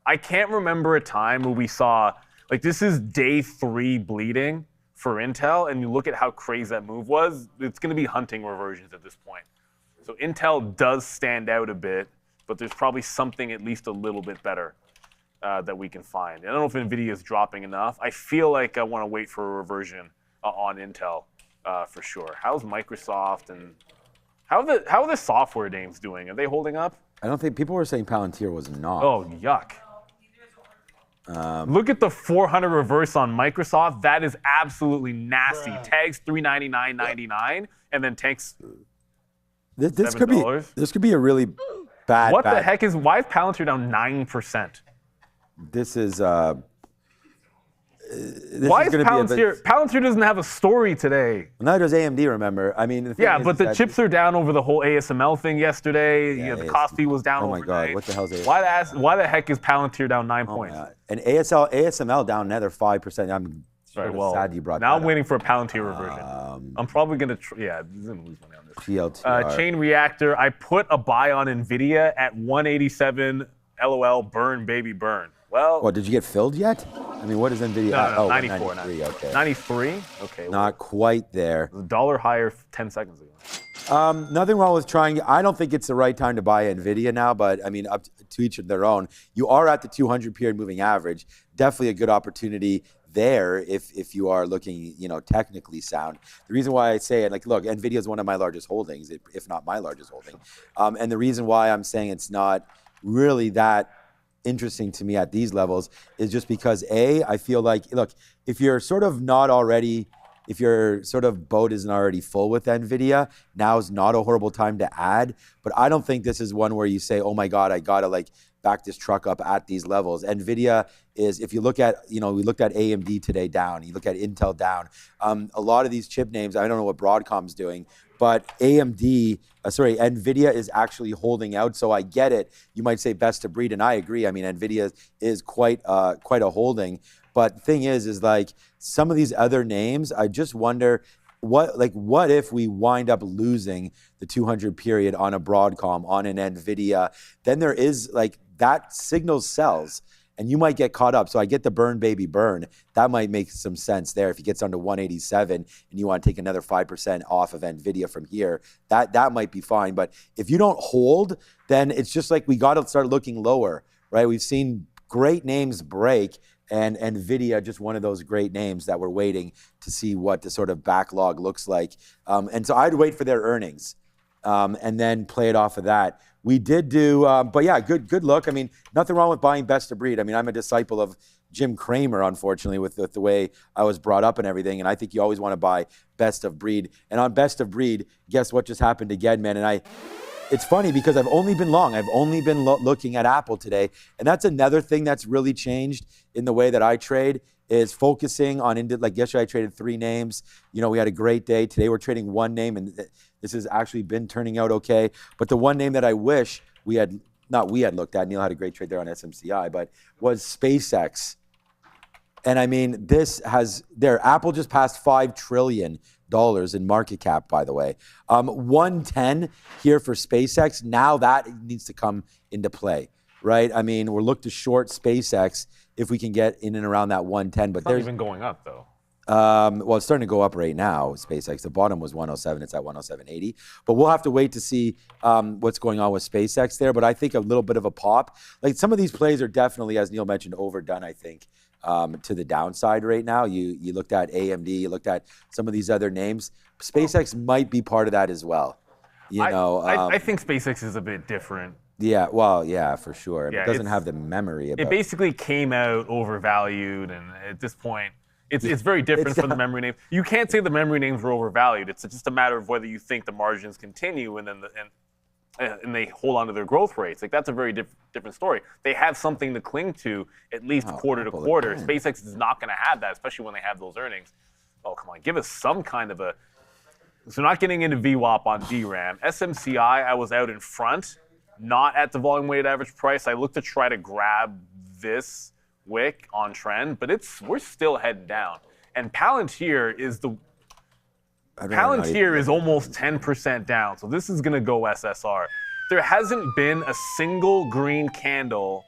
I can't remember a time where we saw, like, this is day 3 bleeding for Intel, and you look at how crazy that move was. It's going to be hunting reversions at this point. So Intel does stand out a bit, but there's probably something at least a little bit better that we can find. I don't know if NVIDIA is dropping enough. I feel like I want to wait for a reversion on Intel for sure. How's Microsoft and how are the software names doing? Are they holding up? I don't think people were saying Palantir was not. Oh, yuck. Look at the 400 reverse on Microsoft. That is absolutely nasty. Tags $399.99 and then tanks. This could be a really bad. What bad. the heck why is Palantir down 9%? This is. Why is Palantir? Palantir doesn't have a story today. Neither does AMD. Remember, I mean. Yeah, but the chips are down over the whole ASML thing yesterday. Yeah, the cost fee was down. Oh my overnight. God, what the hell is ASML? Why the heck is Palantir down 9 Oh points? and ASML down another 5%. I'm Right, well, sad you brought now that I'm up. waiting for a Palantir reversion. I'm probably gonna. I'm gonna lose money on this. PLTR. Chain reactor. I put a buy on Nvidia at 187. LOL. Burn, baby, burn. Well. What, did you get filled yet? I mean, what is Nvidia? No, Oh, 94. 93. Okay. 93. Okay. Not quite there. $1 higher 10 seconds ago. Nothing wrong with trying. I don't think it's the right time to buy Nvidia now, but I mean, up to each of their own. You are at the 200 period moving average. Definitely a good opportunity there if you are looking, technically sound. The reason why I say it, look, Nvidia is one of my largest holdings, if not my largest holding. And the reason why I'm saying it's not really that interesting to me at these levels is just because I feel like, look, if you're sort of if your sort of boat isn't already full with Nvidia, now is not a horrible time to add. But I don't think this is one where you say, oh my God, I gotta back this truck up at these levels. Nvidia is, if you look at, we looked at AMD today down, you look at Intel down. A lot of these chip names, I don't know what Broadcom's doing, but Nvidia is actually holding out. So I get it. You might say best of breed, and I agree. I mean, Nvidia is quite a holding. But the thing is some of these other names, I just wonder what if we wind up losing the 200 period on a Broadcom, on an Nvidia, then there is that signal sells and you might get caught up. So I get the burn, baby, burn. That might make some sense there. If it gets down to 187 and you want to take another 5% off of Nvidia from here, that might be fine. But if you don't hold, then it's just we got to start looking lower, right? We've seen great names break, and Nvidia, just one of those great names that we're waiting to see what the sort of backlog looks like. And so I'd wait for their earnings and then play it off of that. We did do, but yeah, good look. I mean, nothing wrong with buying best of breed. I mean, I'm a disciple of Jim Cramer, unfortunately, with the way I was brought up and everything. And I think you always want to buy best of breed. And on best of breed, guess what just happened again, man? And it's funny because I've only been long. I've only been looking at Apple today. And that's another thing that's really changed in the way that I trade is focusing on, yesterday I traded 3 names. We had a great day. Today we're trading 1 name, and this has actually been turning out okay. But the one name that I wish we had looked at, Neil had a great trade there on SMCI, but was SpaceX. And I mean, Apple just passed $5 trillion in market cap, by the way. 110 here for SpaceX. Now that needs to come into play, right? I mean, we're looking to short SpaceX if we can get in and around that 110. But it's not even going up, though. Well, it's starting to go up right now, SpaceX. The bottom was 107. It's at 107.80. But we'll have to wait to see what's going on with SpaceX there. But I think a little bit of a pop. Some of these plays are definitely, as Neil mentioned, overdone, I think, to the downside right now. You looked at AMD, you looked at some of these other names. SpaceX might be part of that as well. I think SpaceX is a bit different. Yeah, well, yeah, for sure. Yeah, it doesn't have the memory. It basically came out overvalued, and at this point, it's very different from the memory names. You can't say the memory names were overvalued. It's just a matter of whether you think the margins continue and then and they hold on to their growth rates. That's a very different story. They have something to cling to at least quarter to quarter. SpaceX is not going to have that, especially when they have those earnings. Oh, come on, give us some kind of a. So not getting into VWAP on DRAM. SMCI, I was out in front, not at the volume weighted average price. I looked to try to grab this wick on trend, but we're still heading down. And Palantir is almost 10% down, so this is gonna go SSR. There hasn't been a single green candle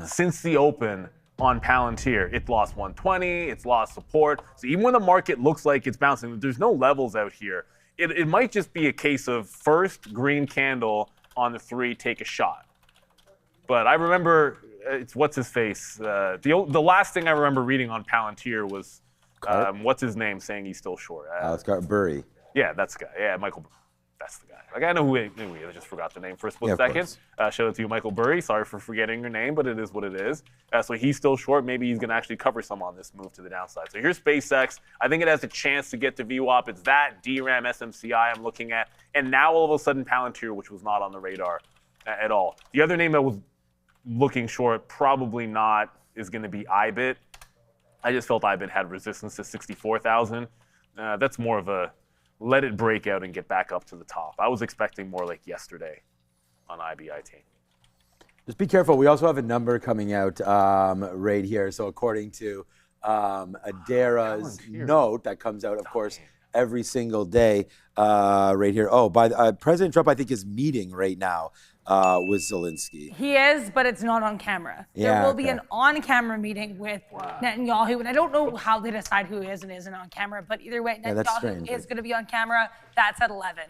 since the open on Palantir. It lost 120, it's lost support. So even when the market looks like it's bouncing, there's no levels out here. It might just be a case of first green candle on the 3, take a shot. But I remember, it's what's his face. The last thing I remember reading on Palantir was what's his name saying he's still short. Scott Burry. Yeah, that's the guy. Yeah, Michael. That's the guy. I know who he is. I just forgot the name for a split second. Shout out to you, Michael Burry. Sorry for forgetting your name, but it is what it is. So he's still short. Maybe he's going to actually cover some on this move to the downside. So here's SpaceX. I think it has a chance to get to VWAP. It's that DRAM SMCI I'm looking at. And now all of a sudden Palantir, which was not on the radar at all. The other name that was looking short, probably not, is going to be IBIT. I just felt IBIT had resistance to 64,000. That's more of a let it break out and get back up to the top. I was expecting more like yesterday on IBIT. Just be careful. We also have a number coming out right here. So according to Adara's note that comes out, of course, every single day right here. Oh, President Trump, I think, is meeting right now with Zelensky. He is, but it's not on camera. There will be an on-camera meeting with Netanyahu, and I don't know how they decide who is and isn't on camera, but either way, Netanyahu is going to be on camera. That's at 11.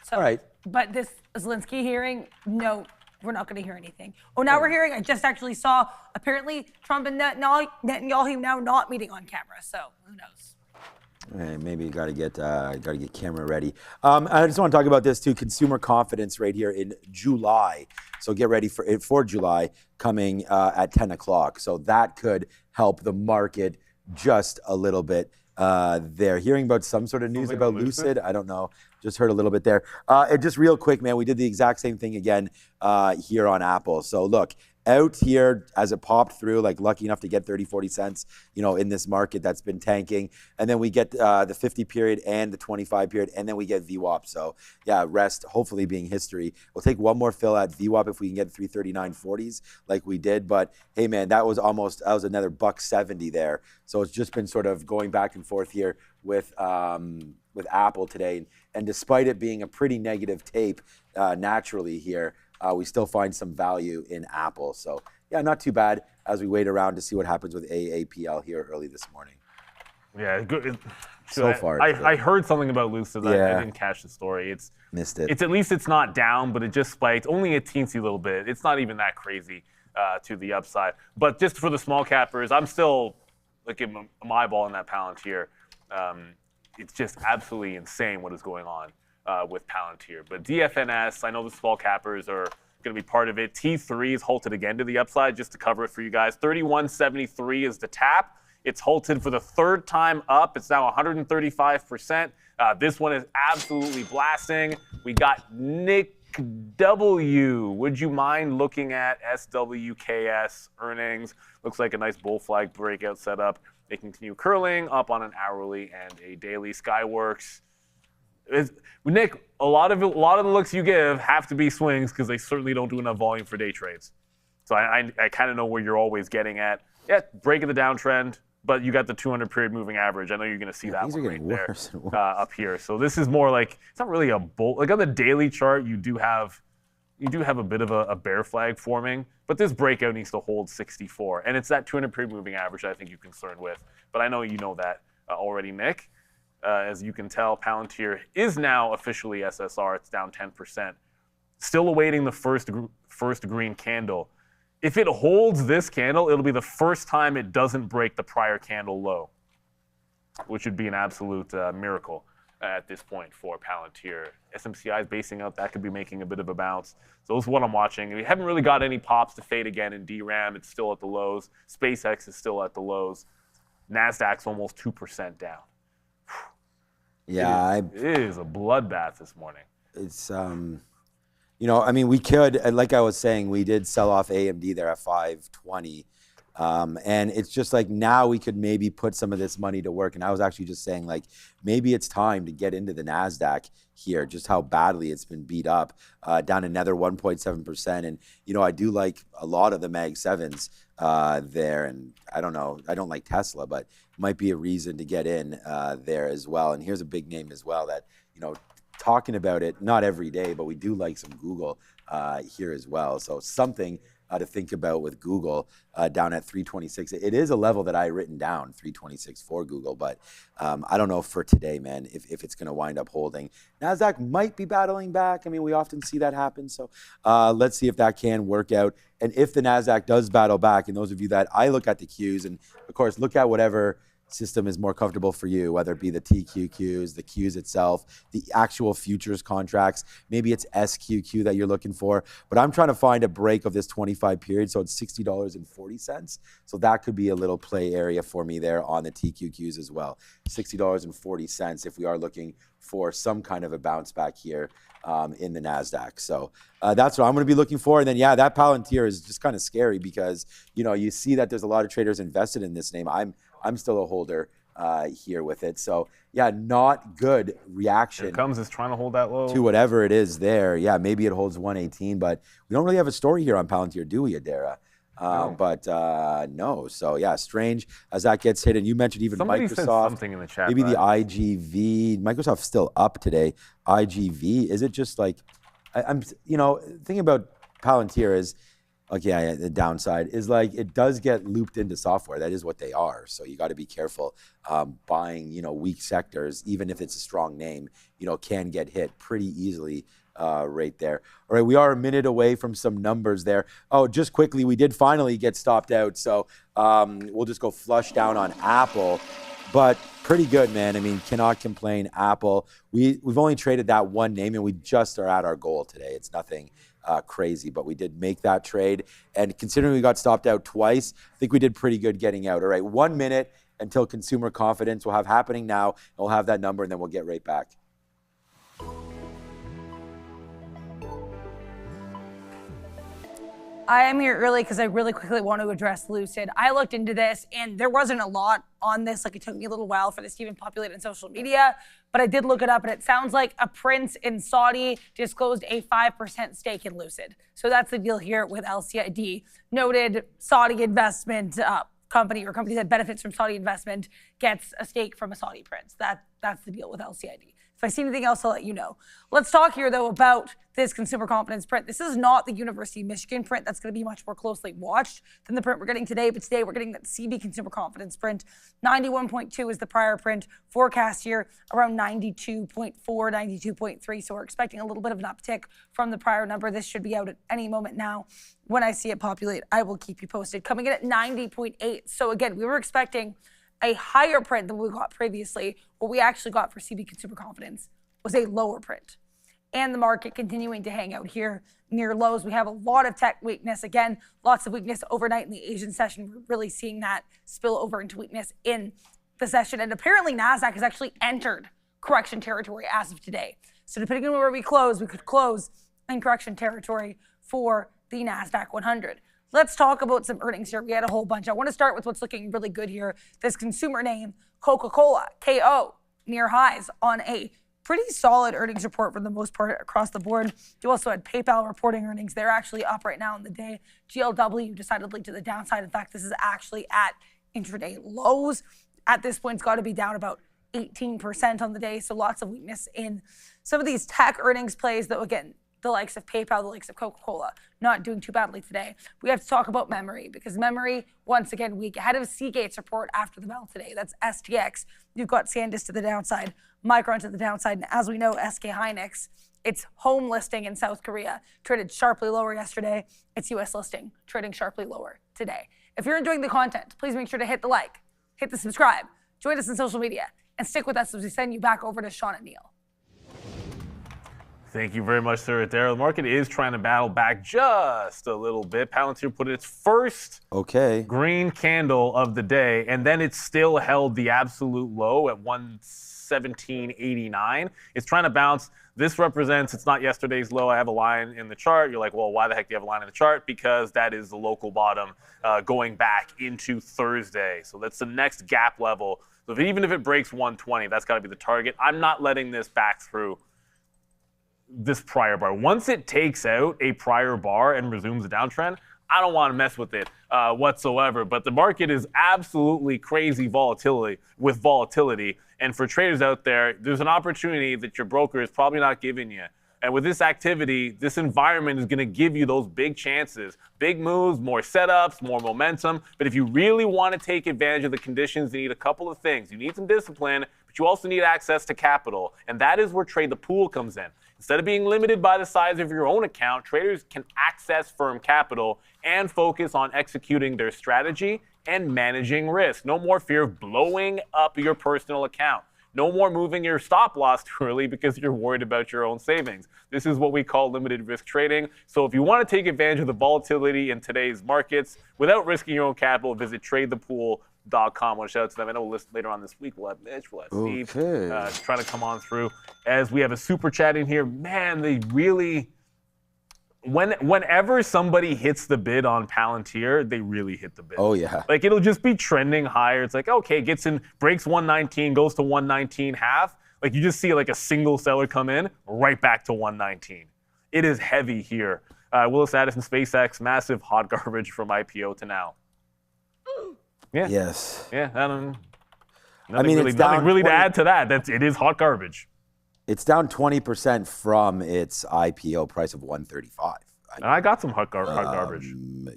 So, all right. But this Zelensky hearing, no, we're not going to hear anything. Oh, now we're hearing, I just actually saw, apparently Trump and Netanyahu now not meeting on camera, so who knows? Maybe you got to get camera ready. I just want to talk about this too. Consumer confidence right here in July. So get ready for July coming at 10 o'clock. So that could help the market just a little bit there. Hearing about some sort of news about Lucid. I don't know. Just heard a little bit there. Just real quick, man. We did the exact same thing again here on Apple. So look. Out here as it popped through, like lucky enough to get 30, 40 cents, in this market that's been tanking. And then we get the 50 period and the 25 period, and then we get VWAP. So yeah, rest hopefully being history. We'll take one more fill at VWAP if we can get 339.40s like we did. But hey man, that was another $1.70 there. So it's just been sort of going back and forth here with Apple today. And despite it being a pretty negative tape naturally here, we still find some value in Apple. So yeah, not too bad as we wait around to see what happens with AAPL here early this morning. Yeah, good. So far. I heard something about Lucid. I didn't catch the story. Missed it. It's at least it's not down, but it just spiked only a teensy little bit. It's not even that crazy to the upside. But just for the small cappers, I'm still looking my eyeball in that Palantir. It's just absolutely insane what is going on with Palantir. But DFNS, I know the small cappers are going to be part of it. T3 is halted again to the upside, just to cover it for you guys. 31.73 is the tap. It's halted for the third time up. It's now 135%. This one is absolutely blasting. We got Nick W. Would you mind looking at SWKS earnings? Looks like a nice bull flag breakout setup. They continue curling up on an hourly and a daily. Skyworks. Nick, a lot of the looks you give have to be swings because they certainly don't do enough volume for day trades. So I kind of know where you're always getting at. Yeah, breaking the downtrend, but you got the 200 period moving average. I know you're going to see that one right there up here. So this is more like, it's not really a bull. Like on the daily chart, you do have a bit of a bear flag forming, but this breakout needs to hold 64, and it's that 200 period moving average that I think you're concerned with. But I know you know that already, Nick. As you can tell, Palantir is now officially SSR. It's down 10%. Still awaiting the first green candle. If it holds this candle, it'll be the first time it doesn't break the prior candle low, which would be an absolute miracle at this point for Palantir. SMCI is basing out that could be making a bit of a bounce. So this is what I'm watching. We haven't really got any pops to fade again in DRAM. It's still at the lows. SpaceX is still at the lows. NASDAQ's almost 2% down. Yeah, it is a bloodbath this morning. It's we could, like I was saying, we did sell off AMD there at 520, and it's just like now we could maybe put some of this money to work. And I was actually just saying like maybe it's time to get into the Nasdaq here, just how badly it's been beat up, down another 1.7%. And I do like a lot of the Mag 7s there, and I don't know, I don't like Tesla, but might be a reason to get in there as well. And here's a big name as well that, talking about it, not every day, but we do like some Google here as well. So something to think about with Google down at 326. It is a level that I written down, 326 for Google, but I don't know for today, man, if it's going to wind up holding. NASDAQ might be battling back. I mean, we often see that happen. So let's see if that can work out. And if the NASDAQ does battle back, and those of you that I look at the Qs, and of course, look at whatever system is more comfortable for you, whether it be the TQQs, the Qs itself, the actual futures contracts. Maybe it's SQQ that you're looking for, but I'm trying to find a break of this 25 period, so it's $60.40. So that could be a little play area for me there on the TQQs as well. $60.40 if we are looking for some kind of a bounce back here in the NASDAQ. So that's what I'm going to be looking for. And then, yeah, that Palantir is just kind of scary because, you know, you see that there's a lot of traders invested in this name. I'm still a holder here with it. So, yeah, not good reaction. Here comes is trying to hold that low. To whatever it is there. Yeah, maybe it holds 118, but we don't really have a story here on Palantir, do we, Adara? No. But no. So, yeah, strange as that gets hit. And you mentioned even Somebody Microsoft. said something in the chat. Maybe the right? IGV. Microsoft's still up today. IGV. Is it just like, I'm, you know, thinking about Palantir is, okay, the downside is like it does get looped into software. That is what they are. So you got to be careful buying, you know, weak sectors, even if it's a strong name, you know, can get hit pretty easily right there. All right, we are a minute away from some numbers there. Oh, just quickly, we did finally get stopped out. So we'll just go flush down on Apple. But pretty good, man. I mean, cannot complain. Apple. We've only traded that one name, and we just are at our goal today. It's nothing crazy, but we did make that trade. And considering we got stopped out twice, I think we did pretty good getting out. All right, 1 minute until consumer confidence we'll have happening now. We'll have that number, and then we'll get right back. I am here early because I really quickly want to address Lucid. I looked into this and there wasn't a lot on this. Like, it took me a little while for this to even populate in social media, but I did look it up and it sounds like a prince in Saudi disclosed a 5% stake in Lucid. So that's the deal here with LCID. Noted Saudi investment company or company that benefits from Saudi investment gets a stake from a Saudi prince. That's the deal with LCID. If I see anything else, I'll let you know. Let's talk here, though, about this consumer confidence print. This is not the University of Michigan print. That's going to be much more closely watched than the print we're getting today. But today we're getting that CB consumer confidence print. 91.2 is the prior print. Forecast here around 92.4, 92.3. So we're expecting a little bit of an uptick from the prior number. This should be out at any moment now. When I see it populate, I will keep you posted. Coming in at 90.8. So again, we were expecting a higher print than we got previously. What we actually got for CB consumer confidence was a lower print. And the market continuing to hang out here near lows. We have a lot of tech weakness. Again, lots of weakness overnight in the Asian session. We're really seeing that spill over into weakness in the session. And apparently NASDAQ has actually entered correction territory as of today. So depending on where we close, we could close in correction territory for the NASDAQ 100. Let's talk about some earnings here. We had a whole bunch. I want to start with what's looking really good here. This consumer name, Coca-Cola, KO, near highs on a pretty solid earnings report for the most part across the board. You also had PayPal reporting earnings. They're actually up right now in the day. GLW decidedly to the downside. In fact, this is actually at intraday lows. At this point, it's got to be down about 18% on the day. So lots of weakness in some of these tech earnings plays, though, again, the likes of PayPal, the likes of Coca-Cola, not doing too badly today. We have to talk about memory because memory, once again, weak. Ahead of Seagate's report after the bell today. That's STX. You've got SanDisk to the downside, Micron to the downside, and as we know, SK Hynix, its home listing in South Korea traded sharply lower yesterday. Its U.S. listing trading sharply lower today. If you're enjoying the content, please make sure to hit the like, hit the subscribe, join us on social media, and stick with us as we send you back over to Sean and Neil. Thank you very much, sir. There, the market is trying to battle back just a little bit. Palantir put its first green candle of the day, and then it still held the absolute low at 117.89. It's trying to bounce. This represents, it's not yesterday's low. I have a line in the chart. You're like, well, why the heck do you have a line in the chart? Because that is the local bottom going back into Thursday. So that's the next gap level. So even if it breaks 120, that's got to be the target. I'm not letting this back through this prior bar. Once it takes out a prior bar and resumes a downtrend, I don't want to mess with it whatsoever. But the market is absolutely crazy volatility. And for traders out there, there's an opportunity that your broker is probably not giving you. And with this activity, this environment is going to give you those big chances, big moves, more setups, more momentum. But if you really want to take advantage of the conditions, you need a couple of things. You need some discipline, but you also need access to capital. And that is where Trade the Pool comes in. Instead of being limited by the size of your own account, traders can access firm capital and focus on executing their strategy and managing risk. No more fear of blowing up your personal account. No more moving your stop loss too early because you're worried about your own savings. This is what we call limited risk trading. So if you want to take advantage of the volatility in today's markets without risking your own capital, visit tradethepool.com. I want to shout out to them. I know later on this week we'll have Mitch, we'll have Steve trying to come on through. As we have a super chat in here, man, they really... Whenever somebody hits the bid on Palantir, they really hit the bid. Oh, yeah. Like, it'll just be trending higher. It's like, okay, gets in, breaks 119, goes to 119.5. Like, you just see like a single seller come in, right back to 119. It is heavy here. Willis Addison, SpaceX, massive hot garbage from IPO to now. Yeah. Yes. Yeah. Nothing it's down nothing really 20 to add to that. It is hot garbage. It's down 20% from its IPO price of 135. And I got some hot garbage.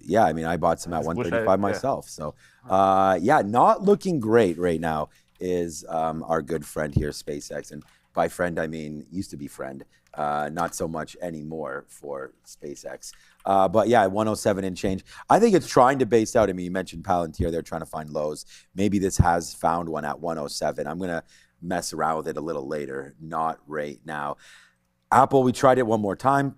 Yeah, I mean, I bought some at 135 myself. So, Yeah. not looking great right now is our good friend here, SpaceX. And by friend, I mean used to be friend, not so much anymore for SpaceX. But yeah, 107 and change. I think it's trying to base out. I mean, you mentioned Palantir. They're trying to find lows. Maybe this has found one at 107. I'm going to mess around with it a little later, not right now. Apple, we tried it one more time.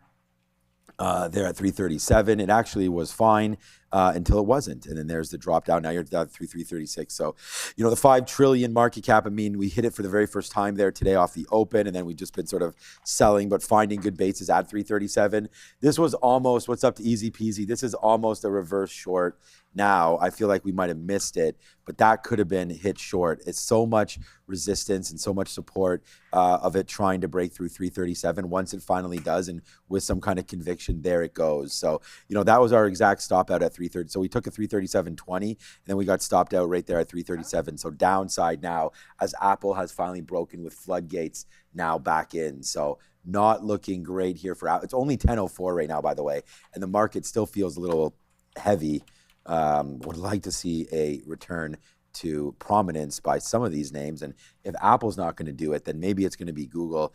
They're at 337. It actually was fine until it wasn't. And then there's the drop down. Now you're down through 336. So, the 5 trillion market cap, I mean, we hit it for the very first time there today off the open. And then we've just been sort of selling, but finding good bases at 337. This was almost, what's up to easy peasy? This is almost a reverse short. Now, I feel like we might have missed it, but that could have been hit short. It's so much resistance and so much support of it trying to break through 337. Once it finally does, and with some kind of conviction, there it goes. So, that was our exact stop out at 330. So we took a 337.20, and then we got stopped out right there at 337. So downside now, as Apple has finally broken with floodgates now back in. So not looking great here for Apple. It's only 10:04 right now, by the way, and the market still feels a little heavy. Would like to see a return to prominence by some of these names. And if Apple's not going to do it, then maybe it's going to be Google.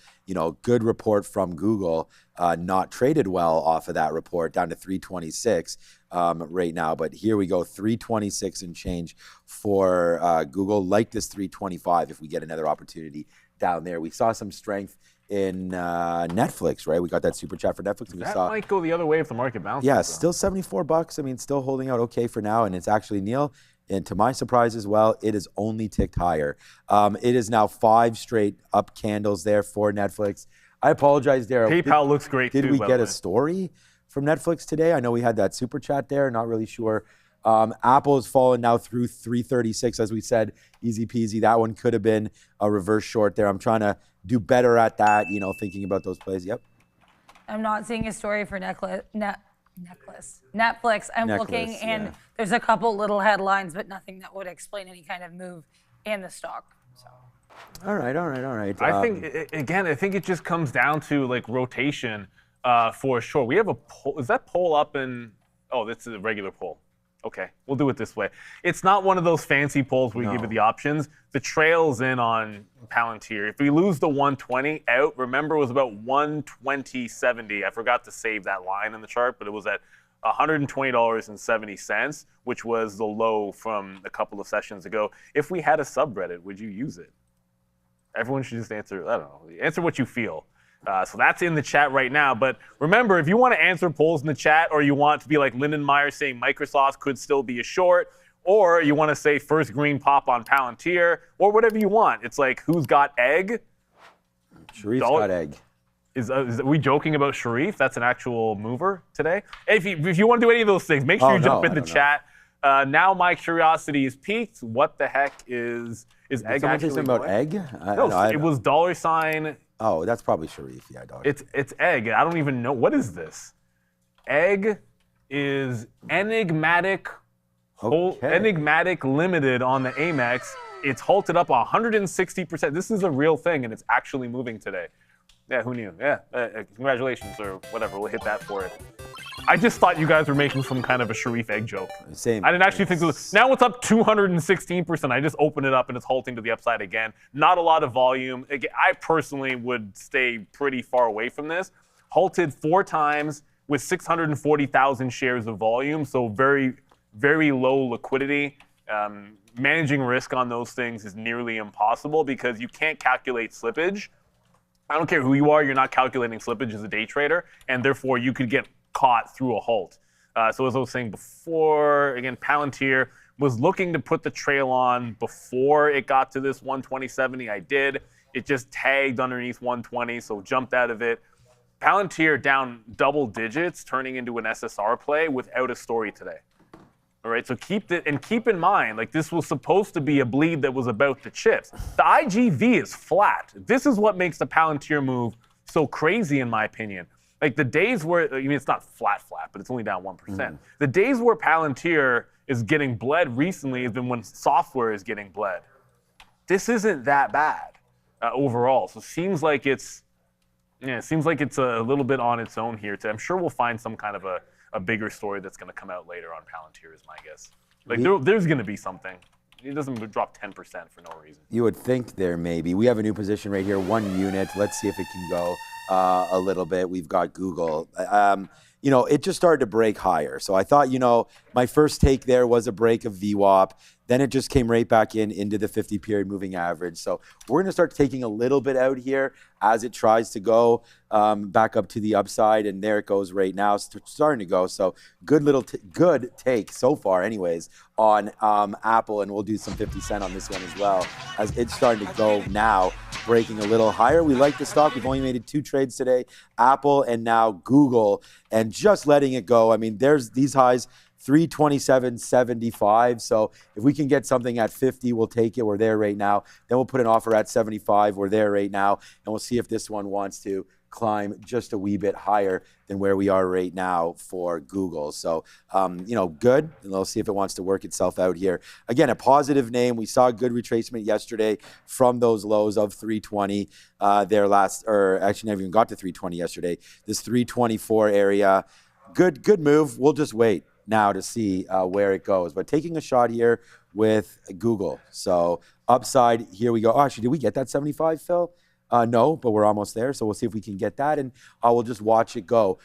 Good report from Google, not traded well off of that report, down to 326 right now. But here we go, 326 and change for Google. Like this 325 if we get another opportunity down there. We saw some strength in Netflix, right? We got that super chat for Netflix. And that might go the other way if the market bounces. Yeah, still $74. I mean, still holding out okay for now. And it's actually, Neil, and to my surprise as well, it has only ticked higher. It is now 5 straight up candles there for Netflix. I apologize, Daryl. PayPal looks great too. Did we get a story from Netflix today? I know we had that super chat there. Not really sure. Apple has fallen now through 336, as we said, easy peasy. That one could have been a reverse short there. I'm trying to do better at that, thinking about those plays. Yep. I'm not seeing a story for Netflix. I'm looking, and there's a couple little headlines, but nothing that would explain any kind of move in the stock. So. All right. I think it just comes down to like rotation for sure. We have a poll. Is that poll up in? Oh, this is a regular poll. Okay, we'll do it this way. It's not one of those fancy polls where you give it the options. The trail's in on Palantir. If we lose the 120 out, remember it was about 120.70. I forgot to save that line in the chart, but it was at $120.70, which was the low from a couple of sessions ago. If we had a subreddit, would you use it? Everyone should just answer, I don't know, answer what you feel. So that's in the chat right now. But remember, if you want to answer polls in the chat, or you want to be like Lindenmeyer saying Microsoft could still be a short, or you want to say first green pop on Palantir, or whatever you want. It's like, who's got egg? Sharif's got egg. Are we joking about Sharif? That's an actual mover today. If you want to do any of those things, make sure you jump in the chat. Now my curiosity is piqued. What the heck is egg actually something about egg? It was $. Oh, that's probably Sharif. Yeah, dog. It's egg. I don't even know. What is this? Egg is enigmatic. Enigmatic limited on the Amex. It's halted up 160%. This is a real thing, and it's actually moving today. Yeah, who knew? Yeah, congratulations or whatever. We'll hit that for it. I just thought you guys were making some kind of a Sharif egg joke. Same. I didn't actually think it was. Now it's up 216%. I just opened it up and it's halting to the upside again. Not a lot of volume. Again, I personally would stay pretty far away from this. Halted 4 times with 640,000 shares of volume, so very, very low liquidity. Managing risk on those things is nearly impossible because you can't calculate slippage. I don't care who you are, you're not calculating slippage as a day trader, and therefore you could get caught through a halt. So as I was saying before, again, Palantir was looking to put the trail on before it got to this 120.70. I did. It just tagged underneath 120, so jumped out of it. Palantir down double digits, turning into an SSR play without a story today. All right, so keep in mind, like this was supposed to be a bleed that was about the chips. The IGV is flat. This is what makes the Palantir move so crazy, in my opinion. Like the days where, I mean, it's not flat, but it's only down 1%. The days where Palantir is getting bled recently has been when software is getting bled. This isn't that bad overall. So it seems like it's a little bit on its own here. I'm sure we'll find some kind of a bigger story that's going to come out later on Palantir is my guess. Like there's going to be something. It doesn't drop 10% for no reason. You would think there may be. We have a new position right here, 1 unit. Let's see if it can go a little bit. We've got Google. It just started to break higher. So I thought, my first take there was a break of VWAP. Then it just came right back into the 50-period moving average. So we're going to start taking a little bit out here as it tries to go back up to the upside. And there it goes right now. It's starting to go. So good take so far anyways on Apple. And we'll do some 50 cent on this one as well as it's starting to go now, breaking a little higher. We like the stock. We've only made it 2 trades today, Apple and now Google, and just letting it go. I mean, there's these highs, 327.75. So if we can get something at 50, we'll take it. We're there right now. Then we'll put an offer at 75. We're there right now. And we'll see if this one wants to climb just a wee bit higher than where we are right now for Google. So, good. And we'll see if it wants to work itself out here. Again, a positive name. We saw a good retracement yesterday from those lows of 320 actually never even got to 320 yesterday. This 324 area. Good move. We'll just wait now to see where it goes. But taking a shot here with Google. So upside, here we go. Oh, actually, did we get that 75, Phil? No, but we're almost there. So we'll see if we can get that, and we'll just watch it go.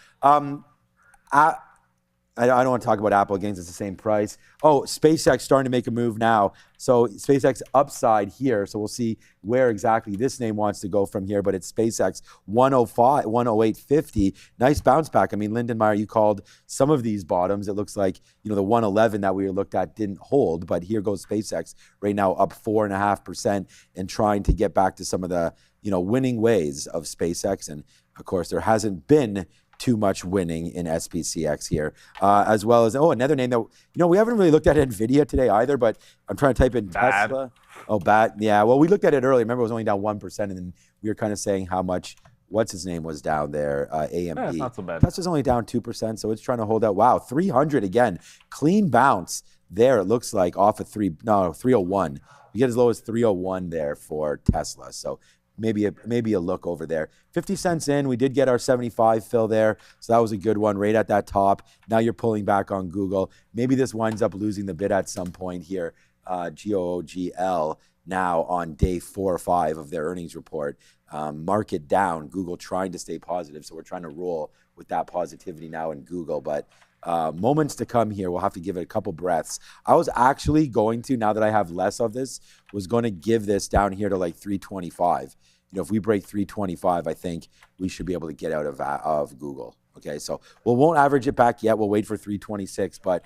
I don't want to talk about Apple again. It's the same price. Oh, SpaceX starting to make a move now. So SpaceX upside here. So we'll see where exactly this name wants to go from here. But it's SpaceX 105, 108.50. Nice bounce back. I mean, Lindenmeyer, you called some of these bottoms. It looks like, the 111 that we looked at didn't hold. But here goes SpaceX right now up 4.5% and trying to get back to some of the, winning ways of SpaceX. And of course, there hasn't been too much winning in SPCX here, as well as, another name that, we haven't really looked at Nvidia today either, but I'm trying to type in Tesla. Oh, bad. Yeah, well, we looked at it earlier. Remember, it was only down 1%, and then we were kind of saying how much, what's his name was down there, AMD. Yeah, it's not so bad. Tesla's only down 2%, so it's trying to hold out. Wow, 300 again. Clean bounce there, it looks like, off of 301. You get as low as 301 there for Tesla, so maybe a look over there. 50 cents in, we did get our 75 fill there, so that was a good one right at that top. Now you're pulling back on Google. Maybe this winds up losing the bid at some point here. GOOGL now on day 4 or 5 of their earnings report. Market down, Google trying to stay positive, so we're trying to roll with that positivity now in Google, but moments to come here. We'll have to give it a couple breaths. I was actually going to, now that I have less of this, was going to give this down here to like 325. If we break 325, I think we should be able to get out of Google. Okay, so we won't average it back yet. We'll wait for 326, but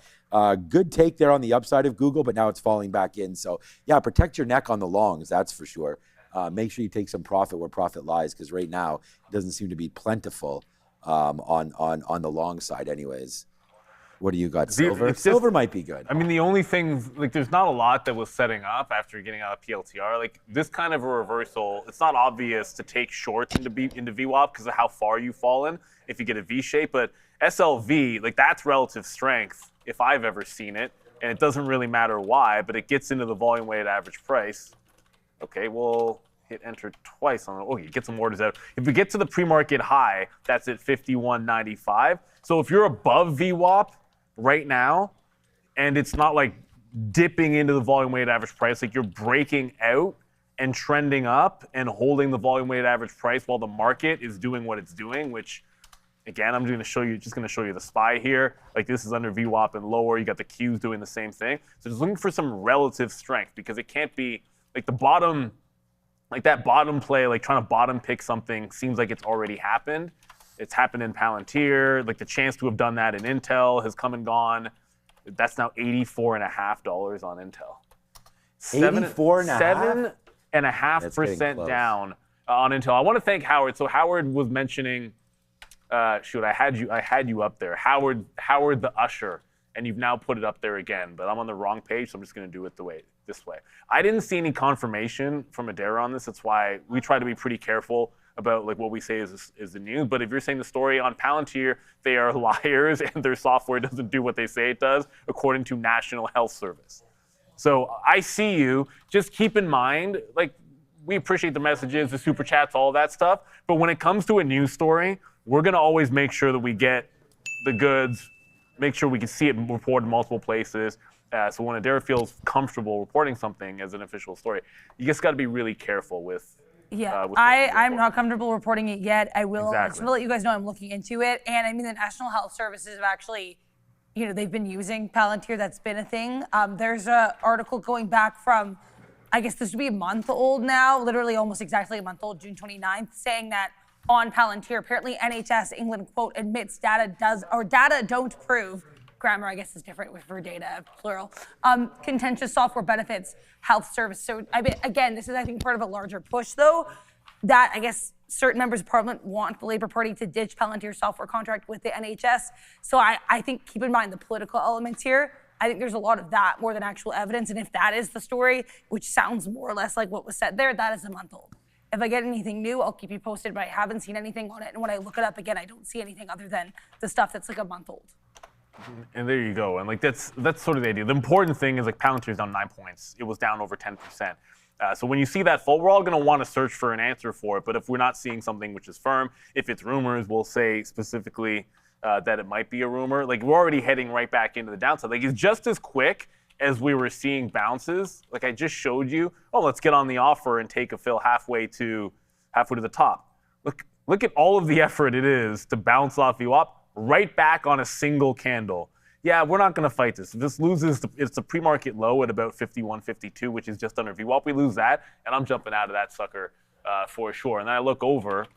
good take there on the upside of Google, but now it's falling back in. So yeah, protect your neck on the longs, that's for sure. Make sure you take some profit where profit lies, because right now it doesn't seem to be plentiful on the long side anyways. What do you got? Silver? Silver might be good. I mean, the only thing, there's not a lot that was setting up after getting out of PLTR. This kind of a reversal, it's not obvious to take shorts into VWAP because of how far you've fallen if you get a V shape. But SLV, that's relative strength if I've ever seen it. And it doesn't really matter why, but it gets into the volume weighted average price. Okay, we'll hit enter twice on it. Okay, get some orders out. If we get to the pre-market high, that's at 51.95. So if you're above VWAP right now, and it's not dipping into the volume weighted average price, you're breaking out and trending up and holding the volume weighted average price while the market is doing what it's doing, which Again, I'm just going to show you the SPY here. Like this is under VWAP and lower. You got the Qs doing the same thing. So just looking for some relative strength because it can't be like the bottom, like that bottom play, like trying to bottom pick something seems like it's already happened. It's happened in Palantir. Like the chance to have done that in Intel has come and gone. That's now $84.50 on Intel. 84.5? 7.5% down on Intel. I want to thank Howard. So Howard was mentioning, I had you up there. Howard the Usher, and you've now put it up there again, but I'm on the wrong page, so I'm just going to do it this way. I didn't see any confirmation from Adair on this. That's why we try to be pretty careful about like what we say is the news. But if you're saying the story on Palantir, they are liars and their software doesn't do what they say it does, according to National Health Service. So I see you. Just keep in mind, like we appreciate the messages, the super chats, all that stuff. But when it comes to a news story, we're going to always make sure that we get the goods, make sure we can see it reported in multiple places. So when Adair feels comfortable reporting something as an official story, you just got to be really careful with. Yeah, I'm not comfortable reporting it yet. I will. Exactly. Just to let you guys know I'm looking into it. And I mean, the National Health Services have actually, they've been using Palantir. That's been a thing. There's an article going back from, I guess this would be a month old now, literally almost exactly a month old, June 29th, saying that on Palantir, apparently NHS England, quote, admits data don't prove, grammar I guess is different for data, plural, contentious software benefits health service. So again, this is I think part of a larger push though, that I guess certain members of parliament want the Labour Party to ditch Palantir software contract with the NHS. So I think keep in mind the political elements here. I think there's a lot of that more than actual evidence. And if that is the story, which sounds more or less like what was said there, that is a month old. If I get anything new, I'll keep you posted, but I haven't seen anything on it. And when I look it up again, I don't see anything other than the stuff that's like a month old. And there you go. And like that's sort of the idea. The important thing is like Palantir's down 9 points. It was down over 10%. So when you see that fall, we're all going to want to search for an answer for it. But if we're not seeing something which is firm, if it's rumors, we'll say specifically that it might be a rumor. Like we're already heading right back into the downside. Like it's just as quick as we were seeing bounces. Like I just showed you. Oh, let's get on the offer and take a fill halfway to the top. Look at all of the effort it is to bounce off VWAP right back on a single candle. Yeah, we're not going to fight this. If this loses, it's a pre-market low at about 51.52, which is just under VWAP. We lose that, and I'm jumping out of that sucker for sure. And then I look over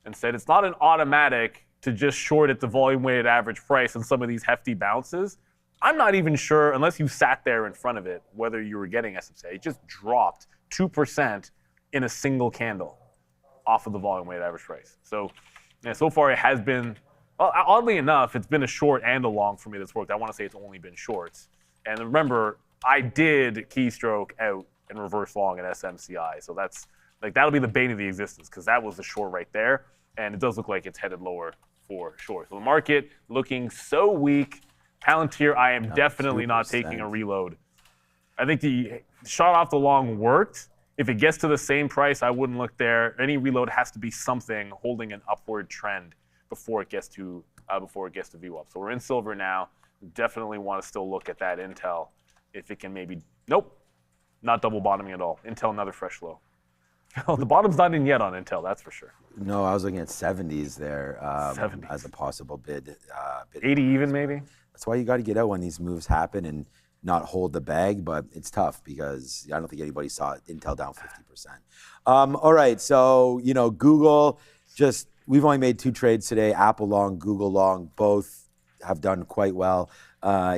and said, it's not an automatic to just short at the volume-weighted average price and some of these hefty bounces. I'm not even sure, unless you sat there in front of it, whether you were getting SMCA. It just dropped 2% in a single candle off of the volume-weighted average price. So, so far it has been. Well, oddly enough, it's been a short and a long for me that's worked. I want to say it's only been shorts. And remember, I did keystroke out and reverse long at SMCI. So that's like that'll be the bane of the existence because that was the short right there. And it does look like it's headed lower for sure. So the market looking so weak. Palantir, I am definitely not taking a reload. I think the shot off the long worked. If it gets to the same price, I wouldn't look there. Any reload has to be something holding an upward trend before it gets to VWAP. So we're in silver now. Definitely want to still look at that Intel if it can maybe. Nope, not double bottoming at all. Intel another fresh low. The bottom's not in yet on Intel, that's for sure. No, I was looking at 70s there 70s. as a possible bid. 80 even maybe. That's why you got to get out when these moves happen and not hold the bag, but it's tough because I don't think anybody saw Intel down 50%. All right, so Google just. We've only made 2 trades today, Apple long, Google long, both have done quite well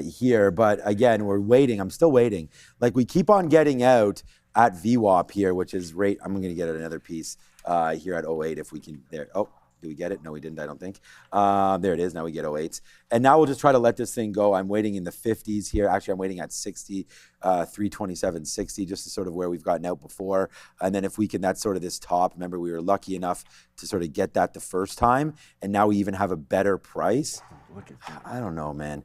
here. But again, we're waiting. I'm still waiting. Like we keep on getting out at VWAP here, which is rate. I'm going to get another piece here at 08 if we can. There. Oh, did we get it? No, we didn't, I don't think. There it is. Now we get 08s. And now we'll just try to let this thing go. I'm waiting in the 50s here. Actually, I'm waiting at 60, 327.60, just to sort of where we've gotten out before. And then if we can, that's sort of this top. Remember, we were lucky enough to sort of get that the first time. And now we even have a better price. Look at that. I don't know, man.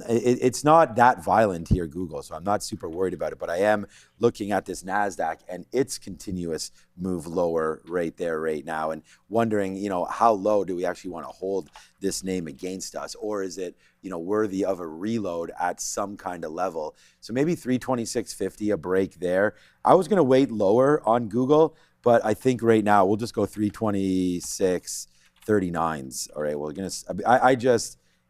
It's not that violent here, Google, so I'm not super worried about it. But I am looking at this NASDAQ and its continuous move lower right there right now and wondering, how low do we actually want to hold this name against us? Or is it, worthy of a reload at some kind of level? So maybe 326.50, a break there. I was going to wait lower on Google, but I think right now we'll just go 326. 39s. All right, well,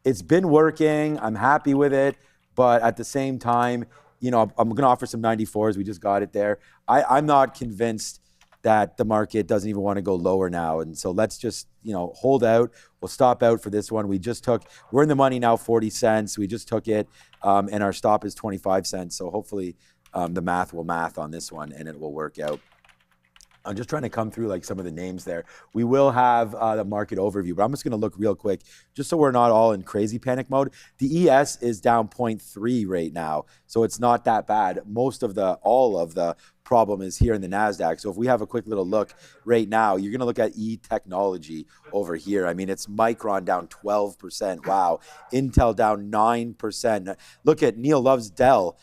it's been working. I'm happy with it, but at the same time, you know, I'm going to offer some 94s. We just got it there. I'm not convinced that the market doesn't even want to go lower now. And so let's just, you know, hold out. We'll stop out for this one. We're in the money now, 40 cents. We just took it, and our stop is 25 cents. So hopefully the math will math on this one, and it will work out. I'm just trying to come through like some of the names there. We will have the market overview, but I'm just going to look real quick just so we're not all in crazy panic mode. The ES is down 0.3 right now, so it's not that bad. All of the problem is here in the NASDAQ. So if we have a quick little look right now, you're going to look at E-Technology over here. I mean, it's Micron down 12%. Wow. Intel down 9%. Look at Neil loves Dell,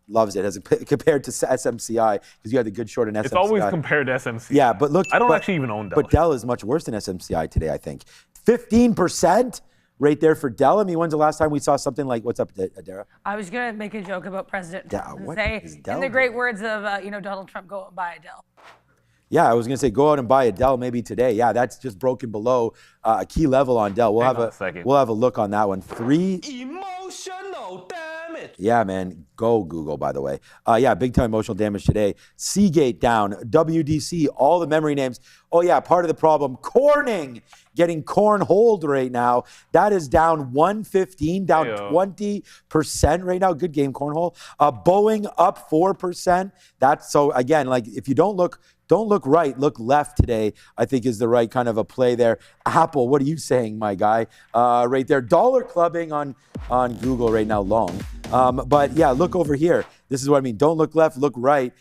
loves it as compared to SMCI because you had the good short in SMCI. It's always compared to SMCI. Yeah, but look, I don't actually even own Dell. But Dell is much worse than SMCI today, I think. 15% right there for Dell. I mean, when's the last time we saw something like, what's up, Adara? I was going to make a joke about President Trump and what say, is Dell in the great words of, Donald Trump, go and buy a Dell. Yeah, I was going to say go out and buy a Dell maybe today. Yeah, that's just broken below a key level on Dell. We'll have a look on that one. Emotional damage. Yeah, man. Go Google, by the way. Yeah, big time emotional damage today. Seagate down. WDC, all the memory names. Oh, yeah, part of the problem. Corning getting cornholed right now. That is down 115, down 20% right now. Good game, cornhole. Boeing up 4%. That's so, again, like if you don't look right, look left today, I think is the right kind of a play there. Apple, what are you saying, my guy? Right there, dollar clubbing on Google right now, long. But yeah, look over here. This is what I mean. Don't look left, look right.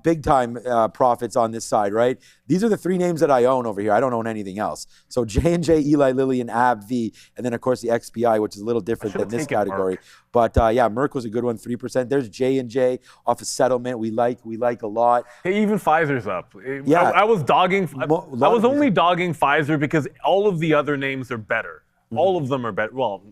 Big time profits on this side, right? These are the three names that I own over here. I don't own anything else. So J&J, Eli Lilly, and AbbVie, and then of course the XPI, which is a little different than this category. But yeah, Merck was a good one, 3%. There's J&J off a settlement we like a lot. Hey, even Pfizer's up. Yeah, I was only dogging Pfizer because all of the other names are better. Mm-hmm. All of them are better. Well,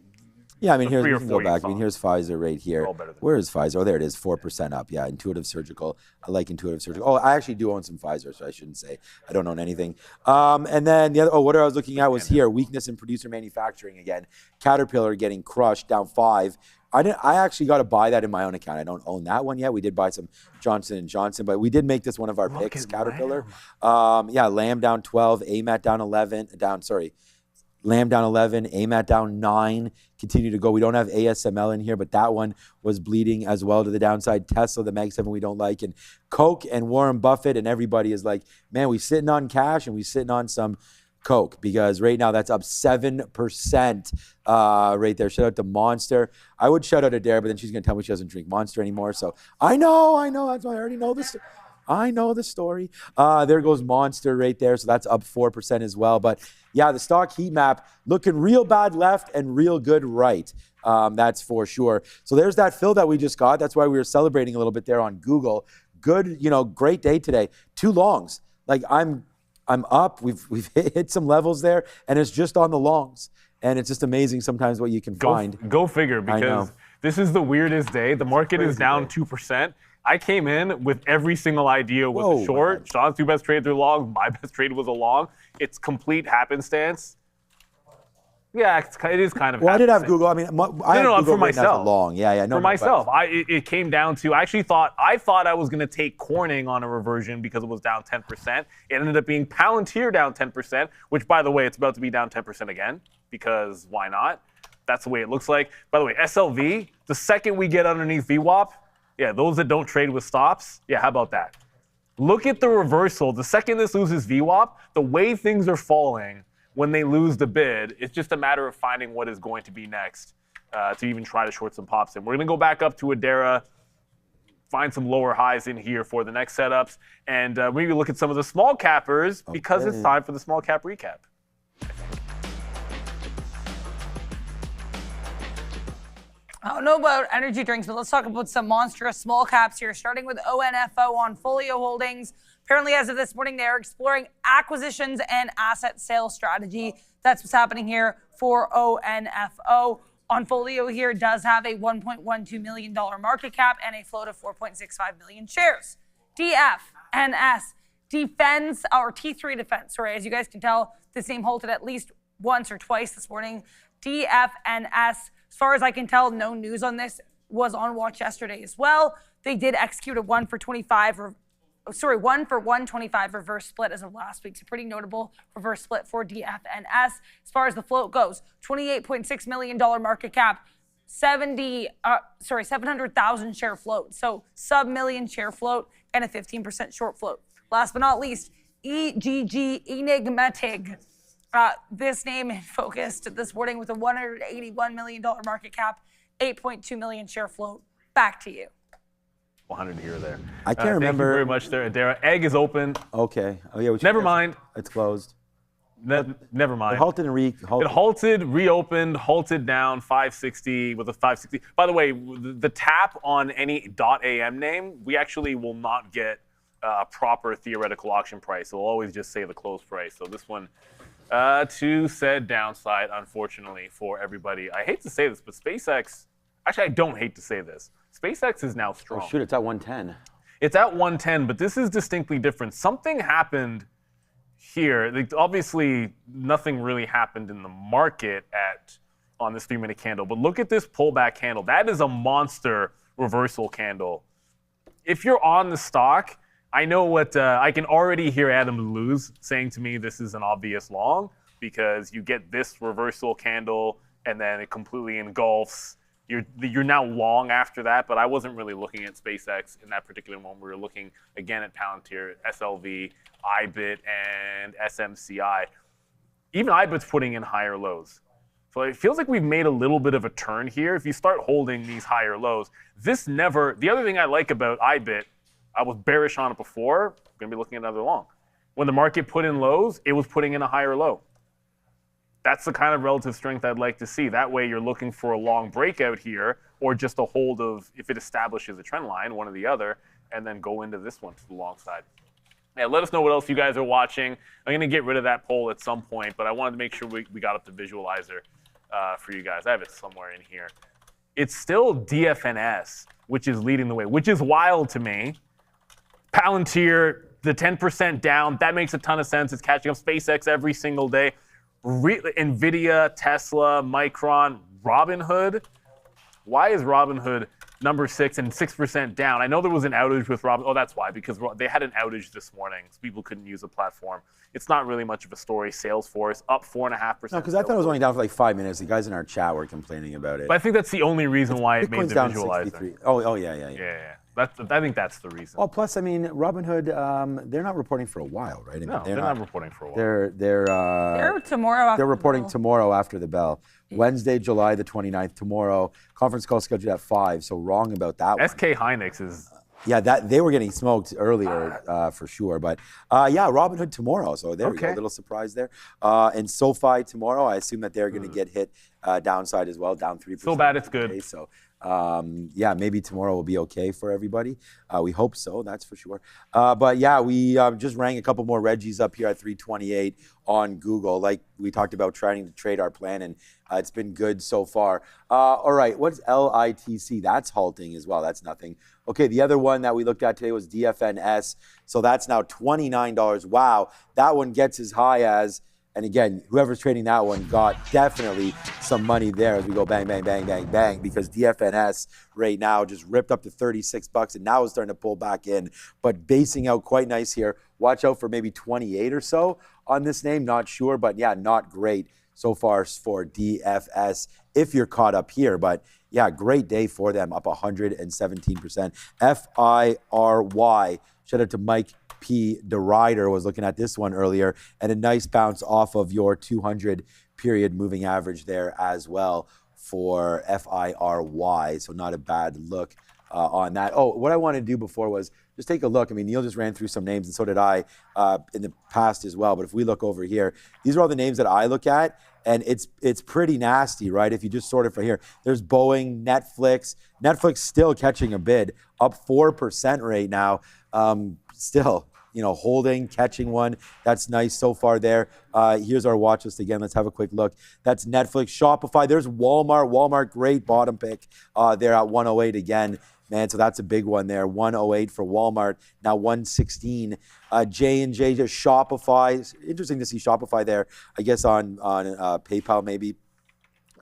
yeah, I mean, here's, we can go back. I mean, here's Pfizer right here. Where is Pfizer? Oh, there it is, 4% up. Yeah, Intuitive Surgical. I like Intuitive Surgical. Oh, I actually do own some Pfizer, so I shouldn't say I don't own anything. And then the other, what I was looking at was here, weakness in producer manufacturing again. Caterpillar getting crushed, down 5. I actually got to buy that in my own account. I don't own that one yet. We did buy some Johnson & Johnson, but we did make this one of our picks, Caterpillar. Yeah, Lamb down 12, AMAT down 11, Lamb down 11, AMAT down 9, continue to go. We don't have ASML in here, but that one was bleeding as well to the downside. Tesla, the Mag 7 we don't like. And Coke and Warren Buffett and everybody is like, man, we sitting on cash and we sitting on some Coke because right now that's up 7% right there. Shout out to Monster. I would shout out to Dara, but then she's going to tell me she doesn't drink Monster anymore. So I know. That's why I already know this. I know the story. There goes Monster right there. So that's up 4% as well. But yeah, the stock heat map looking real bad left and real good right. That's for sure. So there's that fill that we just got. That's why we were celebrating a little bit there on Google. Good, great day today. 2 longs. Like I'm up. We've hit some levels there, and it's just on the longs. And it's just amazing sometimes what you can find. Go figure, because this is the weirdest day. The market is down 2%. I came in with every single idea was a short. Sean's 2 best trades are long. My best trade was a long. It's complete happenstance. Yeah, it is kind of. Well, I did have Google. I mean, I had Google for myself. Long. Yeah. For myself, it came down to. I thought I was going to take Corning on a reversion because it was down 10%. It ended up being Palantir down 10%, which, by the way, it's about to be down 10% again because why not? That's the way it looks like. By the way, SLV. The second we get underneath VWAP. Yeah, those that don't trade with stops, yeah, how about that? Look at the reversal. The second this loses VWAP, the way things are falling when they lose the bid, it's just a matter of finding what is going to be next to even try to short some pops in. We're going to go back up to Adara, find some lower highs in here for the next setups, and maybe look at some of the small cappers because it's time for the small cap recap. I don't know about energy drinks, but let's talk about some monstrous small caps here, starting with ONFO on Folio Holdings. Apparently, as of this morning, they are exploring acquisitions and asset sales strategy. That's what's happening here for ONFO. OnFolio here does have a $1.12 million market cap and a float of 4.65 million shares. DFNS defends, or T3 Defense, sorry, as you guys can tell, This name halted at least once or twice this morning. DFNS, as far as I can tell, no news on this, was on watch yesterday as well. They did execute a 1 for 125 reverse split as of last week. So pretty notable reverse split for DFNS. As far as the float goes, $28.6 million market cap, 700,000 share float. So sub-million share float and a 15% short float. Last but not least, EGG, Enigmatic. This name focused this morning with a $181 million market cap, 8.2 million share float. Back to you. 100 here or there. I can't remember. Thank you very much there, Adara. Egg is open. Okay. Oh yeah. Never mind. It's closed. Never mind. It halted and It halted, reopened, halted down 560 with a 560. By the way, the tap on any .am name, we actually will not get a proper theoretical auction price. It'll always just say the close price. So this one, to said downside, unfortunately, for everybody. I hate to say this, but SpaceX, actually I don't hate to say this. SpaceX is now strong. Oh shoot, it's at 110. It's at 110, but this is distinctly different. Something happened here. Like, obviously, nothing really happened in the market on this 3-minute candle, but look at this pullback candle. That is a monster reversal candle. If you're on the stock, I know what I can already hear Adam Luz saying to me, this is an obvious long, because you get this reversal candle and then it completely engulfs. You're now long after that, but I wasn't really looking at SpaceX in that particular one. We were looking again at Palantir, SLV, IBIT, and SMCI. Even IBIT's putting in higher lows. So it feels like we've made a little bit of a turn here. If you start holding these higher lows, the other thing I like about IBIT, I was bearish on it before, I'm gonna be looking at another long. When the market put in lows, it was putting in a higher low. That's the kind of relative strength I'd like to see. That way you're looking for a long breakout here, or just a hold of, if it establishes a trend line, one or the other, and then go into this one to the long side. Yeah, let us know what else you guys are watching. I'm going to get rid of that poll at some point, but I wanted to make sure we got up the visualizer for you guys. I have it somewhere in here. It's still DFNS, which is leading the way, which is wild to me. Palantir, the 10% down, that makes a ton of sense. It's catching up. SpaceX every single day. Nvidia, Tesla, Micron, Robinhood. Why is Robinhood number 6 and 6% down? I know there was an outage with Robinhood. Oh, that's why, because they had an outage this morning, so people couldn't use the platform. It's not really much of a story. Salesforce up 4.5%. No, because I thought it was only down for like 5 minutes. The guys in our chat were complaining about it. But I think that's the only reason why it made the down visualizer. 63. Oh, yeah. Yeah. I think that's the reason. Well, plus, I mean, Robinhood, they're not reporting for a while, right? I mean, No, they're not reporting for a while. They're tomorrow after They're reporting the bell. tomorrow after the bell. Wednesday, July the 29th, tomorrow. Conference call scheduled at 5, so wrong about that one. SK Hynix is... Yeah, they were getting smoked earlier for sure. But yeah, Robinhood tomorrow. So there we go. A little surprise there. And SoFi tomorrow. I assume that they're going to get hit downside as well, down 3%. So bad it's good. Okay, so yeah, maybe tomorrow will be okay for everybody. We hope so, that's for sure. But yeah, we just rang a couple more Reggies up here at 328 on Google. Like we talked about trying to trade our plan, and it's been good so far. All right, what's LITC? That's halting as well. That's nothing. Okay, the other one that we looked at today was DFNS. So that's now $29. Wow, that one gets as high as, and again, whoever's trading that one got definitely some money there as we go bang, bang, bang, bang, bang, because DFNS right now just ripped up to $36 and now it's starting to pull back in, but basing out quite nice here. Watch out for maybe 28 or so on this name, not sure, but yeah, not great so far for DFS if you're caught up here, but yeah, great day for them, up 117%. FIRY, shout out to Mike P. DeRider was looking at this one earlier, and a nice bounce off of your 200 period moving average there as well for FIRY, so not a bad look on that. Oh, what I wanted to do before was just take a look. I mean, Neil just ran through some names, and so did I in the past as well. But if we look over here, these are all the names that I look at, and it's pretty nasty, right? If you just sort it from here, there's Boeing, Netflix. Netflix still catching a bid, up 4% right now. Still, you know, holding, catching one. That's nice so far there. Here's our watch list again. Let's have a quick look. That's Netflix, Shopify. There's Walmart. Walmart, great bottom pick there at 108 again. man. So that's a big one there. 108 for Walmart, now 116. J&J, just Shopify. It's interesting to see Shopify there, I guess on PayPal maybe.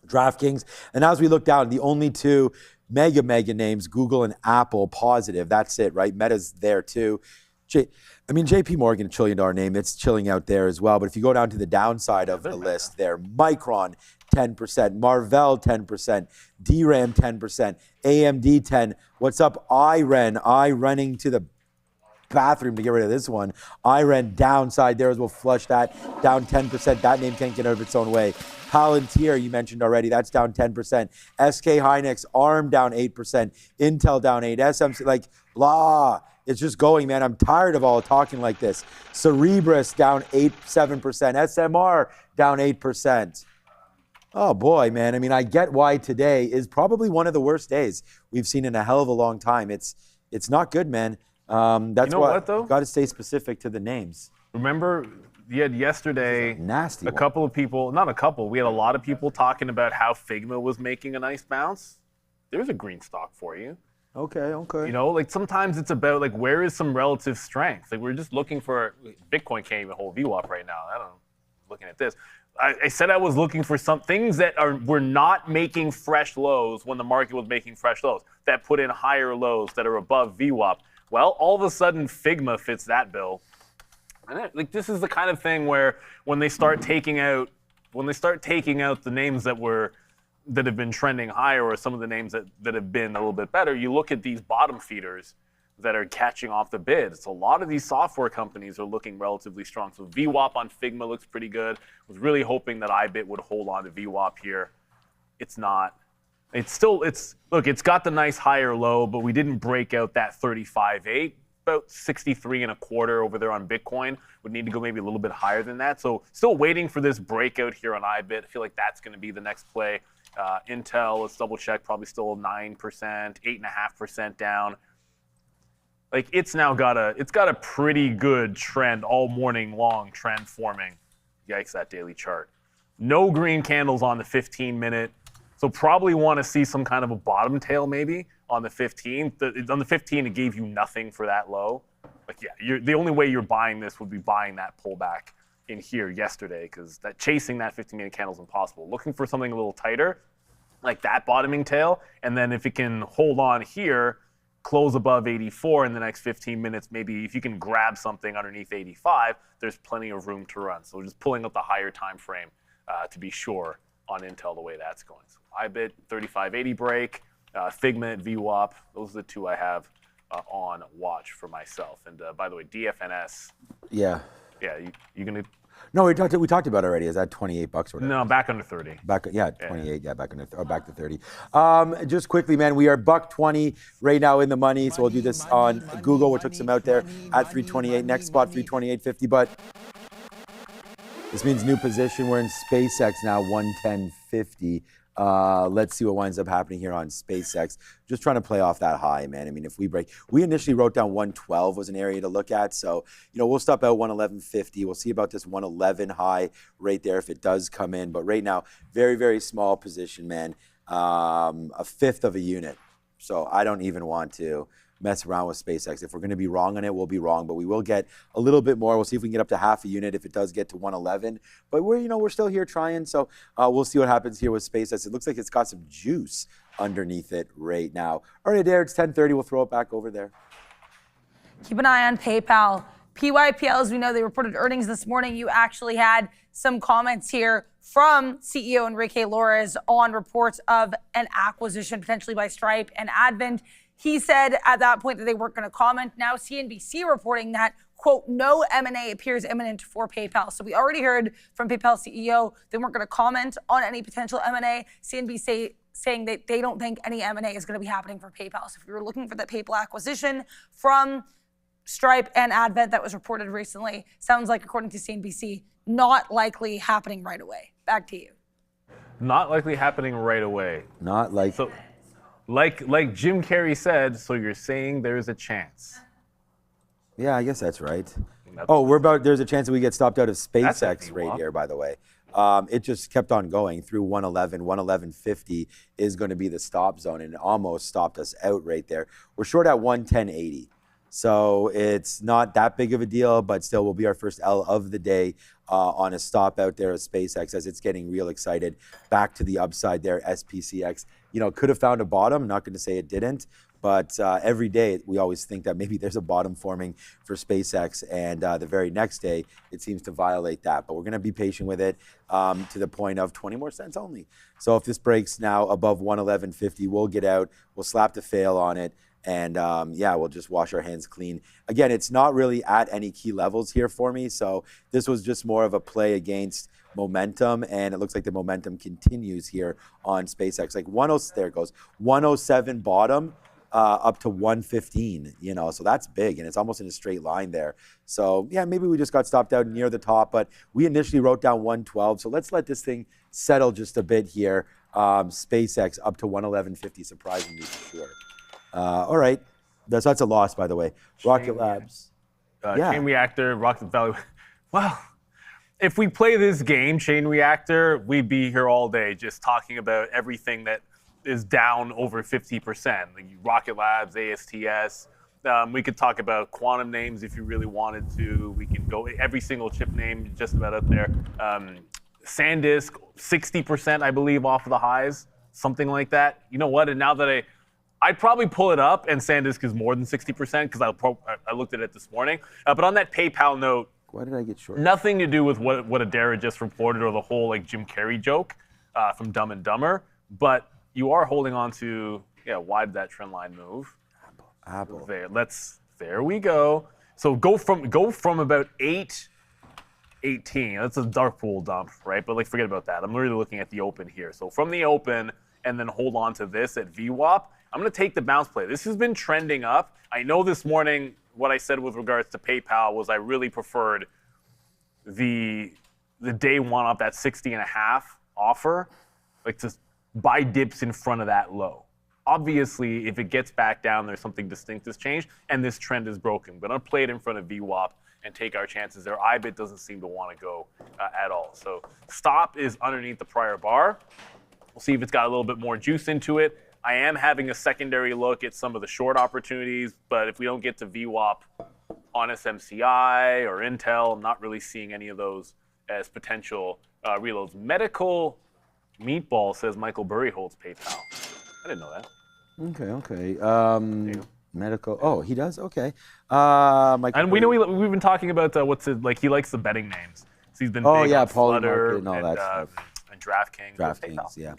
DraftKings. And as we look down, the only two mega names, Google and Apple, positive. That's it, right? Meta's there too. JP Morgan, $1 trillion name, it's chilling out there as well. But if you go down to the downside of the list there, Micron, 10%, Marvell, 10%, DRAM, 10%, AMD, 10. What's up, IREN? Running to the bathroom to get rid of this one. IREN downside there as well, flush that, down 10%. That name can't get out of its own way. Palantir, you mentioned already, that's down 10%. SK Hynix, ARM down 8%. Intel down 8%. SMC, like, blah. It's just going, man. I'm tired of all talking like this. Cerebras down 7%. SMR down 8%. Oh, boy, man. I mean, I get why today is probably one of the worst days we've seen in a hell of a long time. It's not good, man. That's you know why what, though? You've got to stay specific to the names. Remember, you had yesterday nasty a couple of people, not a couple, we had a lot of people talking about how Figma was making a nice bounce. There's a green stock for you. Okay. You know, like sometimes it's about like where is some relative strength. Like we're just looking for, Bitcoin can't even hold VWAP right now. I don't know, looking at this. I said I was looking for some things that were not making fresh lows when the market was making fresh lows, that put in higher lows that are above VWAP. Well, all of a sudden Figma fits that bill. And like this is the kind of thing where when they start taking out the names that have been trending higher, or some of the names that have been a little bit better, you look at these bottom feeders that are catching off the bids. So a lot of these software companies are looking relatively strong. So VWAP on Figma looks pretty good. Was really hoping that IBIT would hold on to VWAP here. It's not. It's got the nice higher low, but we didn't break out that 35.8. About 63.25 over there on Bitcoin. Would need to go maybe a little bit higher than that. So still waiting for this breakout here on IBIT. I feel like that's going to be the next play. Intel, let's double check, probably still 9%, 8.5% down. Like it's got a pretty good trend all morning long, trend forming. Yikes, that daily chart. No green candles on the 15-minute. So probably want to see some kind of a bottom tail maybe on the 15. On the 15, it gave you nothing for that low. Like yeah, the only way you're buying this would be buying that pullback in here yesterday, because that chasing that 15-minute candle is impossible. Looking for something a little tighter, like that bottoming tail, and then if it can hold on here, close above 84 in the next 15 minutes, maybe if you can grab something underneath 85, there's plenty of room to run. So just pulling up the higher time frame to be sure on Intel the way that's going. So IBIT 3580 break, Figma, VWAP, those are the two I have on watch for myself. And by the way, DFNS. Yeah. Yeah, you gonna? No, we talked about it already. Is that $28 or whatever? No, back under 30. Back, 28. Yeah, back to 30. Just quickly, man, we are $1.20 right now in the money. So we'll do this on Google. We took some out there at 328. Next spot 328.50. But this means new position. We're in SpaceX now, 110.50. Let's see what winds up happening here on SpaceX. Just trying to play off that high, man. I mean, if we break, we initially wrote down 112 was an area to look at. So, we'll stop out 111.50. We'll see about this 111 high right there if it does come in. But right now, very, very small position, man. A fifth of a unit. So I don't even want to mess around with SpaceX. If we're going to be wrong on it, we'll be wrong, but we will get a little bit more. We'll see if we can get up to half a unit if it does get to 111. But we're still here trying, so we'll see what happens here with SpaceX. It looks like it's got some juice underneath it right now. All right, there, it's 10:30. We'll throw it back over there. Keep an eye on PayPal. PYPL, as we know, they reported earnings this morning. You actually had some comments here from CEO Enrique Lores on reports of an acquisition potentially by Stripe and Advent. He said at that point that they weren't going to comment. Now CNBC reporting that, quote, no M&A appears imminent for PayPal. So we already heard from PayPal CEO they weren't going to comment on any potential M&A. CNBC saying that they don't think any M&A is going to be happening for PayPal. So if you were looking for that PayPal acquisition from Stripe and Advent that was reported recently, sounds like, according to CNBC, not likely happening right away. Back to you. Not likely happening right away. Not like... So, like Jim Carrey said, so you're saying there's a chance. Yeah, I guess that's right. That's there's a chance that we get stopped out of SpaceX right here, by the way. it just kept on going through 111, 111.50 is going to be the stop zone, and it almost stopped us out right there. We're short at 110.80. So it's not that big of a deal, but still will be our first L of the day on a stop out there at SpaceX as it's getting real excited. Back to the upside there, SPCX. You know, could have found a bottom. Not going to say it didn't, but every day we always think that maybe there's a bottom forming for SpaceX, and the very next day it seems to violate that. But we're going to be patient with it to the point of 20 more cents only. So if this breaks now above 111.50, we'll get out. We'll slap the fail on it. And yeah, we'll just wash our hands clean. Again, it's not really at any key levels here for me. So this was just more of a play against momentum. And it looks like the momentum continues here on SpaceX. Like there it goes, 107 bottom up to 115, you know, so that's big. And it's almost in a straight line there. So yeah, maybe we just got stopped out near the top, but we initially wrote down 112. So let's let this thing settle just a bit here. SpaceX up to 111.50, surprisingly for sure. All right, that's a loss, by the way. Rocket Labs. Chain Reactor, Rocket Value. Well, if we play this game, Chain Reactor, we'd be here all day just talking about everything that is down over 50%. Like Rocket Labs, ASTS. We could talk about quantum names if you really wanted to. We can go every single chip name just about up there. SanDisk, 60%, I believe, off of the highs, something like that. You know what? And now that I'd probably pull it up, and SanDisk is more than 60% because I looked at it this morning. But on that PayPal note, why did I get short? Nothing to do with what Adara just reported or the whole like Jim Carrey joke from Dumb and Dumber. But you are holding on to, why did that trend line move? Apple. There we go. So go from about 8.18. That's a dark pool dump, right? But like forget about that. I'm really looking at the open here. So from the open and then hold on to this at VWAP. I'm going to take the bounce play. This has been trending up. I know this morning what I said with regards to PayPal was I really preferred the day one off that 60.5 offer, like to buy dips in front of that low. Obviously, if it gets back down, there's something distinct has changed, and this trend is broken. But I'll play it in front of VWAP and take our chances there. IBIT doesn't seem to want to go at all. So stop is underneath the prior bar. We'll see if it's got a little bit more juice into it. I am having a secondary look at some of the short opportunities, but if we don't get to VWAP on SMCI or Intel, I'm not really seeing any of those as potential reloads. Medical Meatball says Michael Burry holds PayPal. I didn't know that. Okay. Medical. Oh, he does? Okay. Michael and we know we've been talking about he likes the betting names. So he's been big on Flutter and all that stuff. And DraftKings. DraftKings, yeah.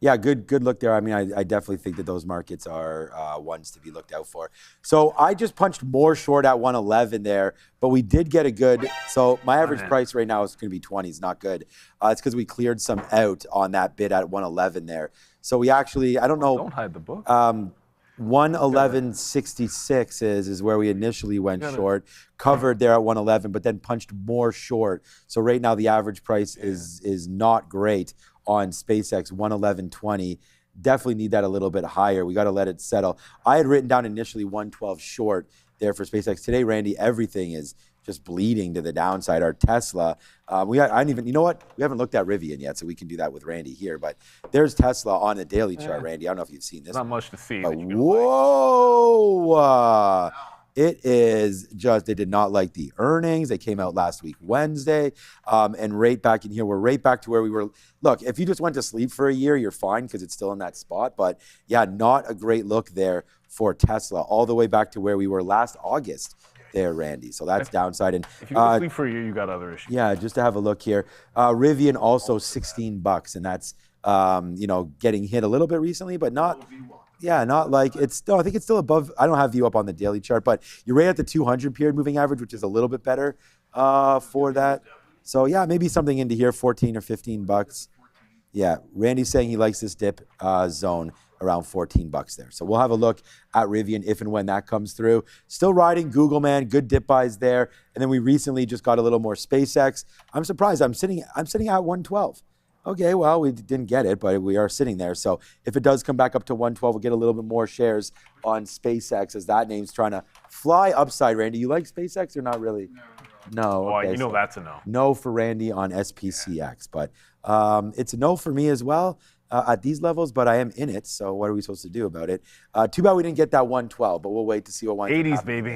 Yeah, good look there. I mean, I definitely think that those markets are ones to be looked out for. So I just punched more short at 111 there, but we did get a good. So my average price right now is going to be 20. It's not good. It's because we cleared some out on that bid at 111 there. So we actually, I don't know. Don't hide the book. 111.66 is where we initially went short, covered there at 111, but then punched more short. So right now the average price is not great on SpaceX, 111.20. Definitely need that a little bit higher. We got to let it settle. I had written down initially 112 short there for SpaceX. Today, Randy, everything is just bleeding to the downside. Our Tesla, you know what? We haven't looked at Rivian yet, so we can do that with Randy here. But there's Tesla on the daily chart, Randy. I don't know if you've seen this. Not much to see. Whoa! It is just, they did not like the earnings. They came out last week, Wednesday. And right back in here, we're right back to where we were. Look, if you just went to sleep for a year, you're fine because it's still in that spot. But yeah, not a great look there for Tesla, all the way back to where we were last August there, Randy. So that's downside. And if you go to sleep for a year, you got other issues. Yeah, just to have a look here. Rivian also $16, and that's, getting hit a little bit recently, but not. Yeah, not like it's. No, I think it's still above. I don't have you up on the daily chart, but you're right at the 200 period moving average, which is a little bit better for that. So yeah, maybe something into here, 14 or $15. Yeah, Randy's saying he likes this dip zone around $14 there. So we'll have a look at Rivian if and when that comes through. Still riding Google, man. Good dip buys there. And then we recently just got a little more SpaceX. I'm surprised. I'm sitting at 112. Okay, well, we didn't get it, but we are sitting there. So if it does come back up to 112, we'll get a little bit more shares on SpaceX as that name's trying to fly upside. Randy, you like SpaceX or not really? No. Oh, Okay, you know so that's a no. no for Randy on SPCX, but it's a no for me as well at these levels, but I am in it, so what are we supposed to do about it? Too bad we didn't get that 112, but we'll wait to see what winds up 80s, happening baby.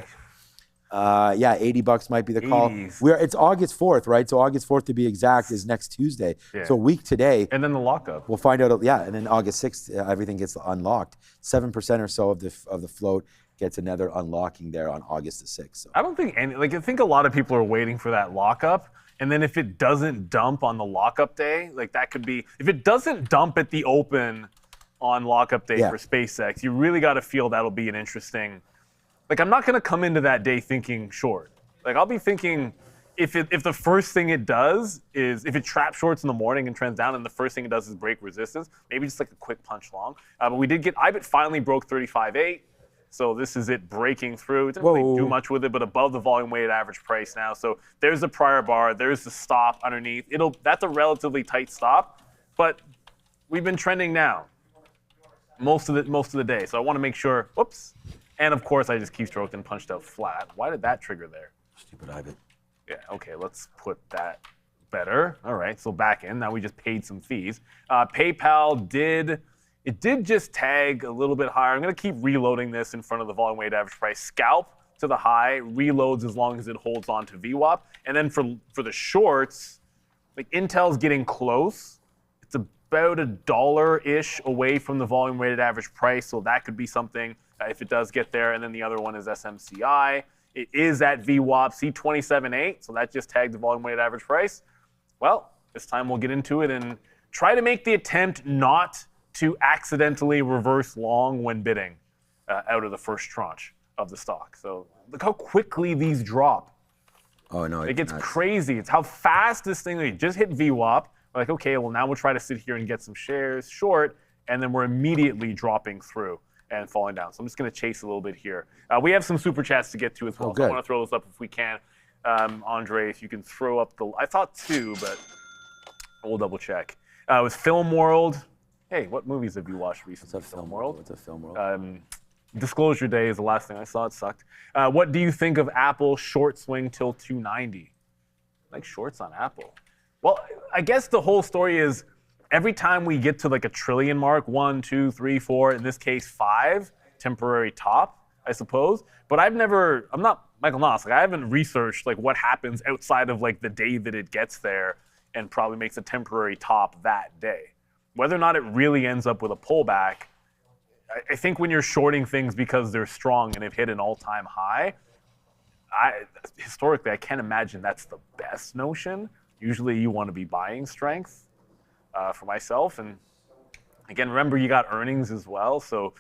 there. Yeah, $80 might be the call. 80s. It's August 4th, right? So August 4th to be exact is next Tuesday. Yeah. So a week today. And then the lockup. We'll find out. Yeah, and then August 6th, everything gets unlocked. 7% or so of the float gets another unlocking there on August the 6th. So. I don't think I think a lot of people are waiting for that lockup. And then if it doesn't dump on the lockup day, like that could be, if it doesn't dump at the open on lockup day for SpaceX, you really got to feel that'll be an interesting, like I'm not going to come into that day thinking short. Like I'll be thinking if the first thing it does is, if it trap shorts in the morning and trends down and the first thing it does is break resistance, maybe just like a quick punch long. But we did get, IBIT finally broke 35.8. So this is it breaking through. It didn't really do much with it, but above the volume weighted average price now. So there's the prior bar, there's the stop underneath. That's a relatively tight stop, but we've been trending now most of the day. So I want to make sure, whoops. And of course I just keystroked and punched out flat. Why did that trigger there? Stupid IBIT. Yeah, okay, let's put that better. All right, so back in, now we just paid some fees. PayPal did just tag a little bit higher. I'm gonna keep reloading this in front of the volume weighted average price. Scalp to the high, reloads as long as it holds on to VWAP. And then for the shorts, like Intel's getting close. It's about $1-ish away from the volume weighted average price, so that could be something if it does get there. And then the other one is SMCI. It is at VWAP, C27.8, so that just tagged the volume weighted average price. Well, this time we'll get into it and try to make the attempt not to accidentally reverse long when bidding out of the first tranche of the stock. So look how quickly these drop. Oh, no. It gets crazy. It's how fast this thing, just hit VWAP. We're like, okay, well now we'll try to sit here and get some shares short, and then we're immediately dropping through and falling down. So I'm just gonna chase a little bit here. We have some super chats to get to as well. So I wanna throw those up if we can. Andre, if you can throw up I thought 2, but we'll double check. It was Film World. Hey, what movies have you watched recently? What's a Film World? What's a Film World? Disclosure Day is the last thing I saw. It sucked. What do you think of Apple short swing till 290? Like shorts on Apple. Well, I guess the whole story is every time we get to like a trillion mark, 1, 2, 3, 4, in this case 5, temporary top, I suppose. But I'm not Michael Noss. Like I haven't researched like what happens outside of like the day that it gets there and probably makes a temporary top that day. Whether or not it really ends up with a pullback, I think when you're shorting things because they're strong and have hit an all-time high, historically, I can't imagine that's the best notion. Usually you want to be buying strength for myself. And again, remember you got earnings as well. So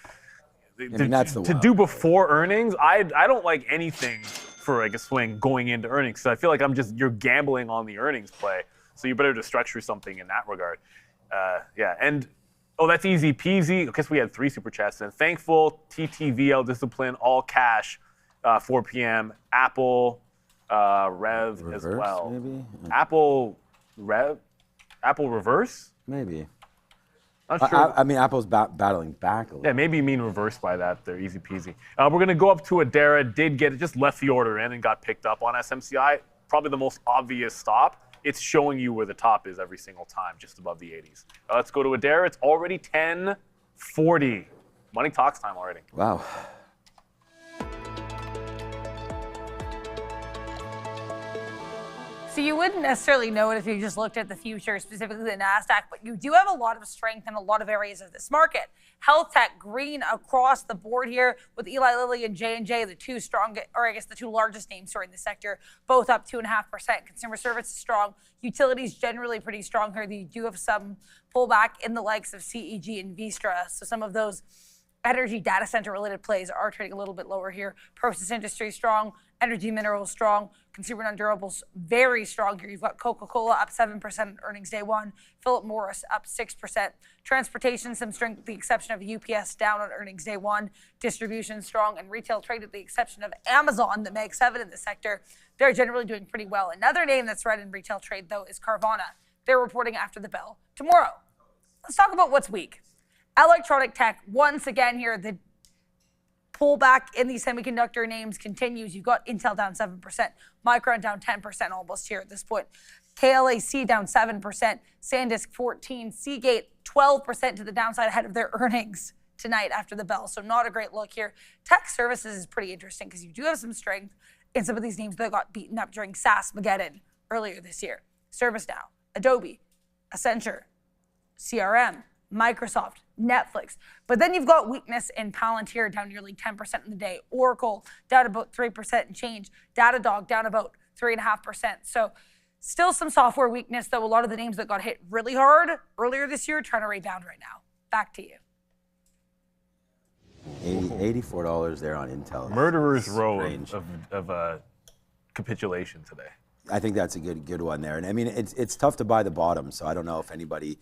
to do before earnings, I don't like anything for like a swing going into earnings. So I feel like you're gambling on the earnings play. So you better just structure something in that regard. Yeah, and that's easy peasy. I guess we had 3 super chats then. Thankful, TTVL Discipline, all cash, 4 p.m. Apple, Rev Reverse, as well. Maybe? Apple Reverse? Maybe. Not sure. I mean, Apple's battling back a little. Yeah, maybe you mean reverse by that. They're easy peasy. We're going to go up to Adara. Did get it, just left the order in and got picked up on SMCI. Probably the most obvious stop. It's showing you where the top is every single time, just above the 80s. Let's go to Adara. It's already 10:40. Money talks time already. Wow. So you wouldn't necessarily know it if you just looked at the future, specifically the NASDAQ, but you do have a lot of strength in a lot of areas of this market. Health tech, green across the board here with Eli Lilly and J&J, the two largest names in the sector, both up 2.5%. Consumer services strong. Utilities generally pretty strong here. You do have some pullback in the likes of CEG and Vistra. So some of those energy data center related plays are trading a little bit lower here. Process industry strong, energy minerals strong, consumer non-durables very strong here. You've got Coca-Cola up 7% earnings day one, Philip Morris up 6%. Transportation, some strength with the exception of UPS down on earnings day one. Distribution strong, and retail trade with the exception of Amazon, the Mag 7 in the sector. They're generally doing pretty well. Another name that's red in retail trade though is Carvana. They're reporting after the bell tomorrow. Let's talk about what's weak. Electronic tech, once again here, the pullback in these semiconductor names continues. You've got Intel down 7%, Micron down 10% almost here at this point. KLAC down 7%, SanDisk 14%, Seagate 12% to the downside ahead of their earnings tonight after the bell. So not a great look here. Tech services is pretty interesting because you do have some strength in some of these names that got beaten up during SaaSmageddon earlier this year. ServiceNow, Adobe, Accenture, CRM, Microsoft, Netflix. But then you've got weakness in Palantir down nearly 10% in the day. Oracle down about 3% and change. Datadog down about 3.5%. So still some software weakness, though. A lot of the names that got hit really hard earlier this year trying to rebound right now. Back to you. $84 there on Intel. Murderer's row of capitulation today. I think that's a good one there. And I mean, it's tough to buy the bottom, so I don't know if anybody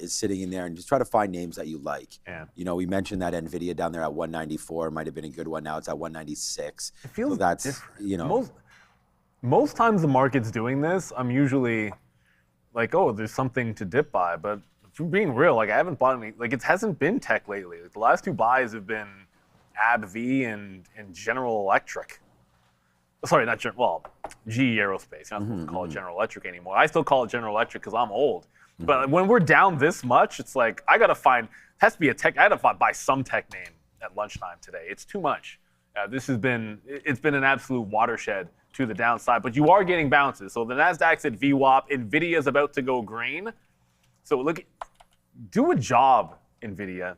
is sitting in there, and just try to find names that you like. Yeah. You know, we mentioned that Nvidia down there at 194 might have been a good one. Now it's at 196. It feels so that's different. You know, most times the market's doing this, I'm usually like, oh, there's something to dip by. But if I'm being real, like I haven't bought any. Like it hasn't been tech lately. Like, the last two buys have been AbbVie and General Electric. Sorry, not General. Well, GE Aerospace. You're not supposed to call it General Electric anymore. I still call it General Electric because I'm old. But when we're down this much, it's like I gotta find. It has to be a tech. I had to buy some tech name at lunchtime today. It's too much. It's been an absolute watershed to the downside. But you are getting bounces. So the Nasdaq's at VWAP. Nvidia's about to go green. So look, do a job, Nvidia.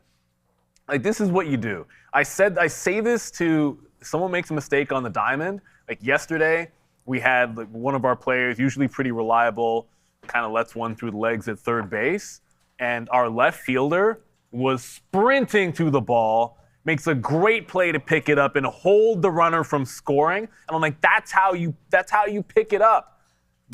Like this is what you do. I say this to someone makes a mistake on the diamond. Like yesterday, we had like one of our players, usually pretty reliable, kind of lets one through the legs at third base, and our left fielder was sprinting to the ball, makes a great play to pick it up and hold the runner from scoring. And I'm like, that's how you pick it up.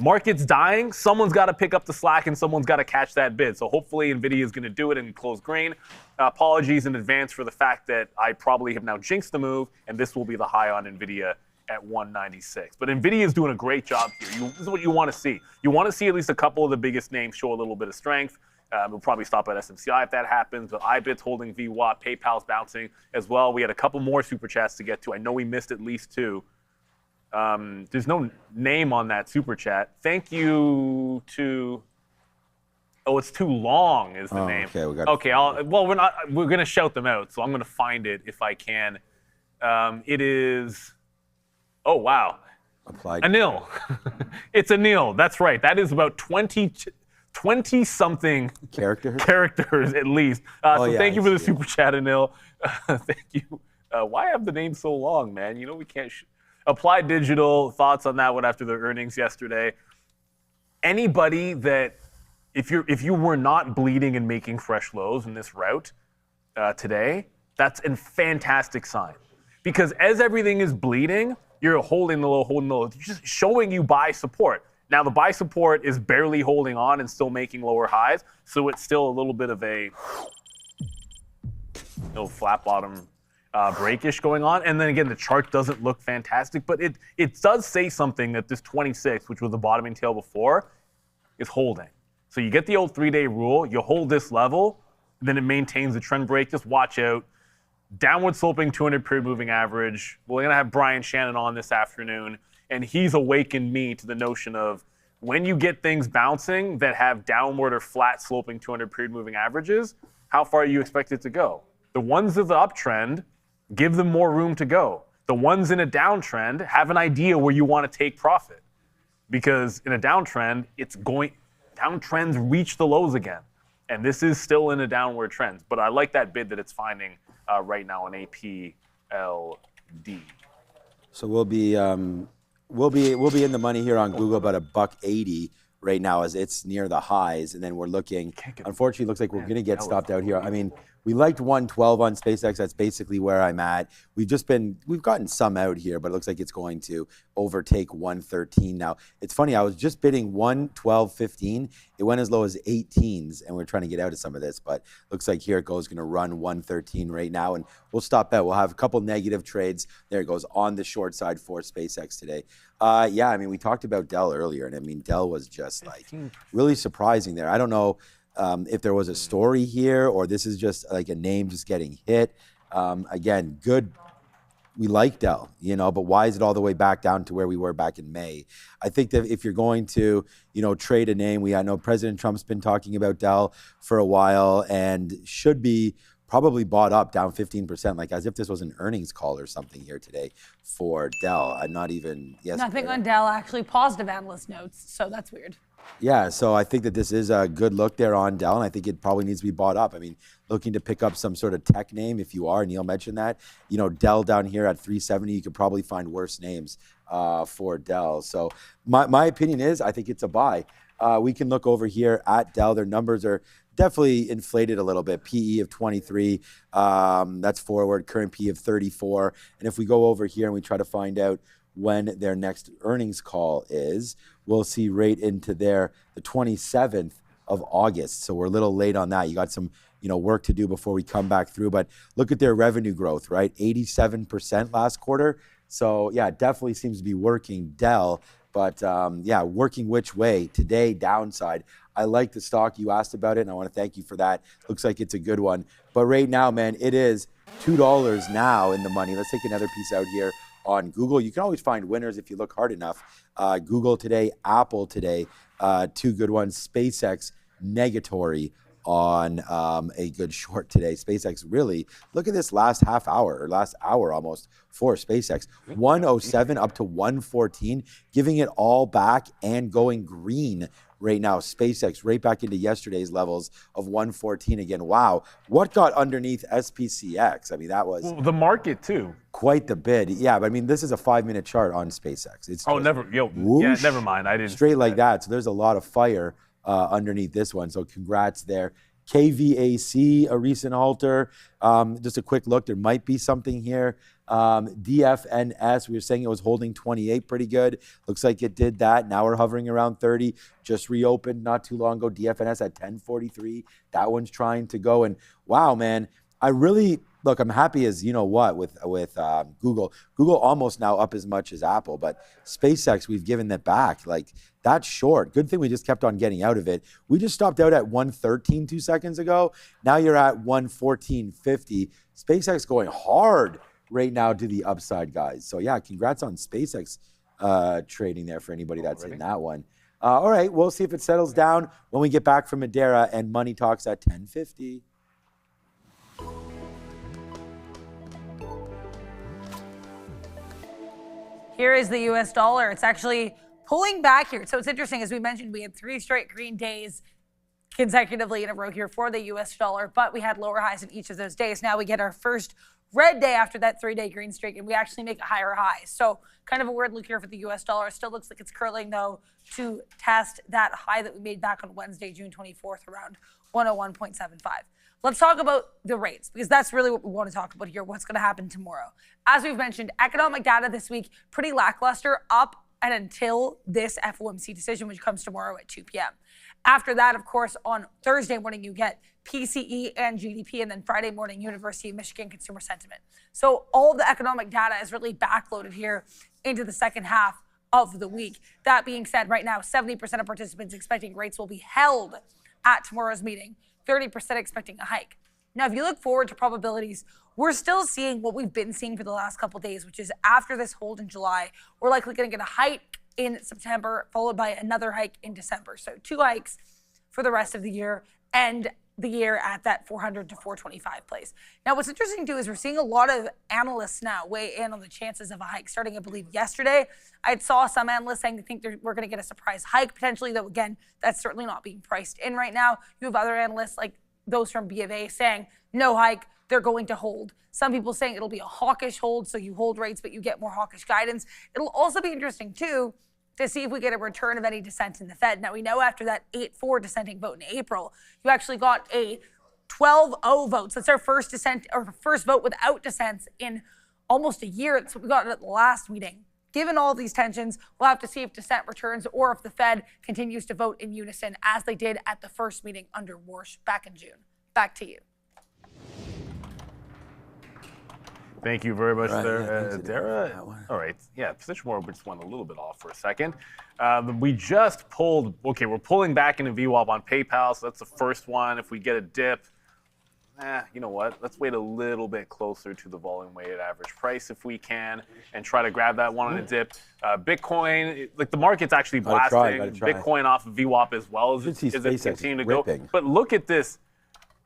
Market's dying, someone's got to pick up the slack and someone's got to catch that bid. So hopefully Nvidia is going to do it and close green. Apologies in advance for the fact that I probably have now jinxed the move, and this will be the high on Nvidia at 196. But Nvidia is doing a great job here. This is what you want to see. You want to see at least a couple of the biggest names show a little bit of strength. We'll probably stop at SMCI if that happens, but iBit's holding VWAP, PayPal's bouncing as well. We had a couple more super chats to get to. I know we missed at least two. There's no name on that super chat. Thank you to. Oh, it's too long is the name. Okay, we got. Okay, we're gonna shout them out, so I'm gonna find it if I can. It is. Oh wow. Applied. Anil. It's Anil. That's right. That is about 20-something characters at least. So yeah, thank you for the super chat, Anil. Thank you. Why have the name so long, man? You know we can't. Applied Digital, thoughts on that one after their earnings yesterday. Anybody that, if you were not bleeding and making fresh lows in this route today, that's a fantastic sign. Because as everything is bleeding, you're holding the low, just showing you buy support. Now the buy support is barely holding on and still making lower highs, so it's still a little bit of a flat bottom breakish going on. And then again, the chart doesn't look fantastic, but it does say something that this 26, which was the bottoming tail before, is holding. So you get the old 3-day rule, you hold this level, then it maintains the trend break. Just watch out. Downward sloping 200 period moving average. We're going to have Brian Shannon on this afternoon, and he's awakened me to the notion of when you get things bouncing that have downward or flat sloping 200 period moving averages, how far are you expected to go? The ones of the uptrend, give them more room to go. The ones in a downtrend, have an idea where you want to take profit. Because in a downtrend, downtrends reach the lows again. And this is still in a downward trend. But I like that bid that it's finding right now on APLD. So we'll be in the money here on Google about $1.80 right now as it's near the highs, and then we're looking. Unfortunately, it looks like we're going to get stopped out here. I mean, we liked 112 on SpaceX. That's basically where I'm at. We've gotten some out here, but it looks like it's going to overtake 113 now. It's funny, I was just bidding 112.15. It went as low as 18s, and we're trying to get out of some of this, but looks like here it goes, going to run 113 right now, and we'll stop out. We'll have a couple negative trades. There it goes on the short side for SpaceX today. Yeah, I mean, we talked about Dell earlier, and I mean, Dell was just like really surprising there. I don't know if there was a story here or this is just like a name just getting hit. Again, good we like Dell, but why is it all the way back down to where we were back in May? I think that if you're going to, trade a name, I know President Trump's been talking about Dell for a while and should be probably bought up down 15%, like as if this was an earnings call or something here today for Dell. I'm not even, yes. Nothing on Dell, actually positive analyst notes, so that's weird. Yeah, so I think that this is a good look there on Dell, and I think it probably needs to be bought up. I mean, looking to pick up some sort of tech name, if you are, Neil mentioned that, Dell down here at 370, you could probably find worse names for Dell. So my opinion is I think it's a buy. We can look over here at Dell. Their numbers are definitely inflated a little bit. PE of 23, that's forward, current PE of 34. And if we go over here and we try to find out when their next earnings call is, we'll see right into there the 27th of August. So we're a little late on that. You got some, work to do before we come back through. But look at their revenue growth, right? 87% last quarter. So yeah, it definitely seems to be working, Dell. But working which way? Today, downside. I like the stock. You asked about it, and I want to thank you for that. Looks like it's a good one. But right now, man, it is $2 now in the money. Let's take another piece out here on Google. You can always find winners if you look hard enough. Google today, Apple today, two good ones. SpaceX, negatory on a good short today. SpaceX really, look at this last half hour, or last hour almost for SpaceX. 107 up to 114, giving it all back and going green right now. SpaceX right back into yesterday's levels of 114 again. Wow. What got underneath SPCX? I mean, that was the market too. Quite the bid. Yeah, but I mean, this is a 5-minute chart on SpaceX. It's never mind. I didn't straight like that. So there's a lot of fire underneath this one. So congrats there. KVAC, a recent halter. Just a quick look. There might be something here. DFNS, we were saying it was holding 28 pretty good. Looks like it did that. Now we're hovering around 30. Just reopened not too long ago. DFNS at 1043. That one's trying to go. And wow, man, I really... Look, I'm happy as with Google. Google almost now up as much as Apple, but SpaceX, we've given that back. Like, that's short. Good thing we just kept on getting out of it. We just stopped out at 113 2 seconds ago. Now you're at 114.50. SpaceX going hard right now to the upside, guys. So yeah, congrats on SpaceX trading there for anybody that's in that one. All right, we'll see if it settles down when we get back from Madeira and Money Talks at 10:50. Here is the US dollar. It's actually pulling back here. So it's interesting, as we mentioned, we had 3 straight green days consecutively in a row here for the US dollar, but we had lower highs in each of those days. Now we get our first red day after that 3-day green streak, and we actually make a higher high. So kind of a weird look here for the US dollar. Still looks like it's curling, though, to test that high that we made back on Wednesday, June 24th, around 101.75. Let's talk about the rates, because that's really what we want to talk about here, what's going to happen tomorrow. As we've mentioned, economic data this week, pretty lackluster, up and until this FOMC decision, which comes tomorrow at 2 p.m. After that, of course, on Thursday morning, you get PCE and GDP, and then Friday morning, University of Michigan consumer sentiment. So all of the economic data is really backloaded here into the second half of the week. That being said, right now, 70% of participants expecting rates will be held at tomorrow's meeting. 30% expecting a hike. Now, if you look forward to probabilities, we're still seeing what we've been seeing for the last couple of days, which is after this hold in July, we're likely going to get a hike in September, followed by another hike in December. So 2 hikes for the rest of the year, and the year at that 400 to 425 place. Now, what's interesting too is we're seeing a lot of analysts now weigh in on the chances of a hike. Starting, I believe, yesterday, I saw some analysts saying they think we're going to get a surprise hike potentially, though again, that's certainly not being priced in right now. You have other analysts like those from B of A saying no hike, they're going to hold. Some people saying it'll be a hawkish hold, so you hold rates, but you get more hawkish guidance. It'll also be interesting too to see if we get a return of any dissent in the Fed. Now, we know after that 8-4 dissenting vote in April, you actually got a 12-0 vote. So it's our first dissent, or first vote without dissents in almost a year. That's what we got at the last meeting. Given all these tensions, we'll have to see if dissent returns or if the Fed continues to vote in unison as they did at the first meeting under Warsh back in June. Back to you. Thank you very much there, Dara. All right, yeah, position more just went a little bit off for a second. We just pulled, okay, we're pulling back into VWAP on PayPal, so that's the first one. If we get a dip, you know what? Let's wait a little bit closer to the volume-weighted average price if we can, and try to grab that one on a dip. Bitcoin, like the market's actually blasting. Gotta try. Bitcoin off of VWAP as well as it continuing to go. But look at this.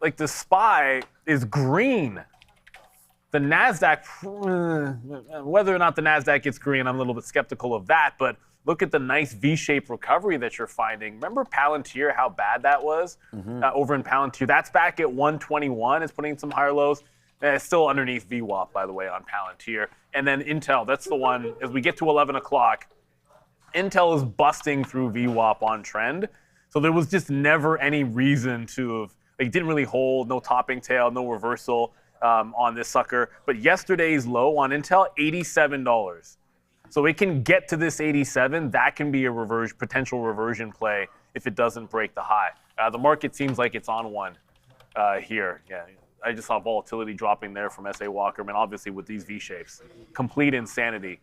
Like the SPY is green. The NASDAQ, whether or not the NASDAQ gets green, I'm a little bit skeptical of that, but look at the nice V-shaped recovery that you're finding. Remember Palantir, how bad that was over in Palantir? That's back at 121. It's putting in some higher lows. It's still underneath VWAP, by the way, on Palantir. And then Intel, that's the one, as we get to 11 o'clock, Intel is busting through VWAP on trend. So there was just never any reason to have, like, didn't really hold, no topping tail, no reversal on this sucker. But yesterday's low on Intel, $87. So it can get to this 87. That can be a potential reversion play if it doesn't break the high. The market seems like it's on one here. Yeah, I just saw volatility dropping there from S.A. Walker. I mean, obviously with these V-shapes, complete insanity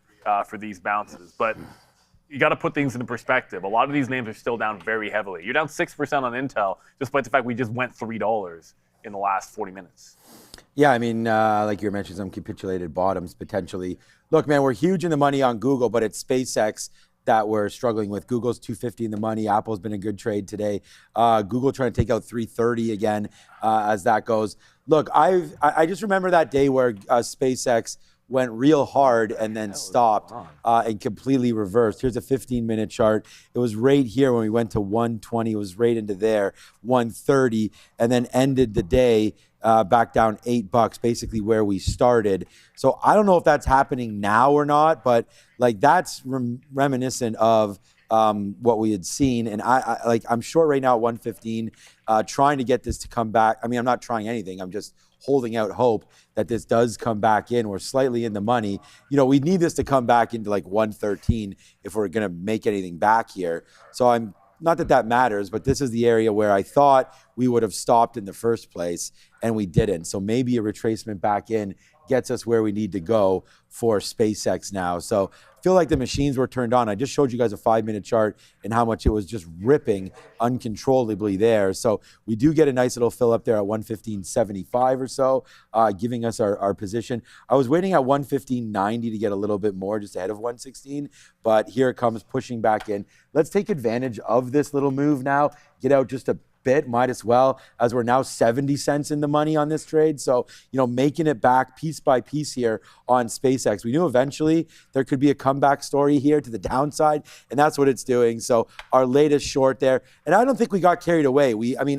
for these bounces. But you got to put things into perspective. A lot of these names are still down very heavily. You're down 6% on Intel, despite the fact we just went $3 in the last 40 minutes. Yeah, I mean, like you mentioned, some capitulated bottoms potentially. Look, man, we're huge in the money on Google, but it's SpaceX that we're struggling with. Google's 250 in the money. Apple's been a good trade today. Google trying to take out 330 again as that goes. Look, I just remember that day where SpaceX went real hard and then stopped and completely reversed. Here's a 15-minute chart. It was right here when we went to 120. It was right into there, 130, and then ended the day back down $8, basically where we started. So I don't know if that's happening now or not, but like that's reminiscent of what we had seen. And I'm short right now at 115, trying to get this to come back. I mean, I'm not trying anything. I'm just holding out hope that this does come back in. We're slightly in the money. You know, we need this to come back into like 113 if we're going to make anything back here. So I'm not that matters, but this is the area where I thought we would have stopped in the first place, and we didn't. So maybe a retracement back in gets us where we need to go for SpaceX now. So I feel like the machines were turned on. I just showed you guys a 5-minute chart and how much it was just ripping uncontrollably there. So we do get a nice little fill up there at 115.75 or so, giving us our position. I was waiting at 115.90 to get a little bit more, just ahead of 116, but here it comes pushing back in. Let's take advantage of this little move now, get out just a bit, might as well, as we're now 70 cents in the money on this trade. So, you know, making it back piece by piece here on SpaceX. We knew eventually there could be a comeback story here to the downside, and that's what it's doing. So our latest short there, and I don't think we got carried away.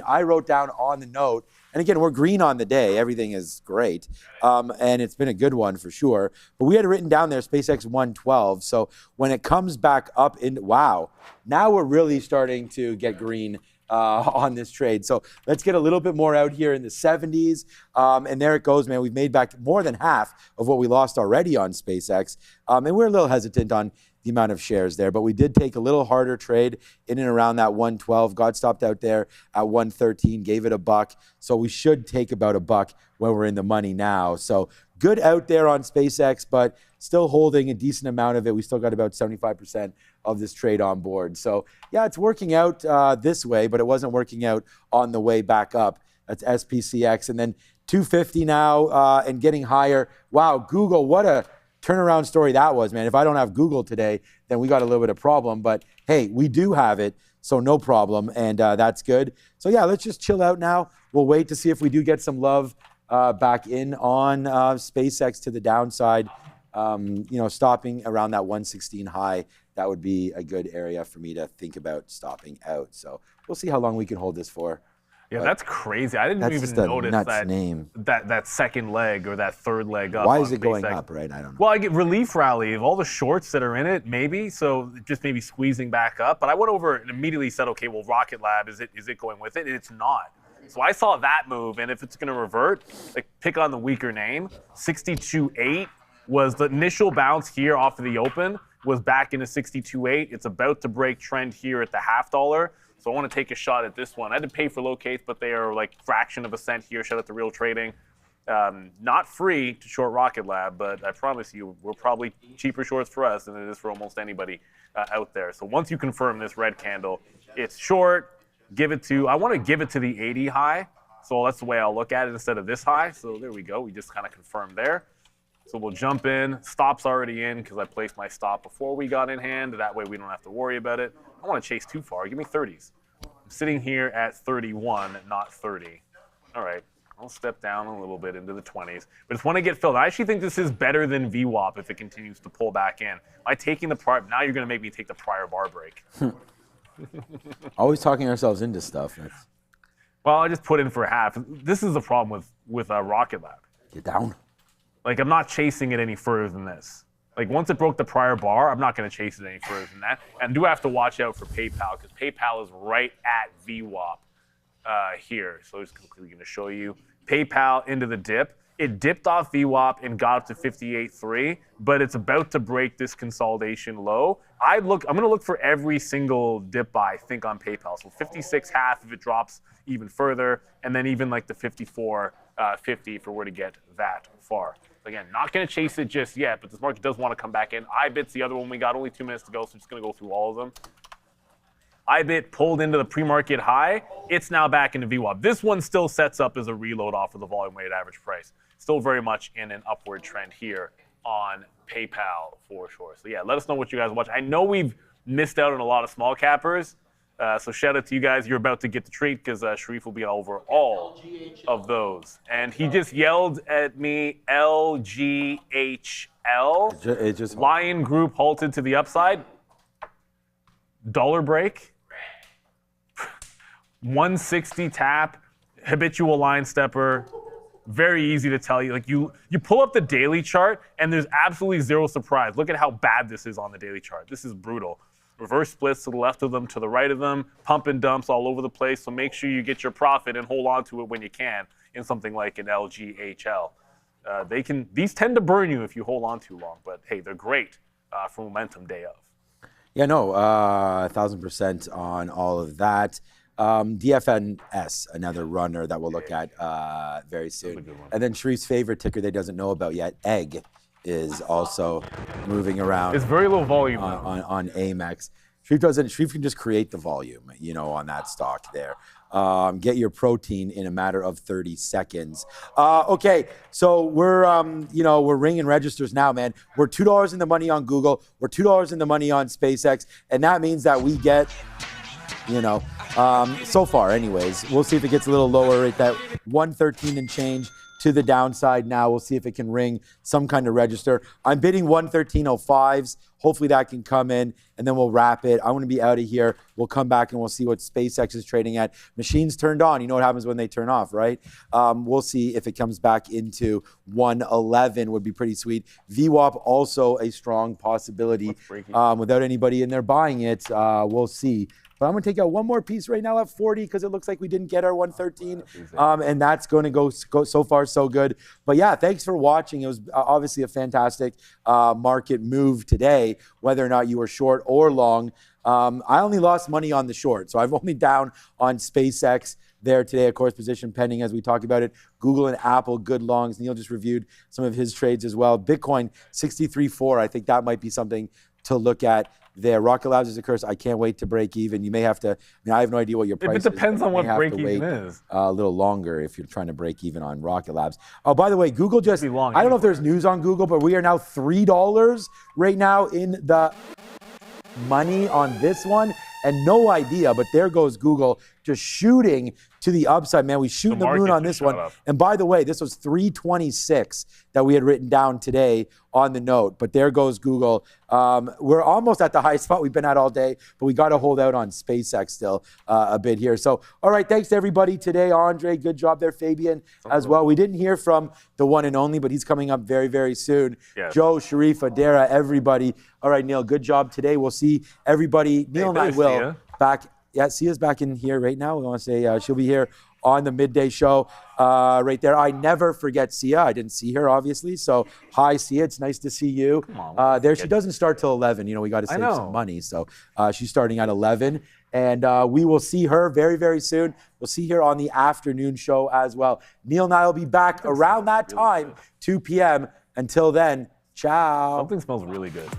I wrote down on the note, and again, we're green on the day. Everything is great. And it's been a good one for sure. But we had it written down there, SpaceX 112. So when it comes back up wow, now we're really starting to get green on this trade. So let's get a little bit more out here in the 70s. And there it goes, man. We've made back more than half of what we lost already on SpaceX. And we're a little hesitant on the amount of shares there, but we did take a little harder trade in and around that 112, got stopped out there at 113, gave it $1. So we should take about $1 when we're in the money now. So good out there on SpaceX, but still holding a decent amount of it. We still got about 75% of this trade on board. So yeah, it's working out this way, but it wasn't working out on the way back up. That's SPCX. And then 250 now and getting higher. Wow, Google, what a turnaround story that was, man. If I don't have Google today, then we got a little bit of problem. But hey, we do have it, so no problem, and that's good. So yeah, let's just chill out now. We'll wait to see if we do get some love back in on SpaceX to the downside. Stopping around that 116 high, that would be a good area for me to think about stopping out. So we'll see how long we can hold this for. Yeah, that's crazy. I didn't even notice that second leg or that third leg up. Why is it going up, right? I don't know. Well, I get relief rally of all the shorts that are in it, maybe. So just maybe squeezing back up. But I went over and immediately said, okay, well, Rocket Lab, is it going with it? And it's not. So I saw that move, and if it's going to revert, like pick on the weaker name. 62.8 was the initial bounce here off of the open, was back into 62.8. It's about to break trend here at the $0.50. So I want to take a shot at this one. I had to pay for locates, but they are like fraction of a cent here. Shout out to Real Trading. Not free to short Rocket Lab, but I promise you, we're probably cheaper shorts for us than it is for almost anybody out there. So once you confirm this red candle, it's short. I want to give it to the 80 high. So that's the way I'll look at it instead of this high. So there we go. We just kind of confirmed there. So we'll jump in. Stop's already in because I placed my stop before we got in hand. That way we don't have to worry about it. I don't want to chase too far. Give me 30s. I'm sitting here at 31, not 30. All right. I'll step down a little bit into the 20s. But just want to get filled. I actually think this is better than VWAP if it continues to pull back in. By taking the prior, now you're going to make me take the prior bar break. Always talking ourselves into stuff. Well, I just put in for half. This is the problem with Rocket Lab. Get down. Like, I'm not chasing it any further than this. Like, once it broke the prior bar, I'm not going to chase it any further than that. And do have to watch out for PayPal because PayPal is right at VWAP here. So I'm just quickly going to show you. PayPal into the dip. It dipped off VWAP and got up to 58.3, but it's about to break this consolidation low. I'm going to look for every single dip buy, I think, on PayPal. So 56.5 if it drops even further, and then even like the 54.50 if it were to get that far. Again, not going to chase it just yet, but this market does want to come back in. IBIT's the other one we got, only 2 minutes to go, so I'm just going to go through all of them. IBIT pulled into the pre-market high. It's now back into VWAP. This one still sets up as a reload off of the volume-weighted average price. Still very much in an upward trend here on PayPal for sure. So yeah, let us know what you guys watch. I know we've missed out on a lot of small cappers. So shout out to you guys. You're about to get the treat because Sharif will be over all of those. And he just yelled at me, LGHL. It just Lion Group halted to the upside. Dollar break. 160 tap. Habitual line stepper. Very easy to tell you. Like you pull up the daily chart and there's absolutely zero surprise. Look at how bad this is on the daily chart. This is brutal. Reverse splits to the left of them, to the right of them, pump and dumps all over the place. So make sure you get your profit and hold on to it when you can in something like an LGHL. These tend to burn you if you hold on too long, but hey, they're great for momentum day of. Yeah, no, 1,000% on all of that. DFNS, another runner that we'll look at very soon. And then Sharif's favorite ticker that he doesn't know about yet, EGG, is also moving around. It's very low volume on AMEX. Sharif can just create the volume, on that stock there. Get your protein in a matter of 30 seconds. Okay, so we're ringing registers now, man. We're $2 in the money on Google. We're $2 in the money on SpaceX, and that means that we get, so far, anyways. We'll see if it gets a little lower at that 113 and change to the downside now. We'll see if it can ring some kind of register. I'm bidding 113.05s. Hopefully that can come in, and then we'll wrap it. I want to be out of here. We'll come back and we'll see what SpaceX is trading at. Machines turned on. You know what happens when they turn off, right? We'll see if it comes back into 111 would be pretty sweet. VWAP also a strong possibility. Without anybody in there buying it, we'll see. But I'm going to take out one more piece right now at 40 because it looks like we didn't get our 113. And that's going to go so far so good. But yeah, thanks for watching. It was obviously a fantastic market move today, whether or not you were short or long. I only lost money on the short. So I've only down on SpaceX there today, of course, position pending as we talked about it. Google and Apple, good longs. Neil just reviewed some of his trades as well. Bitcoin, 63.4. I think that might be something to look at there. Rocket Labs is a curse. I can't wait to break even. You may have to, I have no idea what your price is. It depends on what break even is. A little longer if you're trying to break even on Rocket Labs. Oh, by the way, Google just, I don't know if there's news on Google, but we are now $3 right now in the money on this one. And no idea, but there goes Google just shooting to the upside, man. We shoot the moon on this one. And by the way, this was 326 that we had written down today on the note. But there goes Google. We're almost at the highest spot we've been at all day, but we got to hold out on SpaceX still a bit here. So, all right, thanks to everybody today. Andre, good job there. Fabian as well. We didn't hear from the one and only, but he's coming up very, very soon. Yes. Joe, Sharif, Adara, everybody. All right, Neil, good job today. We'll see everybody. Neil and I will back. Yeah, Sia's back in here right now. We want to say she'll be here on the midday show right there. I never forget Sia. I didn't see her, obviously. So, hi, Sia. It's nice to see you. There, she doesn't start till 11. We got to save some money. So, she's starting at 11. And we will see her very, very soon. We'll see her on the afternoon show as well. Neil and I will be back around that time, 2 p.m. Until then, ciao. Something smells really good.